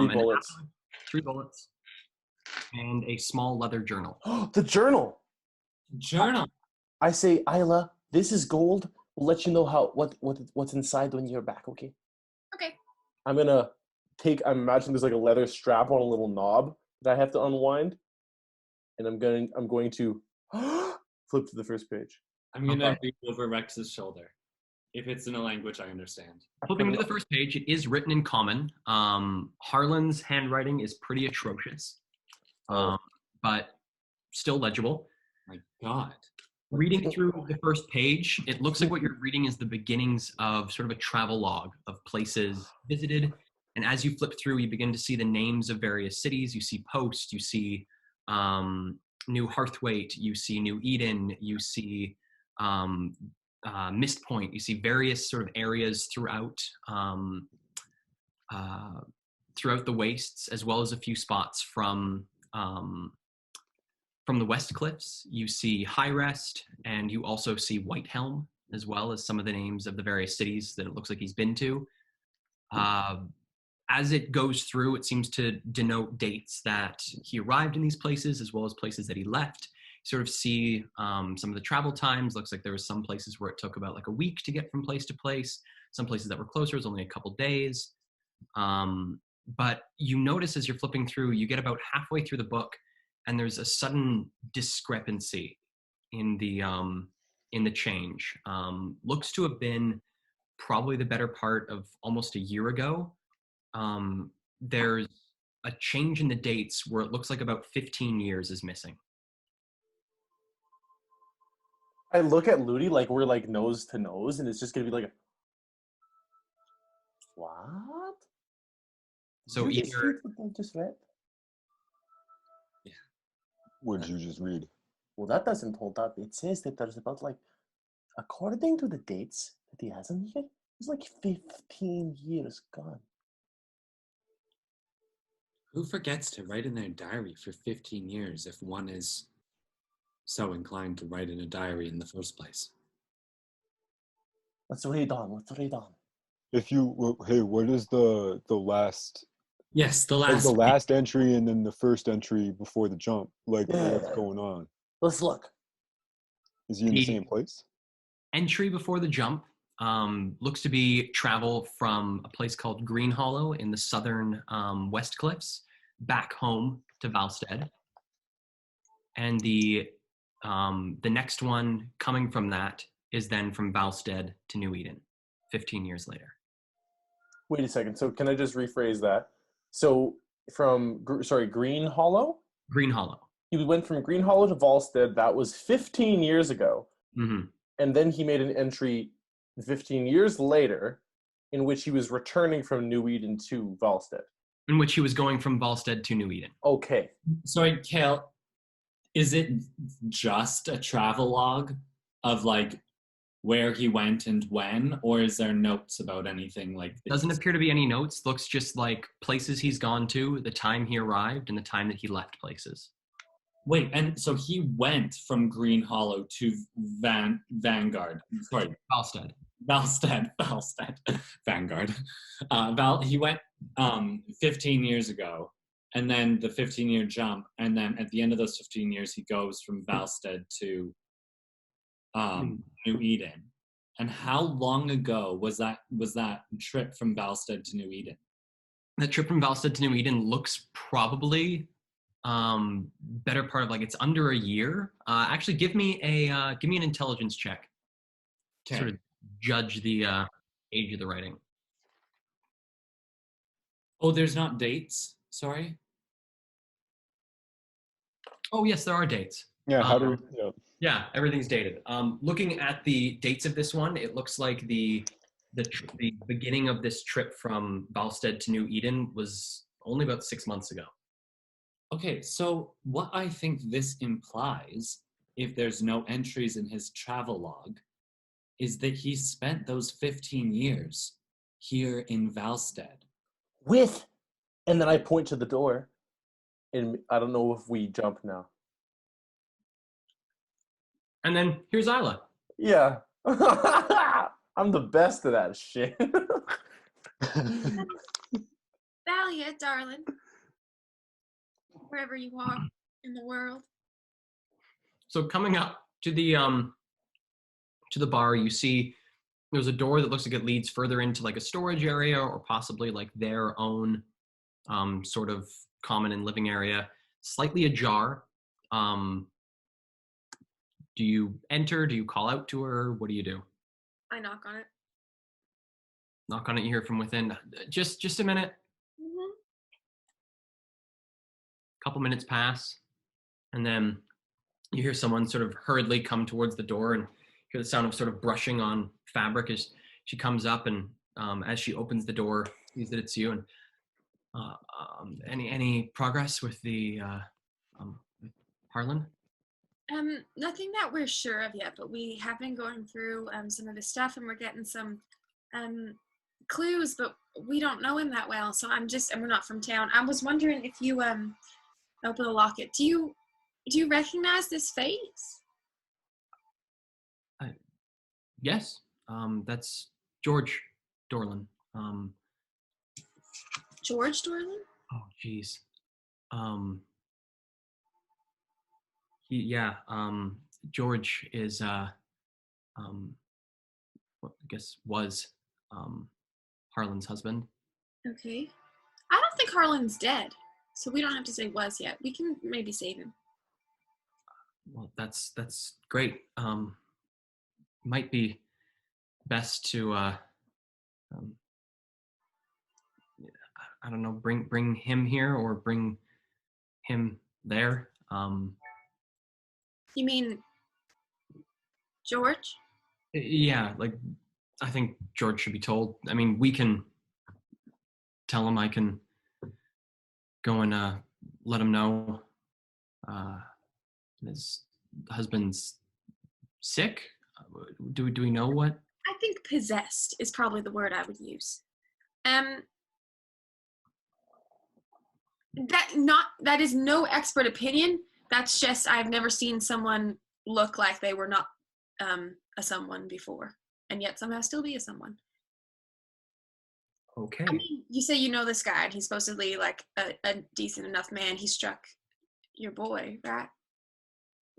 bullets. 3 bullets, and a small leather journal. The journal. Journal. I say, Isla, this is gold. We'll let you know what's inside when you're back. Okay. Okay. I'm gonna I'm imagining there's like a leather strap on a little knob that I have to unwind, and I'm going to Flip to the first page. I'm gonna read over Rex's shoulder, if it's in a language I understand. Flipping to the first page, it is written in common. Harlan's handwriting is pretty atrocious, but still legible. My God. Reading through the first page, it looks like what you're reading is the beginnings of sort of a travel log of places visited. And as you flip through, you begin to see the names of various cities. You see Post, you see New Hearthwaite, you see New Eden, you see Mist Point, you see various sort of areas throughout throughout the wastes, as well as a few spots from the West Cliffs. You see High Rest, and you also see Whitehelm, as well as some of the names of the various cities that it looks like he's been to. As it goes through, it seems to denote dates that he arrived in these places, as well as places that he left. You sort of see some of the travel times. Looks like there was some places where it took about like a week to get from place to place. Some places that were closer, it was only a couple days. But you notice as you're flipping through, you get about halfway through the book, and there's a sudden discrepancy in the change. Looks to have been probably the better part of almost a year ago. There's a change in the dates where it looks like about 15 years is missing. I look at LUDIE like we're like nose to nose, and it's just gonna be like, what? So Did you just either read what I just read? What did you just read? Well, that doesn't hold up. It says that there's about like, according to the dates that he has in here, there's like 15 years gone. Who forgets to write in their diary for 15 years if one is so inclined to write in a diary in the first place? Let's read on. Let's read on. If you, hey, what is the last? Yes, the Like last. the last entry and then the first entry before the jump. Like what's going on? Let's look. Is he in the same place? Entry before the jump looks to be travel from a place called Green Hollow in the southern West Cliffs back home to Valstead. And the next one coming from that is then from Valstead to New Eden, 15 years later. Wait a second. So can I just rephrase that? So from, Green Hollow? Green Hollow. He went from Green Hollow to Valstead. That was 15 years ago. Mm-hmm. And then he made an entry 15 years later in which he was returning from New Eden to Valstead. In which he was going from Valstead to New Eden. Okay. Sorry, KAEL, is it just a travel log of like where he went and when, or is there notes about anything like this? Doesn't appear to be any notes. Looks just like places he's gone to, the time he arrived, and the time that he left places. Wait, and so he went from Green Hollow to Vanguard. Sorry, Valstead. Vanguard. He went 15 years ago, and then the 15-year jump, and then at the end of those 15 years, he goes from Valstead to New Eden. And how long ago was that trip from Valstead to New Eden? That trip from Valstead to New Eden looks probably better part of like it's under a year. Actually, give me an intelligence check. Okay. Sort of judge the age of the writing. Oh, there's not dates. Sorry. Oh yes, there are dates. Yeah. How do? Yeah. Yeah, everything's dated. Looking at the dates of this one, it looks like the beginning of this trip from Valstead to New Eden was only about 6 months ago. Okay, so what I think this implies, if there's no entries in his travel log, is that he spent those 15 years here in Valstead. And then I point to the door, and I don't know if we jump now. And then here's Isla. Yeah. I'm the best at that shit. Thalia, darling. Wherever you are in the world. So coming up to the bar, you see there's a door that looks like it leads further into like a storage area or possibly like their own sort of common and living area, slightly ajar. Do you enter? Do you call out to her? What do you do? I knock on it. Knock on it, you hear from within. Just a minute. Mm-hmm. Couple minutes pass, and then you hear someone sort of hurriedly come towards the door, and hear the sound of sort of brushing on fabric as she comes up, and as she opens the door, sees that it's you. And any progress with the with Harlan? Nothing that we're sure of yet, but we have been going through some of his stuff, and we're getting some clues, but we don't know him that well. So and we're not from town. I was wondering if you open the locket. Do you recognize this face? Yes. That's George Dorlin. George Dorlin? Oh, geez. George is what I guess was Harlan's husband. Okay. I don't think Harlan's dead, so we don't have to say was yet. We can maybe save him. Well, that's great. Might be best to I don't know, bring him here or bring him there. You mean George? Yeah, like I think George should be told. I mean, we can tell him. I can go and let him know his husband's sick. Do we know what? I think possessed is probably the word I would use. That is no expert opinion. That's just I've never seen someone look like they were not a someone before, and yet somehow still be a someone. Okay. I mean, you say you know this guy, and he's supposedly like a decent enough man. He struck your boy, right?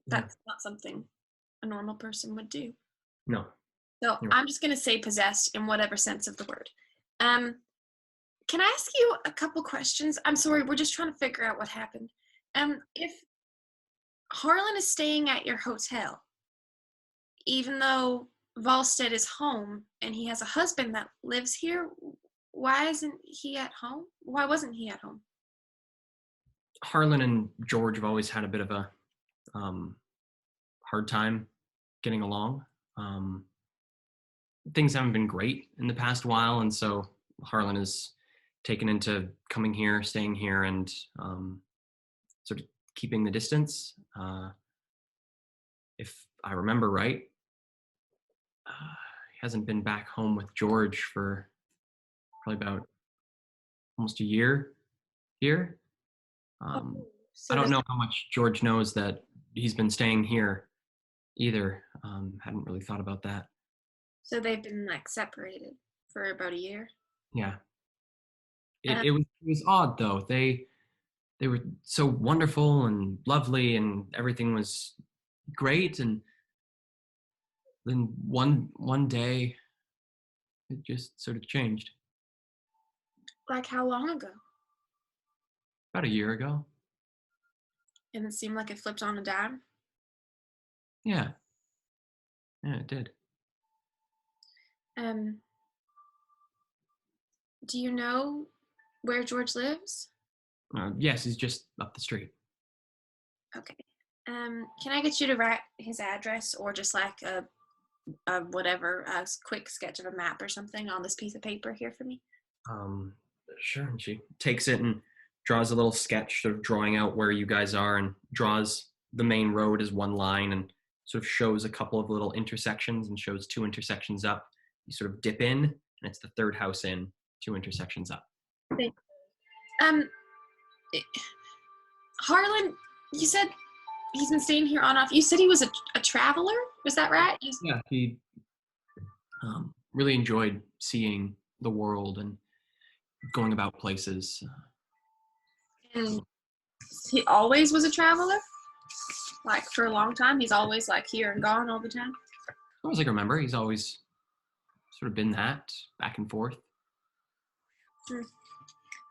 That's not something a normal person would do. No. So I'm just gonna say possessed in whatever sense of the word. Can I ask you a couple questions? I'm sorry, we're just trying to figure out what happened. If Harlan is staying at your hotel, even though Volstead is home and he has a husband that lives here, why isn't he at home? Why wasn't he at home? Harlan and George have always had a bit of a hard time getting along. Things haven't been great in the past while, and so Harlan is taken into coming here, staying here, and sort of keeping the distance. If I remember right, he hasn't been back home with George for probably about almost a year here. So I don't know how much George knows that he's been staying here either. Hadn't really thought about that. So they've been like separated for about a year. Yeah. It was odd though. They were so wonderful and lovely, and everything was great, and then one day it just sort of changed. Like how long ago? About a year ago. And it seemed like it flipped on a dime. Yeah. Yeah, it did. Do you know where George lives? Yes, he's just up the street. Okay. Can I get you to write his address, or just like a whatever, a quick sketch of a map or something on this piece of paper here for me? Sure. And she takes it and draws a little sketch, sort of drawing out where you guys are, and draws the main road as one line, and sort of shows a couple of little intersections, and shows 2 intersections up. You sort of dip in, and it's the 3rd house in, 2 intersections up. Okay. Harlan, you said he's been staying here on off. You said he was a traveler? Was that right? Yeah, he really enjoyed seeing the world and going about places. And he always was a traveler? Like for a long time? He's always like here and gone all the time? As far as I can remember, he's always sort of been that, back and forth.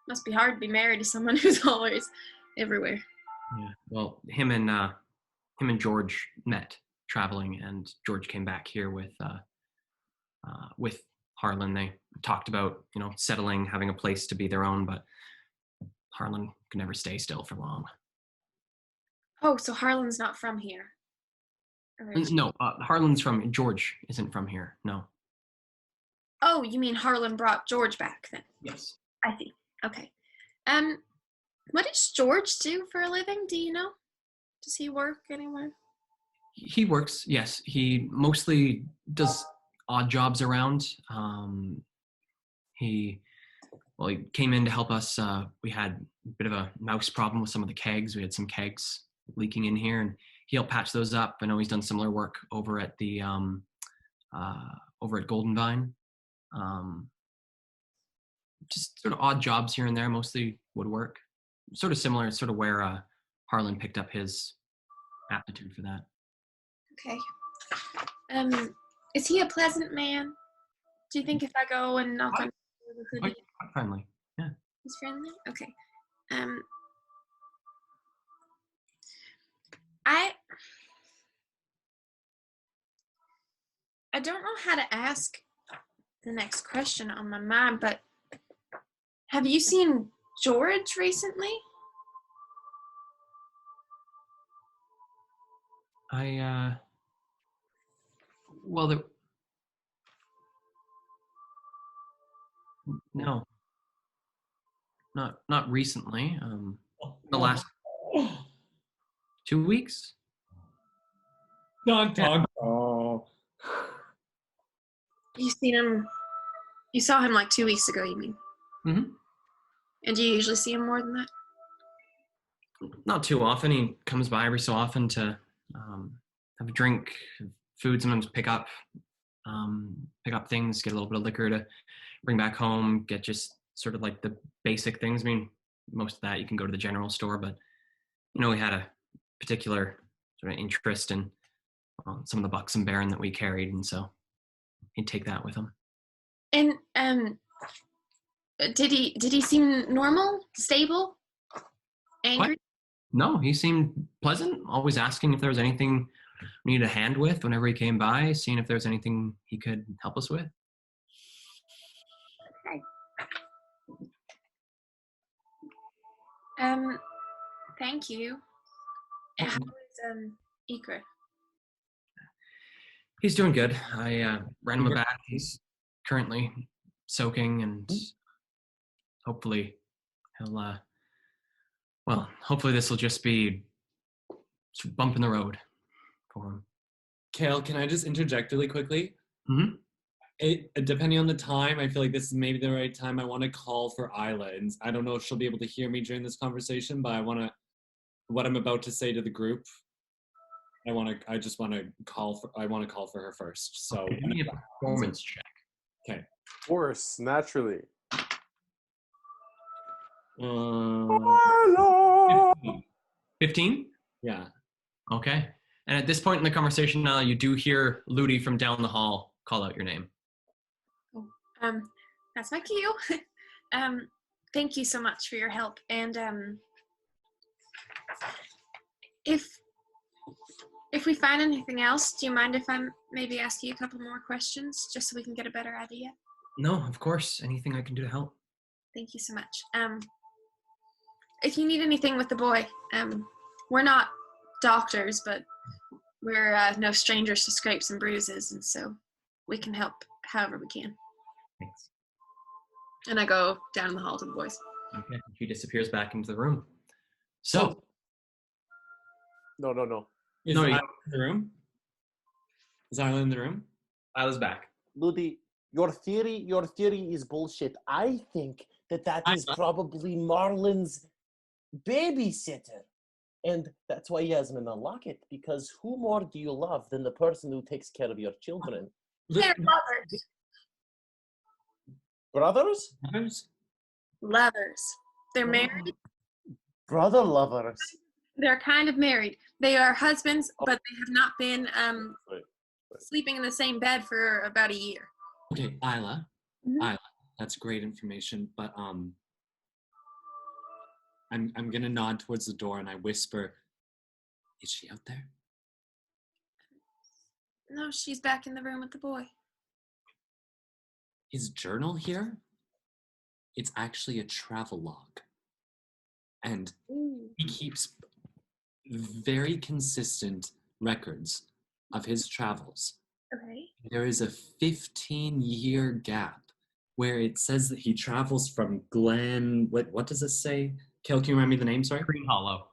Must be hard to be married to someone who's always everywhere. Yeah. Well, him and George met traveling, and George came back here with Harlan. They talked about, settling, having a place to be their own, but Harlan could never stay still for long. Oh, so Harlan's not from here. No, Harlan's from, George isn't from here, no. Oh, you mean Harlan brought George back then? Yes. I see. Okay. What does George do for a living? Do you know? Does he work anywhere? He works, yes. He mostly does odd jobs around. He came in to help us. We had a bit of a mouse problem with some of the kegs. We had some kegs leaking in here, and he helped patch those up. I know he's done similar work over at the over at Golden Vine. Just sort of odd jobs here and there, mostly woodwork. Sort of similar, sort of where Harlan picked up his aptitude for that. Okay. Is he a pleasant man? Do you think if I go and knock on the hoodie? Quite friendly, yeah. He's friendly? Okay. I don't know how to ask the next question on my mind, but have you seen George recently? No, not recently. The last 2 weeks. Don't talk. Oh. You seen him? You saw him like 2 weeks ago, you mean? Mm-hmm. And do you usually see him more than that? Not too often. He comes by every so often to have a drink, food. Sometimes pick up things, get a little bit of liquor to bring back home. Get just sort of like the basic things. I mean, most of that you can go to the general store, but we had a particular sort of interest in some of the bucks and baron that we carried, and so he'd take that with him. And did he seem normal, stable, angry? What? No, he seemed pleasant. Always asking if there was anything we needed a hand with whenever he came by, seeing if there was anything he could help us with. Okay. Thank you. How is Ikra? He's doing good. I ran him a bath. He's currently soaking, and hopefully he'll hopefully this will just be a bump in the road for him. KAEL, can I just interject really quickly? Mm-hmm. Depending on the time, I feel like this is maybe the right time. I want to call for Isla, and I don't know if she'll be able to hear me during this conversation, but what I'm about to say to the group, I want to call for her first. So give me a performance check. Okay. Of course, naturally. 15? Yeah. Okay. And at this point in the conversation, you do hear LUDIE from down the hall call out your name. Oh, that's my cue. Thank you so much for your help. And if we find anything else, do you mind if I maybe ask you a couple more questions just so we can get a better idea? No, of course. Anything I can do to help. Thank you so much. If you need anything with the boy, we're not doctors, but we're no strangers to scrapes and bruises, and so we can help however we can. Thanks. And I go down in the hall to the boys. Okay. She disappears back into the room. So. No. Is Isla in the room? Is Isla in the room? Isla's back. LUDIE, your theory is bullshit. I think that is probably Marlon's babysitter. And that's why he has him in the locket, because who more do you love than the person who takes care of your children? They're lovers. Brothers? Lovers. They're married. Brother lovers. They're kind of married. They are husbands, but they have not been sleeping in the same bed for about a year. Okay, Isla. Mm-hmm. Isla, that's great information, but I'm gonna nod towards the door and I whisper, "Is she out there?" No, she's back in the room with the boy. His journal here, it's actually a travel log. And Ooh. he keeps very consistent records of his travels. Okay. There is a 15-year gap where it says that he travels from Glen, what does it say? Kel, can you remind me the name, sorry? Green Hollow.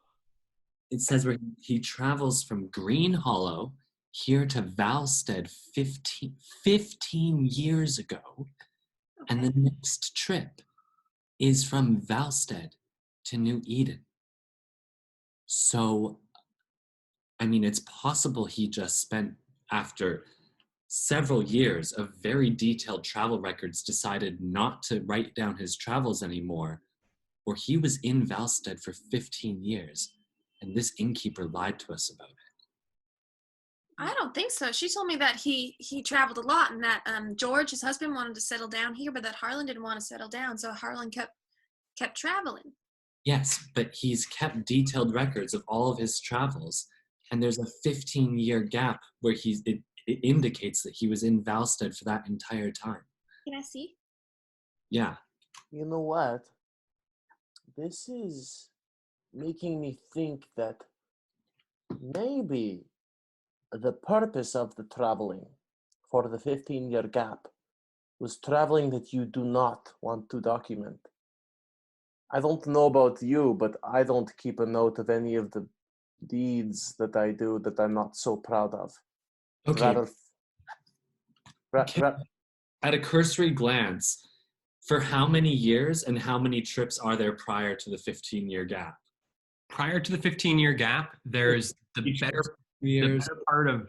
It says where he travels from Green Hollow here to Valstead 15 years ago. And the next trip is from Valstead to New Eden. So, I mean, it's possible he just spent, after several years of very detailed travel records, decided not to write down his travels anymore, or he was in Valstead for 15 years, and this innkeeper lied to us about it. I don't think so. She told me that he traveled a lot, and that George, his husband, wanted to settle down here, but that Harlan didn't want to settle down, so Harlan kept traveling. Yes, but he's kept detailed records of all of his travels, and there's a 15-year gap where it indicates that he was in Valstead for that entire time. Can I see? Yeah. You know what? This is making me think that maybe the purpose of the traveling for the 15-year gap was traveling that you do not want to document. I don't know about you, but I don't keep a note of any of the deeds that I do that I'm not so proud of. Okay. Rather, At a cursory glance, for how many years and how many trips are there prior to the 15-year gap? Prior to the 15-year gap, there's the better part of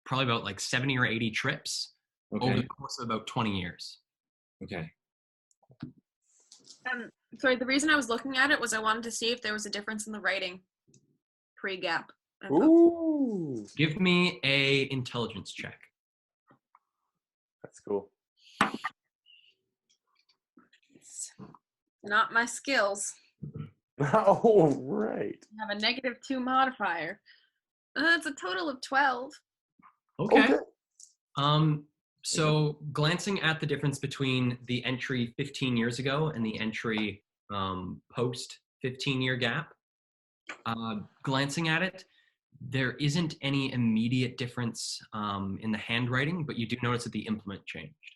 probably about like 70 or 80 trips over the course of about 20 years. Okay. Sorry, the reason I was looking at it was I wanted to see if there was a difference in the writing pre-gap. ooh, Give me a intelligence check. that's cool. Not my skills. Oh, right. I have a -2 modifier. That's a total of 12. Okay. So glancing at the difference between the entry 15 years ago and the entry post 15-year gap, glancing at it, there isn't any immediate difference in the handwriting, but you do notice that the implement changed.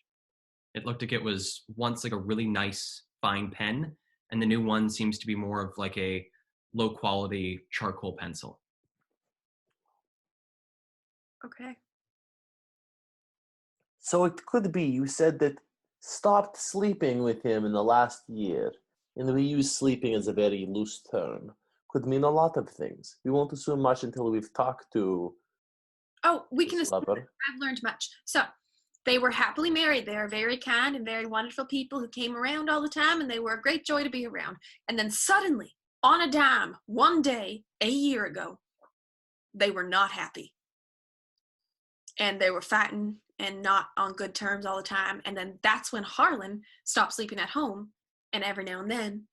It looked like it was once like a really nice fine pen, and the new one seems to be more of like a low quality charcoal pencil. Okay. So it could be you said that stopped sleeping with him in the last year, and we use sleeping as a very loose term. Could mean a lot of things. We won't assume much until we've talked to Oh, we can his assume lover. I've learned much. So, they were happily married. They are very kind and very wonderful people who came around all the time, and they were a great joy to be around. And then suddenly, on a dime, one day, a year ago, they were not happy. And they were fighting and not on good terms all the time. And then that's when Harlan stopped sleeping at home. And every now and then,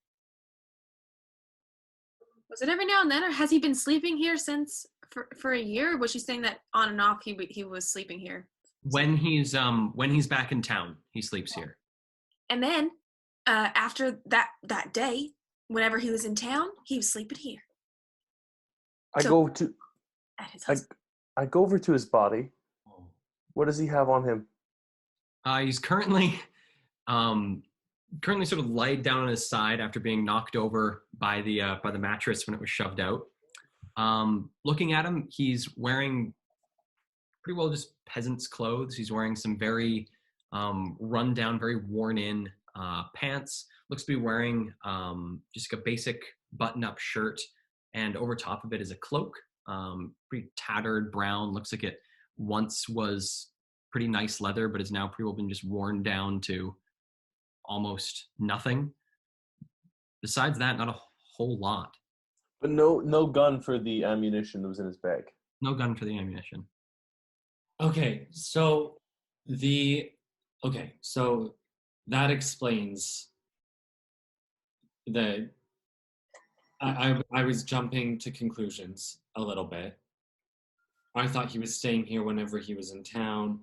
was it every now and then, or has he been sleeping here since for a year? Or was she saying that on and off he was sleeping here? When he's back in town, he sleeps here. And then after that day, whenever he was in town, he was sleeping here. I go over to his body. What does he have on him? He's currently sort of laid down on his side after being knocked over by the mattress when it was shoved out. Looking at him, he's wearing pretty well just peasant's clothes. He's wearing some very run down, very worn in pants. Looks to be wearing just a basic button up shirt, and over top of it is a cloak. Pretty tattered brown. Looks like it once was pretty nice leather, but has now pretty well been just worn down to almost nothing. Besides that, not a whole lot. But no gun for the ammunition that was in his bag. No gun for the ammunition. Okay, so that explains the. I was jumping to conclusions a little bit. I thought he was staying here whenever he was in town.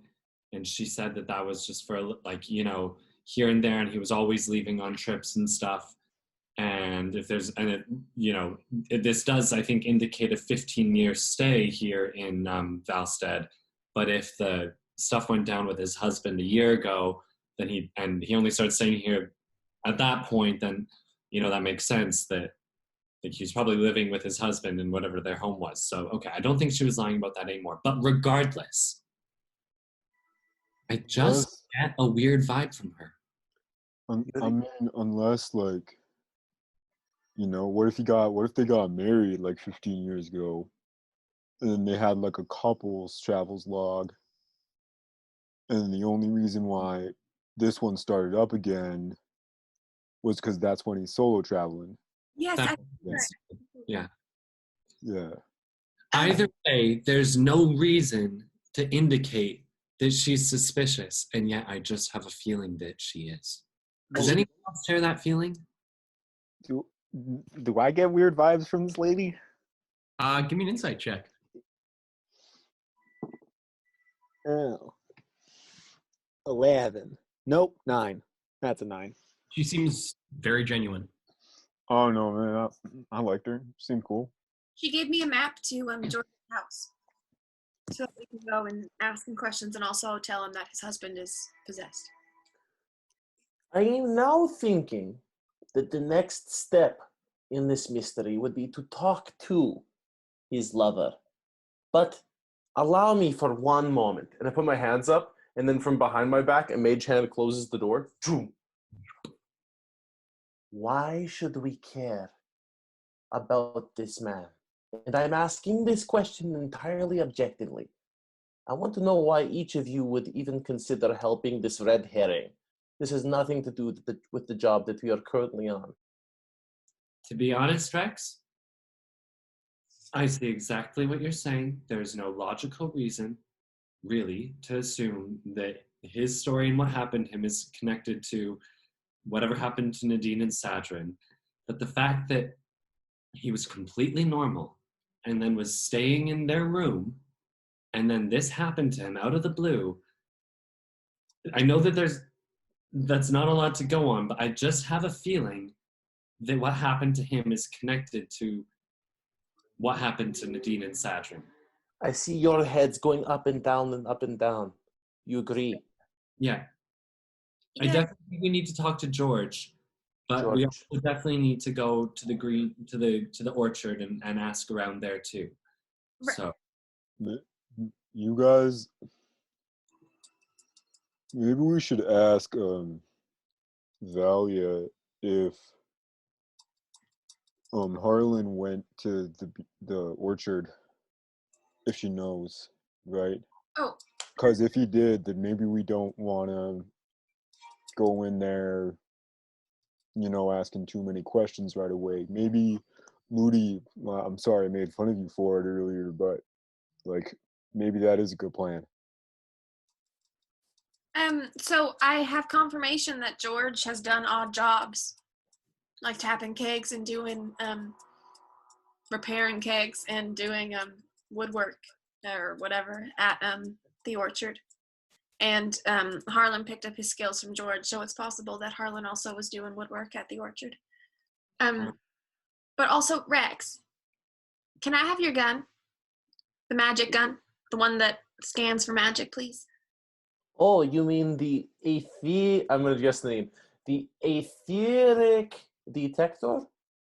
And she said that that was just for, like, you know, here and there, and he was always leaving on trips and stuff. And if there's, and it, you know, this does, I think, indicate a 15-year stay here in Valstead. But if the stuff went down with his husband a year ago, then he only started staying here at that point, then, you know, that makes sense that he's probably living with his husband in whatever their home was. So, okay, I don't think she was lying about that anymore. But regardless, I just get a weird vibe from her. I mean, unless, like, you know, what if they got married like 15 years ago, and then they had like a couple's travels log, and the only reason why this one started up again was because that's when he's solo traveling. Yes, Yeah. Yeah. Either way, there's no reason to indicate that she's suspicious, and yet I just have a feeling that she is. Does anyone else share that feeling? Do I get weird vibes from this lady? Give me an insight check. Oh. 11. Nope, 9. That's a 9. She seems very genuine. Oh no, man, I liked her. Seemed cool. She gave me a map to Jordan's house, so that we can go and ask him questions and also tell him that his husband is possessed. I am now thinking that the next step in this mystery would be to talk to his lover. But allow me for one moment. And I put my hands up, and then from behind my back, a mage hand closes the door. Why should we care about this man? And I'm asking this question entirely objectively. I want to know why each of you would even consider helping this red herring. This has nothing to do with the job that we are currently on. To be honest, Rex, I see exactly what you're saying. There's no logical reason, really, to assume that his story and what happened to him is connected to whatever happened to Nadine and Sadrin. But the fact that he was completely normal and then was staying in their room, and then this happened to him out of the blue, I know that that's not a lot to go on, but I just have a feeling that what happened to him is connected to what happened to Nadine and Sadrin. I see your heads going up and down and up and down. You agree? Yeah. I definitely think we need to talk to George, but we also definitely need to go to the orchard and ask around there too. Right. So You guys, maybe we should ask Valia if Harlan went to the orchard, if she knows, right? Oh. Because if he did, then maybe we don't want to go in there, you know, asking too many questions right away. Maybe LUDIE, I'm sorry I made fun of you for it earlier, but like maybe that is a good plan. So I have confirmation that George has done odd jobs, like tapping kegs and doing repairing kegs and doing woodwork or whatever at the orchard. And Harlan picked up his skills from George, so it's possible that Harlan also was doing woodwork at the orchard. But also, Rex, can I have your gun? The magic gun? The one that scans for magic, please? Oh, you mean the I'm going to guess the name. The etheric detector?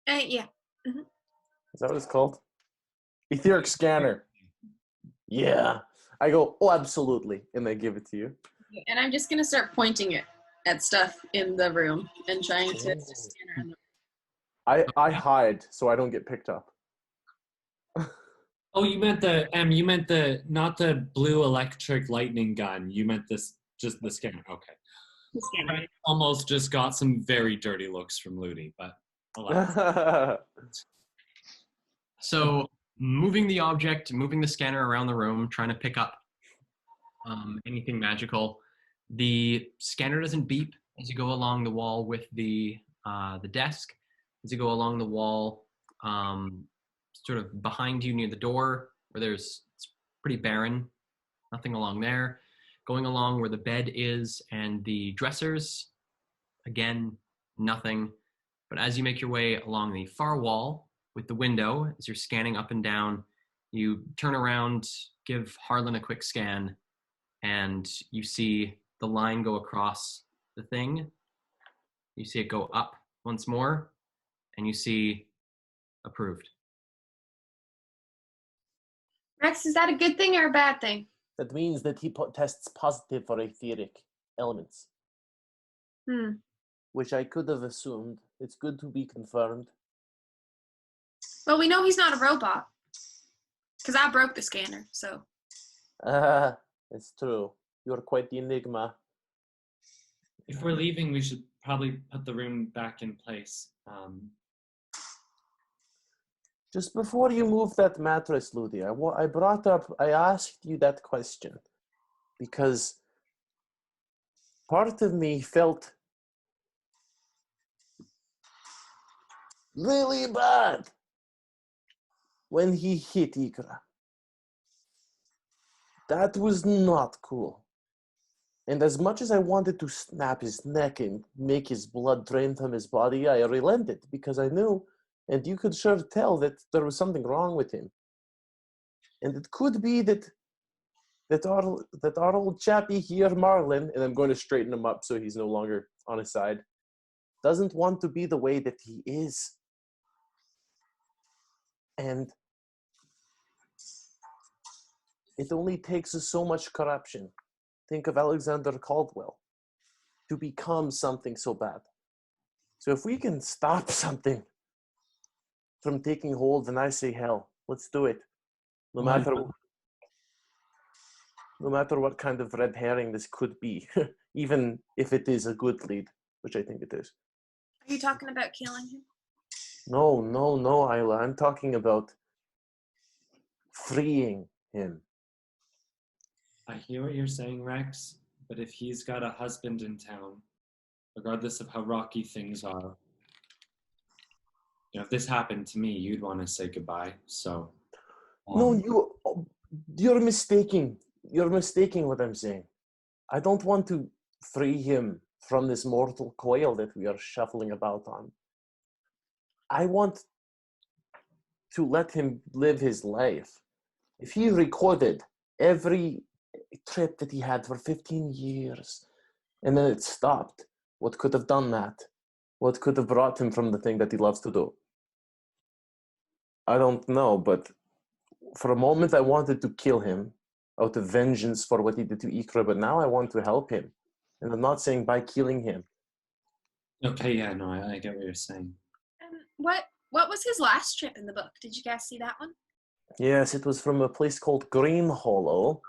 Yeah. Mm-hmm. Is that what it's called? Etheric scanner. Yeah. I go, oh, absolutely. And they give it to you. And I'm just going to start pointing it at stuff in the room and trying to scan around the room. I hide so I don't get picked up. Oh, you meant not the blue electric lightning gun. You meant just the scanner. Okay. The scanner. I almost just got some very dirty looks from LUDIE, but So moving the scanner around the room, trying to pick up anything magical. The scanner doesn't beep as you go along the wall with the desk. As you go along the wall, sort of behind you near the door, where there's pretty barren. Nothing along there. Going along where the bed is and the dressers, again, nothing. But as you make your way along the far wall with the window, as you're scanning up and down, you turn around, give Harlan a quick scan, and you see the line go across the thing. You see it go up once more, and you see approved. Rex, is that a good thing or a bad thing? That means that he tests positive for etheric elements, which I could have assumed. It's good to be confirmed. Well, we know he's not a robot, because I broke the scanner, so. It's true. You're quite the enigma. If we're leaving, we should probably put the room back in place. Just before you move that mattress, LUDIE, I asked you that question because part of me felt really bad when he hit Ikra. That was not cool. And as much as I wanted to snap his neck and make his blood drain from his body, I relented because I knew, and you could sure tell that there was something wrong with him. And it could be that our old chappie here, Marlin, and I'm going to straighten him up so he's no longer on his side, doesn't want to be the way that he is. And it only takes so much corruption. Think of Alexander Caldwell to become something so bad. So if we can stop something from taking hold, then I say, hell, let's do it. No matter what kind of red herring this could be, even if it is a good lead, which I think it is. Are you talking about killing him? No, Isla. I'm talking about freeing him. I hear what you're saying, Rex, but if he's got a husband in town, regardless of how rocky things are, if this happened to me, you'd want to say goodbye. So, no, you're mistaking. You're mistaking what I'm saying. I don't want to free him from this mortal coil that we are shuffling about on. I want to let him live his life. If he recorded every trip that he had for 15 years and then it stopped, what could have done that? What could have brought him from the thing that he loves to do? I don't know, but for a moment I wanted to kill him out of vengeance for what he did to Ikra, but now I want to help him. And I'm not saying by killing him. Okay, yeah, no, I get what you're saying. What was his last trip in the book? Did you guys see that one? Yes, it was from a place called Green Hollow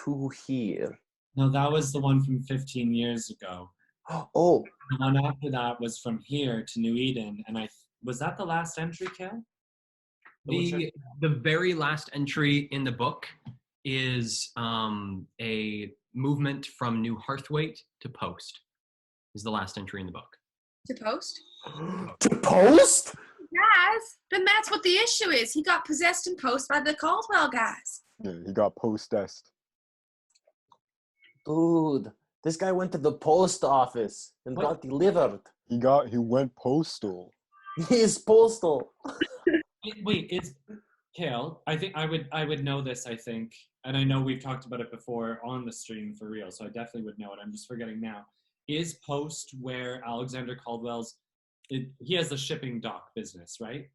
to here. No, that was the one from 15 years ago. Oh. The one after that was from here to New Eden, and was that the last entry, KAEL? The very last entry in the book is a movement from New Hearthwaite to Post. Is the last entry in the book. To Post? To Post? Guys, then that's what the issue is. He got possessed in Post by the Caldwell guys. Yeah, he got possessed. Dude, this guy went to the post office and got delivered. He went postal. He's postal. Wait, it's KAEL. I think I would know this, I think. And I know we've talked about it before on the stream for real, so I definitely would know it. I'm just forgetting now. Is Post where Alexander Caldwell's he has the shipping dock business, right?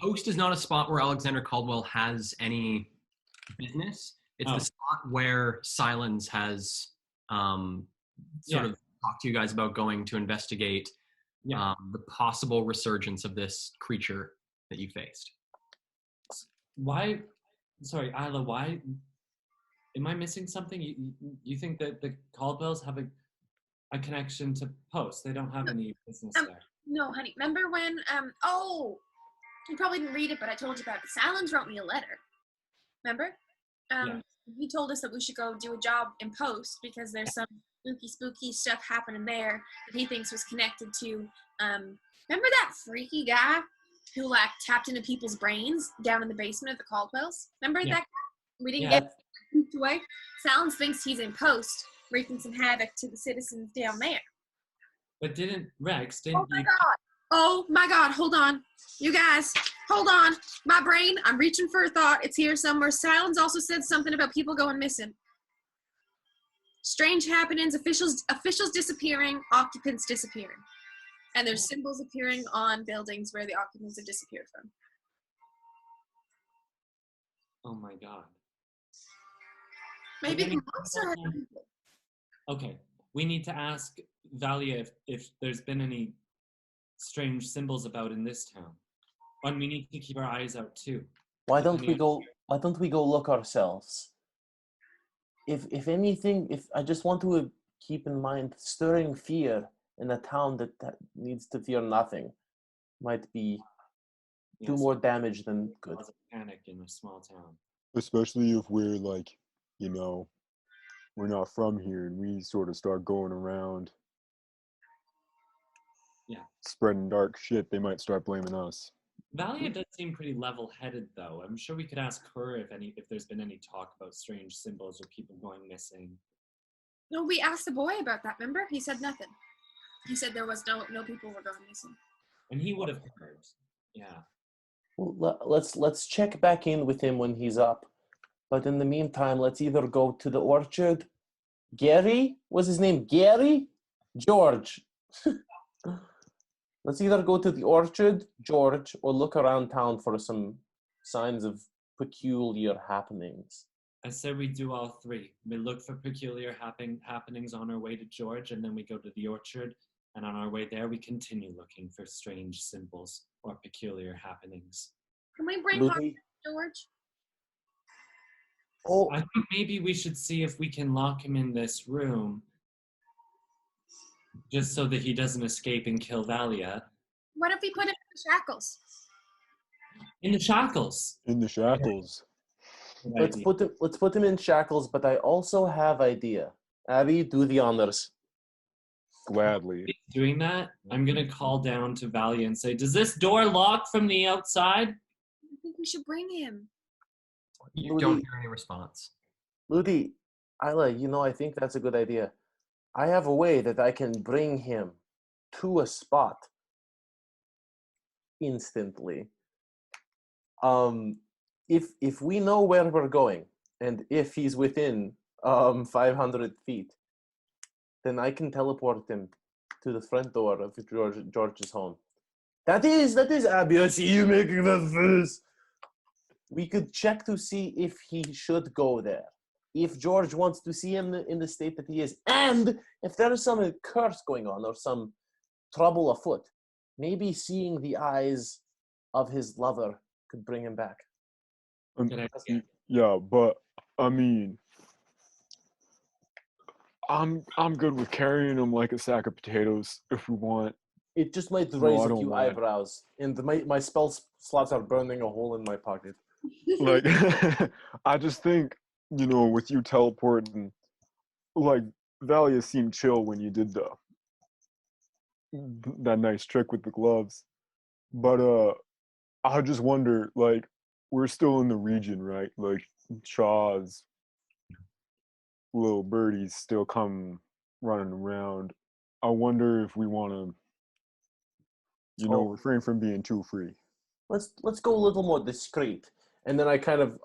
Post is not a spot where Alexander Caldwell has any business. It's the spot where Silence has sort of talked to you guys about going to investigate the possible resurgence of this creature that you faced. Why? Sorry, Isla, why? Am I missing something? You think that the Caldwells have a connection to Post? They don't have any business there. No, honey. Remember when, you probably didn't read it, but I told you about it. Silence wrote me a letter. Remember? He told us that we should go do a job in Post because there's some spooky stuff happening there that he thinks was connected to, remember that freaky guy who like tapped into people's brains down in the basement of the Caldwells. Remember that? We didn't Yeah. get pooped away. Salins thinks he's in post, wreaking some havoc to the citizens down there. But Rex, Oh didn't my you? god! Oh my god! Hold on, you guys. Hold on. My brain. I'm reaching for a thought. It's here somewhere. Salins also said something about people going missing. Strange happenings. Officials disappearing. Occupants disappearing. And there's symbols appearing on buildings where the occupants have disappeared from. Oh my god. Maybe But the then monster. Okay, we need to ask Valia if there's been any strange symbols about in this town. And we need to keep our eyes out too. Why don't we go look ourselves? If anything, if I just want to keep in mind, stirring fear in a town that needs to fear nothing might be do more damage than good. Cause a panic in a small town. Especially if we're like, you know, we're not from here and we sort of start going around spreading dark shit, they might start blaming us. Valia does seem pretty level-headed, though. I'm sure we could ask her if there's been any talk about strange symbols or people going missing. No, we asked the boy about that. Remember? He said nothing. He said there was no people were going missing. And he would have heard. Yeah. Well, let's check back in with him when he's up. But in the meantime, let's either go to the orchard. Gary? Was his name Gary? George. Let's either go to the orchard, George, or look around town for some signs of peculiar happenings. I said we do all three. We look for peculiar happenings on our way to George, and then we go to the orchard, and on our way there, we continue looking for strange symbols or peculiar happenings. Can we bring LUDIE? George? Oh, I think maybe we should see if we can lock him in this room, just so that he doesn't escape and kill Valia. What if we put him in the shackles? In the shackles. In the shackles. let's put him in shackles, but I also have idea. Abby, do the honors. Gladly. Doing that, I'm gonna call down to Valia and say, "Does this door lock from the outside?" I think we should bring him. You don't hear any response. LUDIE, Isla, I think that's a good idea. I have a way that I can bring him to a spot instantly. If we know where we're going, and if he's within 500 feet, then I can teleport him to the front door of George's home. That is Abby. I see you making that face. We could check to see if he should go there. If George wants to see him in the state that he is, and if there is some curse going on or some trouble afoot, maybe seeing the eyes of his lover could bring him back. Yeah, but I mean, I'm good with carrying him like a sack of potatoes if we want. It just might No, raise I a don't few mind. eyebrows, and my spell slots are burning a hole in my pocket. Like, I just think, with you teleporting, like, Valia seemed chill when you did that nice trick with the gloves. But I just wonder, like, we're still in the region, right? Like, Shaw's little birdies still come running around. I wonder if we want to, refrain from being too free. Let's go a little more discreet. And then I kind of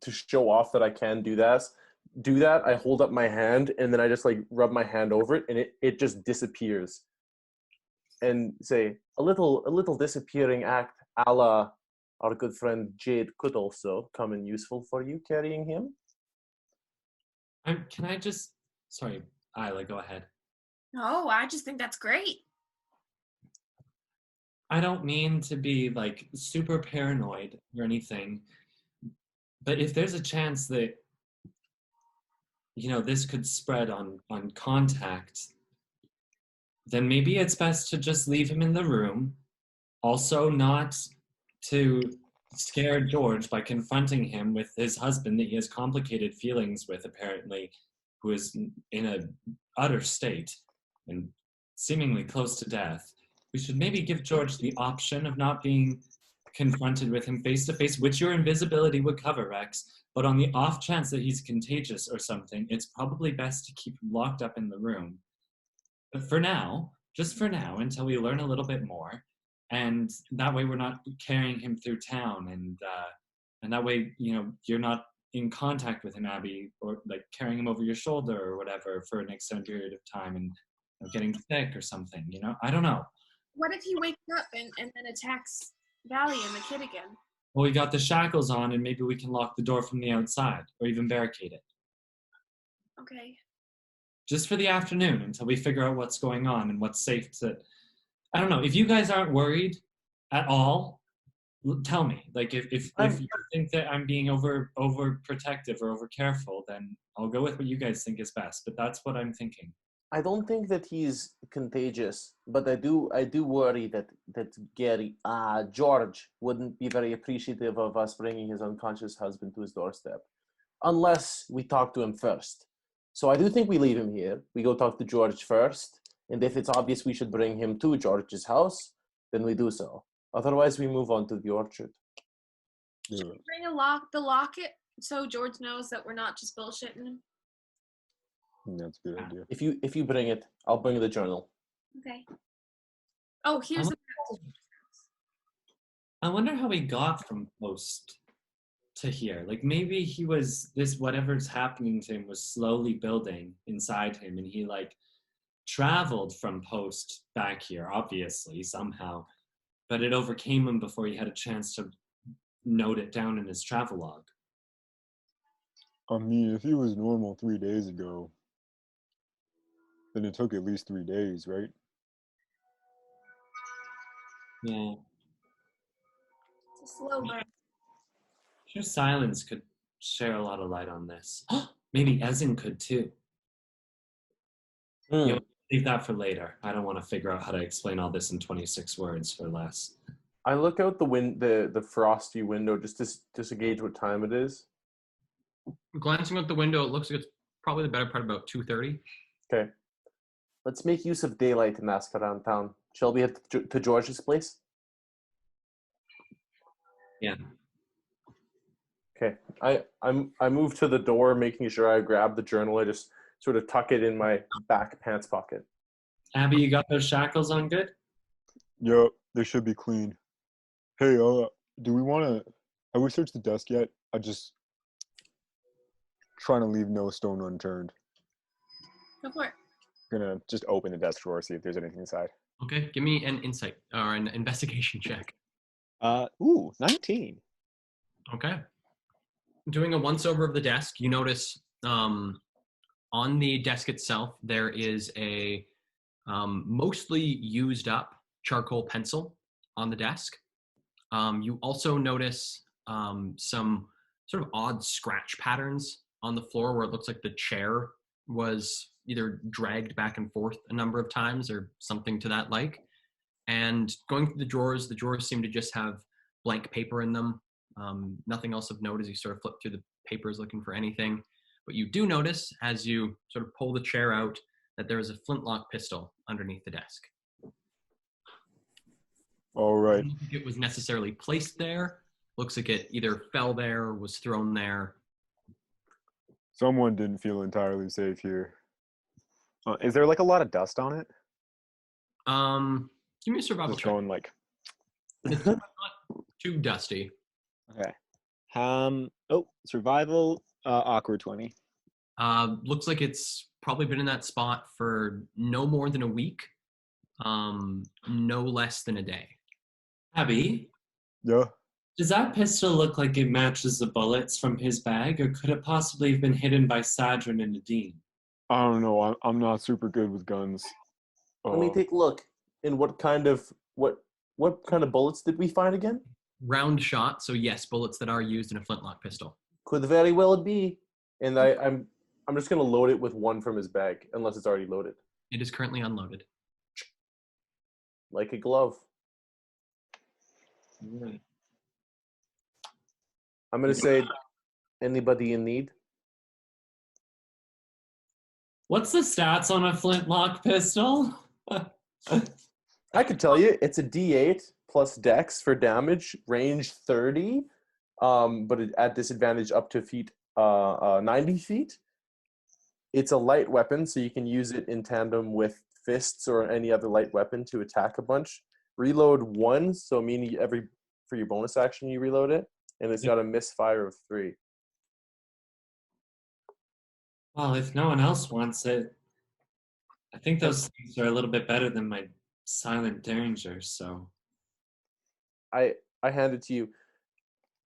to show off that I can do that, I hold up my hand and then I just like rub my hand over it and it just disappears. And say a little disappearing act a la our good friend Jade could also come in useful for you carrying him. Can I just... Sorry, Isla, go ahead. No, I just think that's great. I don't mean to be, like, super paranoid or anything, but if there's a chance that, this could spread on contact, then maybe it's best to just leave him in the room. Also, not to scare George by confronting him with his husband that he has complicated feelings with, apparently, who is in an utter state and seemingly close to death. We should maybe give George the option of not being confronted with him face to face, which your invisibility would cover, Rex. But on the off chance that he's contagious or something, it's probably best to keep him locked up in the room. But for now, just for now, until we learn a little bit more, and that way we're not carrying him through town, and that way, you know, you're not in contact with him, Abby, or like carrying him over your shoulder or whatever for an extended period of time and you know, getting sick or something, you know? I don't know. What if he wakes up and then attacks Valley and the kid again? Well, we got the shackles on, and maybe we can lock the door from the outside or even barricade it. Okay. Just for the afternoon until we figure out what's going on and what's safe to... I don't know. If you guys aren't worried at all, tell me. Like, if you think that I'm being overprotective or over careful, then I'll go with what you guys think is best. But that's what I'm thinking. I don't think that he's contagious, but I do worry that George wouldn't be very appreciative of us bringing his unconscious husband to his doorstep, unless we talk to him first. So I do think we leave him here. We go talk to George first, and if it's obvious we should bring him to George's house, then we do so. Otherwise, we move on to the orchard. Should we bring the locket so George knows that we're not just bullshitting him? That's a good idea. If you bring it, I'll bring the journal. Okay. Oh, here's the I wonder how he got from Post to here. Like maybe he was whatever's happening to him was slowly building inside him, and he like traveled from Post back here, obviously somehow, but it overcame him before he had a chance to note it down in his travel log. I mean, if he was normal 3 days ago, then it took at least 3 days, right? Yeah. It's a slow burn. Sure, Silence could share a lot of light on this. Maybe Ezen could too. You know, leave that for later. I don't want to figure out how to explain all this in 26 words for less. I look out the frosty window just to gauge what time it is. Glancing out the window, it looks like it's probably the better part about 2:30. Okay. Let's make use of daylight and ask around town. Shall we head to George's place? Yeah. Okay. I move to the door, making sure I grab the journal. I just sort of tuck it in my back pants pocket. Abby, you got those shackles on good? Yep, they should be clean. Hey, do we want to... Have we searched the desk yet? I just... trying to leave no stone unturned. Go for it. Gonna just open the desk drawer, see if there's anything inside. Okay, give me an insight or an investigation check. 19. Okay. Doing a once-over of the desk, you notice on the desk itself, there is a mostly used up charcoal pencil on the desk. You also notice some sort of odd scratch patterns on the floor where it looks like the chair was either dragged back and forth a number of times or something to that like. And going through the drawers seem to just have blank paper in them. Nothing else of note as you sort of flip through the papers looking for anything. But you do notice as you sort of pull the chair out that there is a flintlock pistol underneath the desk. All right. I don't think it was necessarily placed there. Looks like it either fell there or was thrown there. Someone didn't feel entirely safe here. Is there like a lot of dust on it? Give me a survival Just check. going like... It's not too dusty. Okay. Survival, awkward 20. Looks like it's probably been in that spot for no more than a week, no less than a day. Abby, Yeah. does that pistol look like it matches the bullets from his bag, or could it possibly have been hidden by Sadrin and Nadine? I don't know. I'm not super good with guns. Let me take a look. And what kind of bullets did we find again? Round shot, so yes, bullets that are used in a flintlock pistol. Could very well be. And I'm just gonna load it with one from his bag, unless it's already loaded. It is currently unloaded. Like a glove. Right. I'm gonna say, anybody in need? What's the stats on a flintlock pistol? I could tell you, it's a D8 plus Dex for damage, range 30, but at disadvantage up to 90 feet. It's a light weapon, so you can use it in tandem with fists or any other light weapon to attack a bunch. Reload 1, so meaning for your bonus action you reload it, and it's got a misfire of 3. Well, if no one else wants it, I think those things are a little bit better than my silent derringer, so. I hand it to you.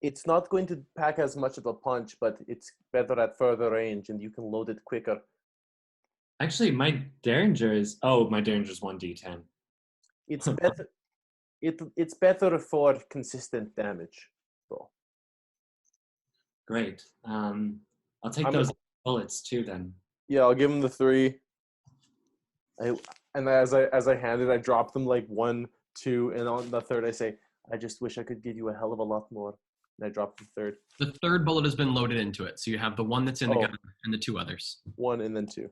It's not going to pack as much of a punch, but it's better at further range, and you can load it quicker. Actually, my derringer is 1d10. It's better. It's better for consistent damage, though. Great. I'll take those bullets too then. Yeah, I'll give him the 3. And as I hand it, I drop them like 1, 2, and on the 3rd I say, I just wish I could give you a hell of a lot more. And I drop the 3rd. The 3rd bullet has been loaded into it, so you have the one that's in the gun and the 2 others. 1 and then 2.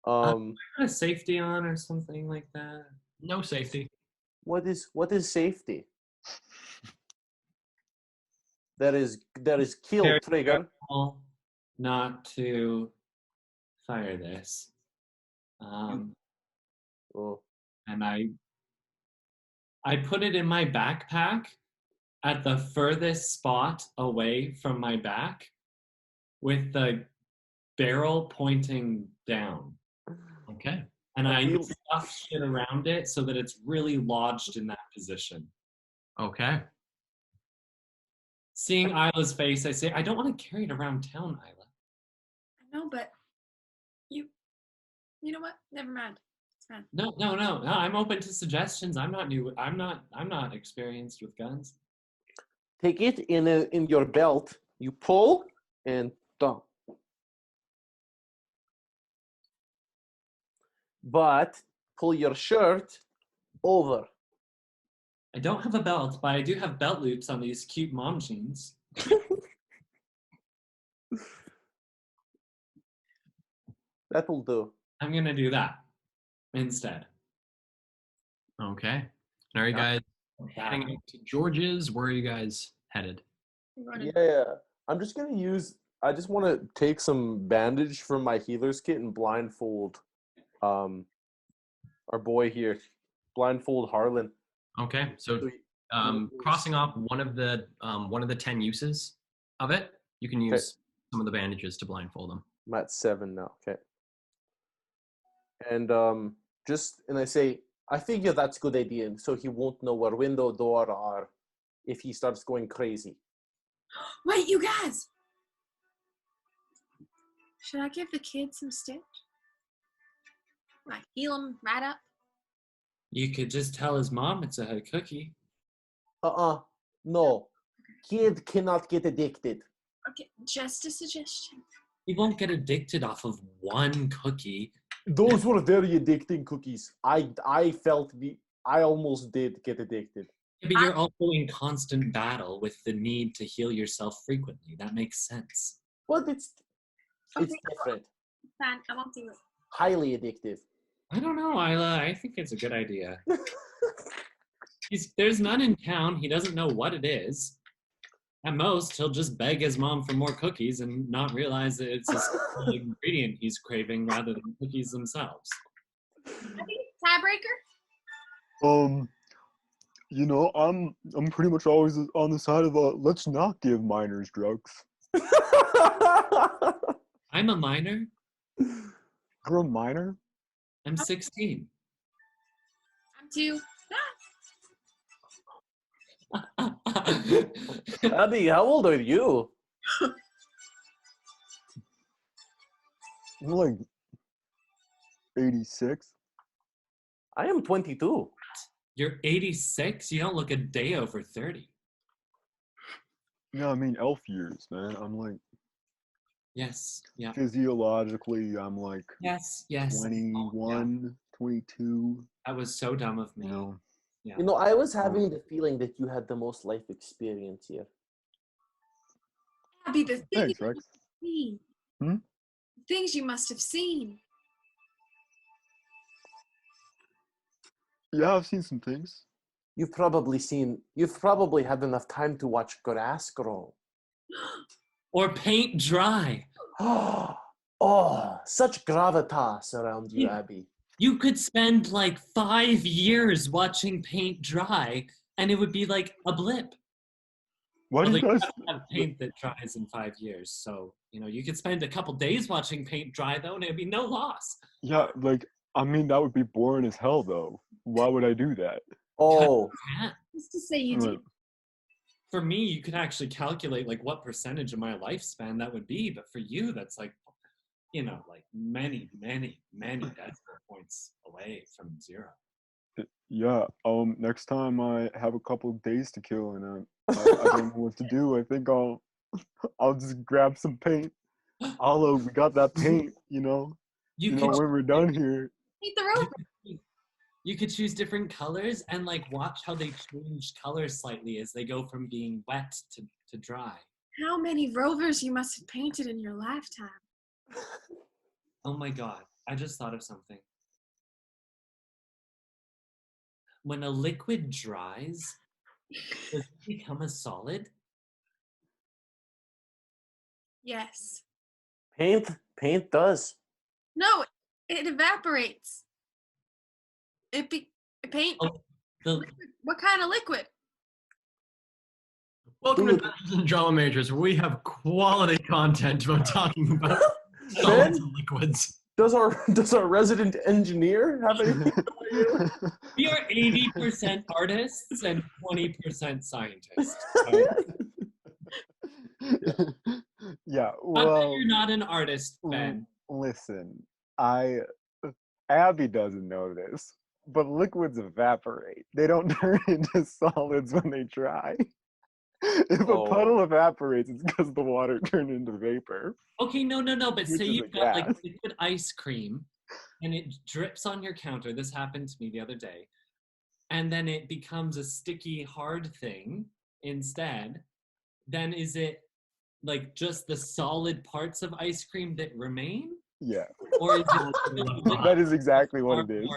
Put a safety on or something like that. No safety. What is safety? That is kill Very trigger. careful not to fire this. And I put it in my backpack at the furthest spot away from my back with the barrel pointing down. Okay. And I stuff shit around it so that it's really lodged in that position. Okay. Seeing Isla's face, I say, I don't want to carry it around town, Isla. I know, but you know what? Never mind. It's fine. No. I'm open to suggestions. I'm not experienced with guns. Take it in your belt. You pull and dump. But pull your shirt over. I don't have a belt, but I do have belt loops on these cute mom jeans. That'll do. I'm gonna do that instead. Okay. And are you guys heading out to George's? Where are you guys headed? Yeah. I'm just gonna I just want to take some bandage from my healer's kit and blindfold our boy here. Blindfold Harlan. Okay. So crossing off one of the 10 uses of it, you can use some of the bandages to blindfold them. I'm at 7 now. Okay. And and I say, I figure that's a good idea, so he won't know where window, door are if he starts going crazy. Wait, you guys! Should I give the kids some stitch? Like heal them right up? You could just tell his mom it's a cookie. No. Kid cannot get addicted. Okay, just a suggestion. He won't get addicted off of one cookie. Those were very addicting cookies. I almost did get addicted. Yeah, but you're also in constant battle with the need to heal yourself frequently. That makes sense. Well, it's different. Fine, I won't do it. Highly addictive. I don't know, Isla. I think it's a good idea. There's none in town. He doesn't know what it is. At most, he'll just beg his mom for more cookies and not realize that it's a simple ingredient he's craving rather than cookies themselves. Tiebreaker? I'm pretty much always on the side of let's not give minors drugs. I'm a minor. You're a minor? I'm 16. I'm 2. Abby, how old are you? I'm like 86. I am 22. You're 86? You don't look a day over 30. Yeah, I mean elf years, man. I'm like Yes, yeah. Physiologically, I'm like Yes. 21, 22. That was so dumb of me. No. Yeah. I was having the feeling that you had the most life experience here. Abby, the things Thanks, Rex. you things you must have seen. Yeah, I've seen some things. You've probably had enough time to watch grass grow. Or paint dry. Oh, such gravitas around you, Abby. You could spend like 5 years watching paint dry, and it would be like a blip. What Although do you you guys? have paint that dries in 5 years, so you could spend a couple days watching paint dry though, and it'd be no loss. Yeah, like I mean that would be boring as hell though. Why would I do that? Oh, Yeah. Just to say you did. For me, you could actually calculate like what percentage of my lifespan that would be, but for you, that's like, like many, many, many decimal points away from zero. Yeah. Next time I have a couple of days to kill and I don't know what to do, I think I'll just grab some paint. Although we got that paint, when we're done here. Eat the rope. You could choose different colors and like watch how they change colors slightly as they go from being wet to dry. How many rovers you must have painted in your lifetime? Oh my god, I just thought of something. When a liquid dries, does it become a solid? Yes. paint does. No, it evaporates. Paint. Oh, What kind of liquid? Welcome to Dungeons and Drama Majors, where we have quality content about talking about solids and liquids. Does our resident engineer have anything to you? We are 80% artists and 20% scientists. Yeah, I bet well, you're not an artist, Ben. listen, Abby doesn't know this, but liquids evaporate. They don't turn into solids when they dry. If a puddle evaporates, it's because the water turned into vapor. Okay, no, but Which say is you've a got like gas. liquid ice cream and it drips on your counter. This happened to me the other day. And then it becomes a sticky, hard thing instead. Then is it like just the solid parts of ice cream that remain? Yeah, Or is it that is exactly what it is.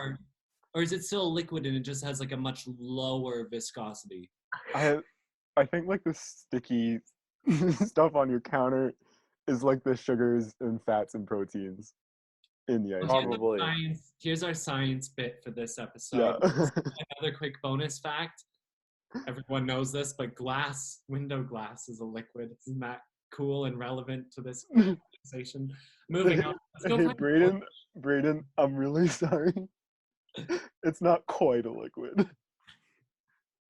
Or is it still a liquid and it just has like a much lower viscosity? I think like the sticky stuff on your counter is like the sugars and fats and proteins in the ice cream. Probably. Here's our science bit for this episode. Yeah. Another quick bonus fact. Everyone knows this, but window glass is a liquid. Isn't that cool and relevant to this conversation? Moving on. Let's go Hey, find Brayden, I'm really sorry. It's not quite a liquid.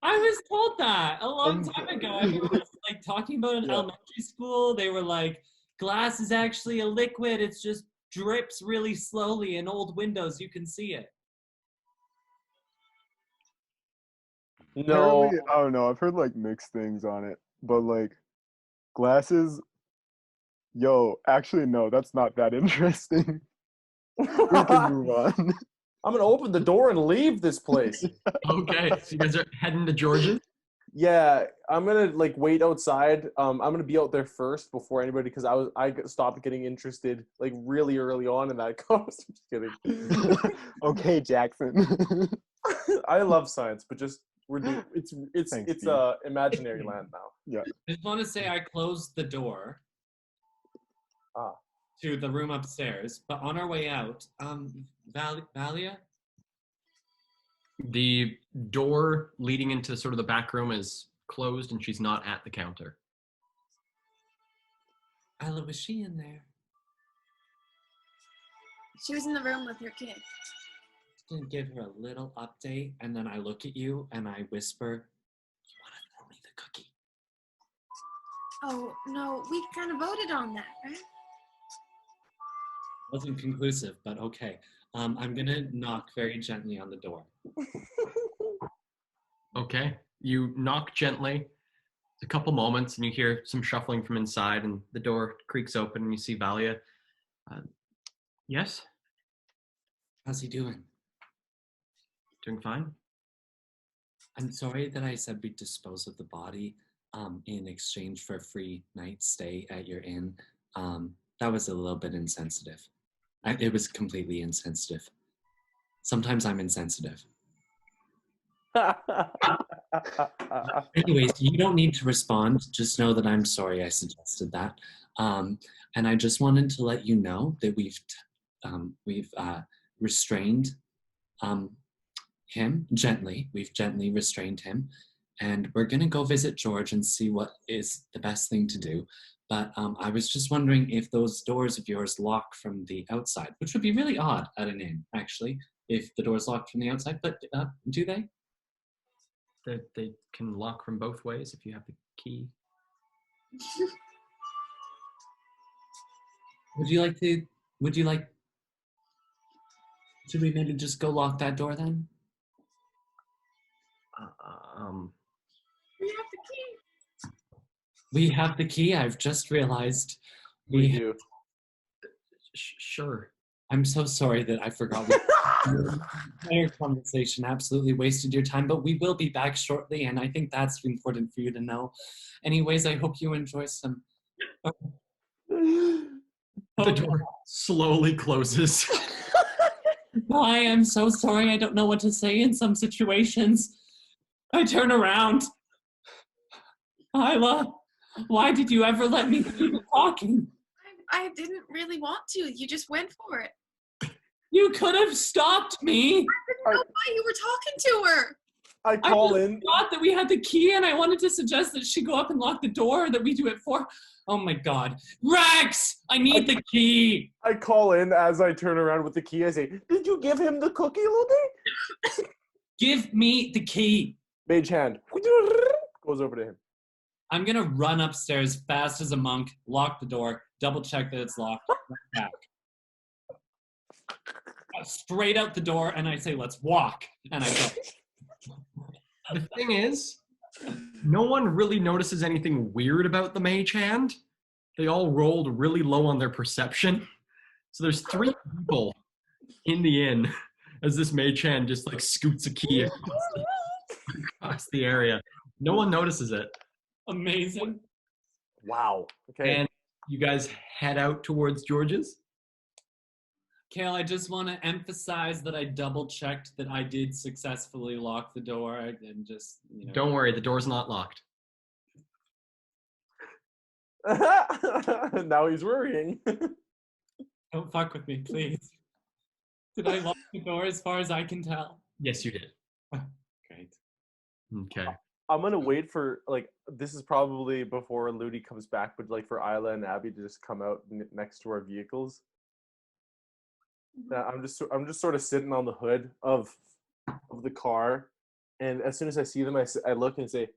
I was told that a long time ago. Everyone was like talking about in elementary school. They were like, glass is actually a liquid. It just drips really slowly. In old windows, you can see it. No. Apparently, I don't know. I've heard like mixed things on it, but like glasses. Actually, no, that's not that interesting. We can move on. I'm gonna open the door and leave this place. Okay, so you guys are heading to George's? Yeah, I'm gonna like wait outside. I'm gonna be out there first before anybody because I stopped getting interested like really early on in that course. I'm just kidding. Okay, Jackson. I love science, but just it's Thanks, imaginary land now. Yeah. I just want to say I closed the door to the room upstairs, but on our way out, Valia? The door leading into sort of the back room is closed and she's not at the counter. Ella, was she in there? She was in the room with her kid. Gonna give her a little update, and then I look at you and I whisper, "You want to throw me the cookie?" Oh, no, we kind of voted on that, right? Wasn't conclusive, but okay. I'm gonna knock very gently on the door. Okay, you knock gently. It's a couple moments and you hear some shuffling from inside and the door creaks open and you see Valia. Yes? How's he doing? Doing fine? I'm sorry that I said we'd dispose of the body in exchange for a free night stay at your inn. That was a little bit insensitive. It was completely insensitive. Sometimes I'm insensitive. Anyways, you don't need to respond. Just know that I'm sorry I suggested that. And I just wanted to let you know that we've restrained him gently. We've gently restrained him. And we're going to go visit George and see what is the best thing to do. But I was just wondering if those doors of yours lock from the outside, which would be really odd at an inn, actually, if the doors locked from the outside. But do they? They can lock from both ways if you have the key. Should we maybe just go lock that door then? We have the key. We have the key. I've just realized. We do. Sure. I'm so sorry that I forgot. The entire conversation absolutely wasted your time, but we will be back shortly, and I think that's important for you to know. Anyways, I hope you enjoy some. The door slowly closes. I am so sorry. I don't know what to say in some situations. I turn around. Isla, why did you ever let me keep talking? I didn't really want to. You just went for it. You could have stopped me. I didn't know why you were talking to her. I call in. Thought that we had the key, and I wanted to suggest that she go up and lock the door, that we do it for. Oh my God, Rex! I need the key. I call in as I turn around with the key. I say, "Did you give him the cookie, Ludie?" Give me the key. Mage hand goes over to him. I'm gonna run upstairs fast as a monk, lock the door, double check that it's locked, run back. Straight out the door, and I say, "Let's walk," and I go. The thing is, no one really notices anything weird about the mage hand. They all rolled really low on their perception. So there's 3 people in the inn as this mage hand just like scoots a key across the area. No one notices it. Amazing. Wow. Okay. And you guys head out towards George's. KAEL, I just want to emphasize that I double-checked that I did successfully lock the door, and just, you know. Don't worry, the door's not locked. Now he's worrying. Don't fuck with me, please. Did I lock the door as far as I can tell? Yes, you did. Great. Okay. I'm gonna wait for, like, this is probably before LUDIE comes back, but like for Isla and Abby to just come out next to our vehicles. I'm just sort of sitting on the hood of the car, and as soon as I see them, I look and say,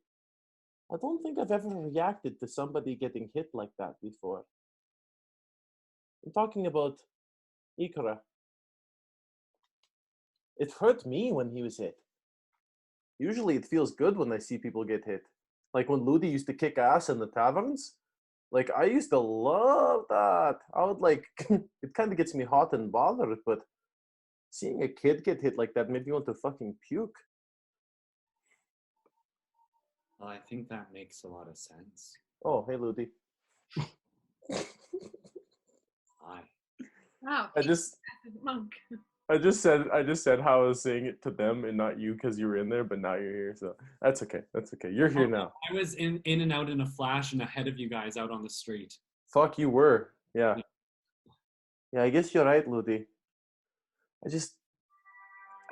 "I don't think I've ever reacted to somebody getting hit like that before." I'm talking about Ikra. It hurt me when he was hit. Usually it feels good when I see people get hit. Like when LUDIE used to kick ass in the taverns. Like, I used to love that. I would like, it kind of gets me hot and bothered, but seeing a kid get hit like that made me want to fucking puke. Well, I think that makes a lot of sense. Oh, hey, LUDIE. Hi. Wow. I just said how I was saying it to them and not you because you were in there, but now you're here, so that's okay. That's okay. You're here now. I was in and out in a flash and ahead of you guys out on the street. Fuck, you were. Yeah. Yeah, I guess you're right, LUDIE.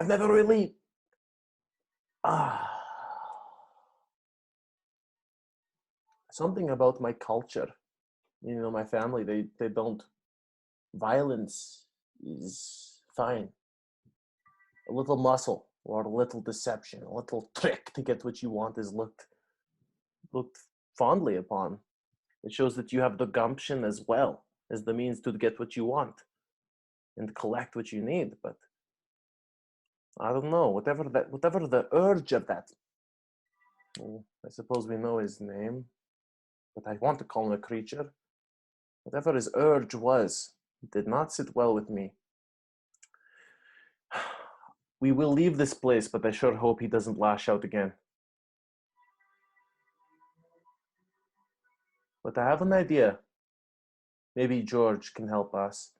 I've never really something about my culture. You know, my family, they don't. Violence is fine. A little muscle or a little deception, a little trick to get what you want is looked fondly upon. It shows that you have the gumption as well as the means to get what you want and collect what you need. But I don't know, whatever the urge of that. Well, I suppose we know his name, but I want to call him a creature. Whatever his urge was, it did not sit well with me. We will leave this place, but I sure hope he doesn't lash out again. But I have an idea. Maybe George can help us.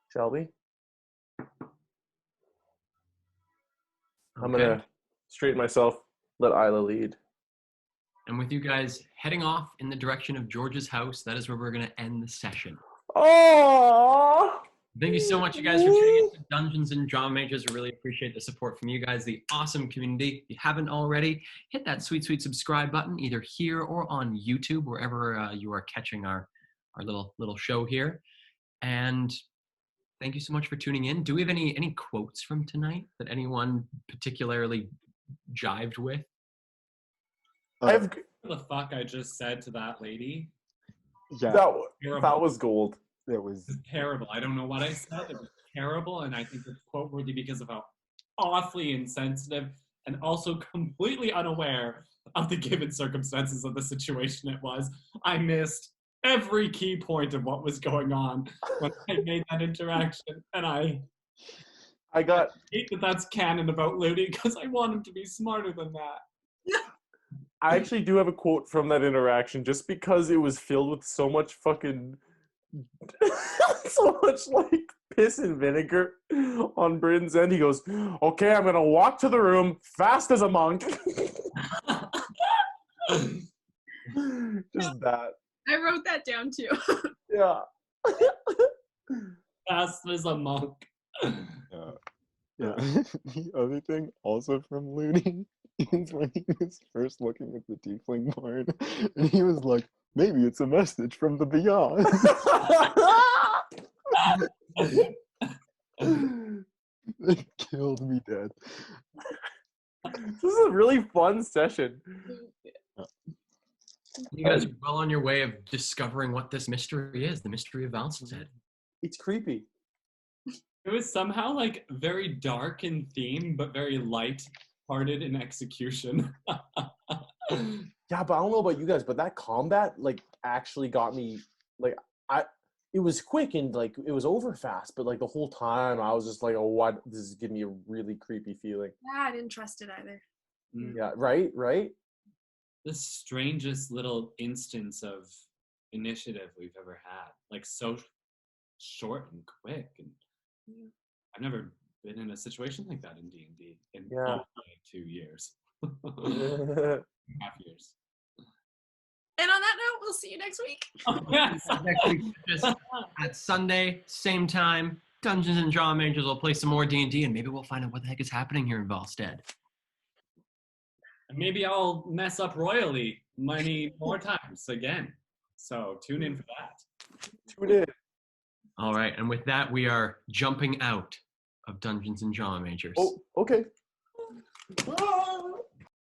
Shall we? Okay. straighten myself, let Isla lead. And with you guys heading off in the direction of George's house, that is where we're going to end the session. Oh! Thank you so much, you guys, for tuning in to Dungeons and Drama Majors. We really appreciate the support from you guys, the awesome community. If you haven't already, hit that sweet, sweet subscribe button, either here or on YouTube, wherever you are catching our little show here. And thank you so much for tuning in. Do we have any quotes from tonight that anyone particularly jived with? What the fuck I just said to that lady? Yeah, that was gold. that was. It's terrible. I don't know what I said. It was terrible, and I think it's quote-worthy because of how awfully insensitive and also completely unaware of the given circumstances of the situation it was. I missed every key point of what was going on when I made that interaction, and I hate that that's canon about LUDIE because I want him to be smarter than that. I actually do have a quote from that interaction just because it was filled with so much fucking so much like piss and vinegar on Britain's end. He goes, okay, I'm gonna walk to the room fast as a monk. Just that. I wrote that down too. Yeah. Fast as a monk. Yeah. The other thing also from LUDIE is when he was first looking at the tiefling board and he was like, maybe it's a message from the beyond. It killed me dead. This is a really fun session. You guys are well on your way of discovering what this mystery is, the mystery of Valstead. It's creepy. It was somehow like very dark in theme, but very light-hearted in execution. Yeah, but I don't know about you guys, but that combat like actually got me like it was quick and like it was over fast, but like the whole time I was just like, oh, what? This is giving me a really creepy feeling. Yeah, I didn't trust it either. Yeah, right? The strangest little instance of initiative we've ever had. Like so short and quick, and I've never been in a situation like that in D&D in all 2 years. 2.5 years. And on that note, we'll see you next week. Oh, yes. Next week, just at Sunday, same time, Dungeons and Drama Majors will play some more D&D, and maybe we'll find out what the heck is happening here in Valstead. And maybe I'll mess up royally many more times again. So tune in for that. Tune in. All right, and with that, we are jumping out of Dungeons and Drama Majors. Oh, okay.